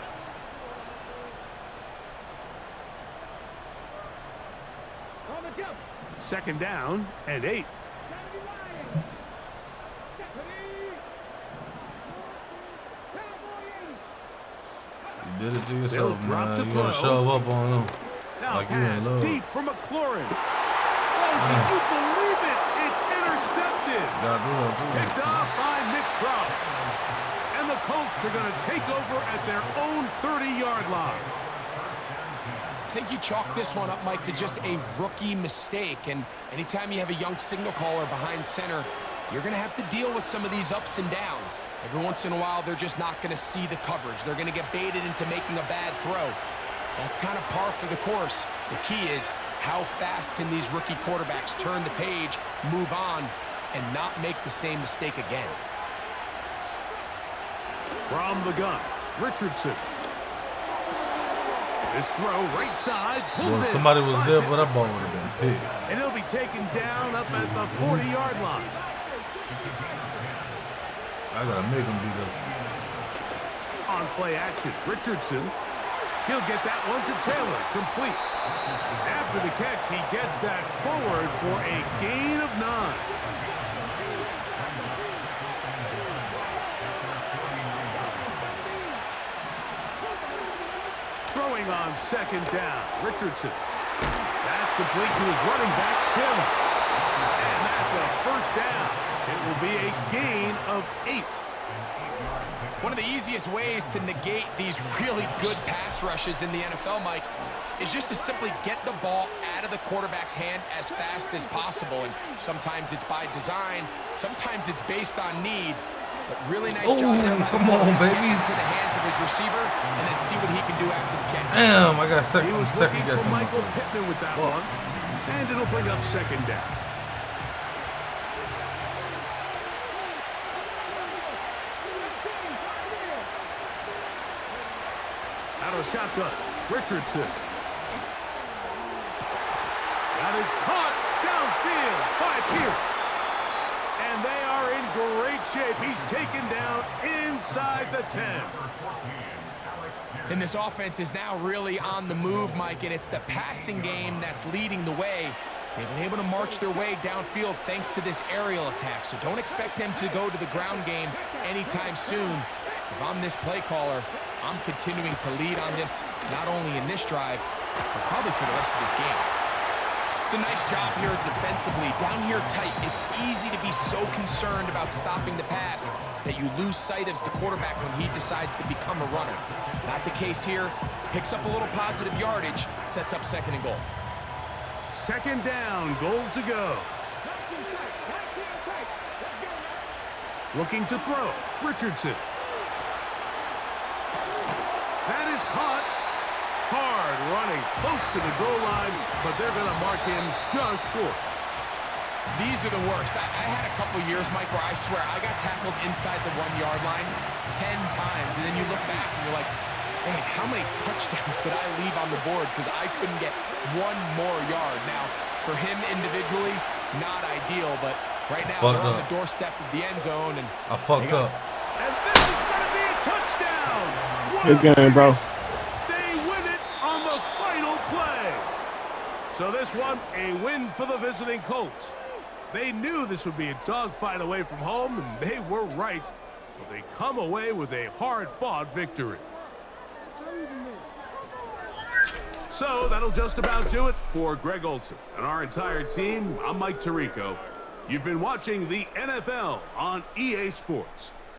Second down and 8. You did it to yourself, man. You gotta show up on them. Now like you in love. Deep from McLaurin. Oh, can you believe it? It's intercepted. Picked off by Nick Krause. And the Colts are going to take over at their own 30-yard line. I think you chalk this one up, Mike, to just a rookie mistake. And anytime you have a young signal caller behind center, you're going to have to deal with some of these ups and downs. Every once in a while, they're just not going to see the coverage. They're going to get baited into making a bad throw. That's kind of par for the course. The key is how fast can these rookie quarterbacks turn the page, move on, and not make the same mistake again. From the gun, Richardson. This throw right side. Well, if somebody was there, but that ball would have been picked. And he'll be taken down up at the 40-yard line. I gotta make him beat up. On play action, Richardson. He'll get that one to Taylor, complete. After the catch, he gets that forward for a gain of 9. Throwing on second down, Richardson. That's complete to his running back, Taylor. And that's a first down. It will be a gain of 8. One of the easiest ways to negate these really good pass rushes in the NFL, Mike, is just to simply get the ball out of the quarterback's hand as fast as possible. And sometimes it's by design, sometimes it's based on need. But really nice job there. Come on, baby. To the hands of his receiver, and then see what he can do after the catch. Damn, I got He was second looking for guessing Michael myself. Pittman with that one. And it'll bring up second down. Out of shotgun, Richardson. That is caught downfield by Pierce. And they are in great shape. He's taken down inside the 10. And this offense is now really on the move, Mike, and it's the passing game that's leading the way. They've been able to march their way downfield thanks to this aerial attack, so don't expect them to go to the ground game anytime soon. If I'm this play caller, I'm continuing to lead on this, not only in this drive, but probably for the rest of this game. It's a nice job here defensively. Down here tight, it's easy to be so concerned about stopping the pass that you lose sight of the quarterback when he decides to become a runner. Not the case here. Picks up a little positive yardage, sets up second and goal. Second down, goal to go. Looking to throw, Richardson. That is caught. Hard running, close to the goal line, but they're going to mark him just short. These are the worst. I had a couple years, Mike, where I swear I got tackled inside the 1-yard line 10 times, and then you look back and you're like, Man, how many touchdowns did I leave on the board because I couldn't get one more yard? Now, for him individually, not ideal, but right now they're on the doorstep of the end zone. And I fucked up. And this is going to be a touchdown. Good game, bro. They win it on the final play. So this one, a win for the visiting Colts. They knew this would be a dogfight away from home, and they were right. But they come away with a hard-fought victory. So that'll just about do it for Greg Olson and our entire team. I'm Mike Tirico. You've been watching the NFL on EA Sports.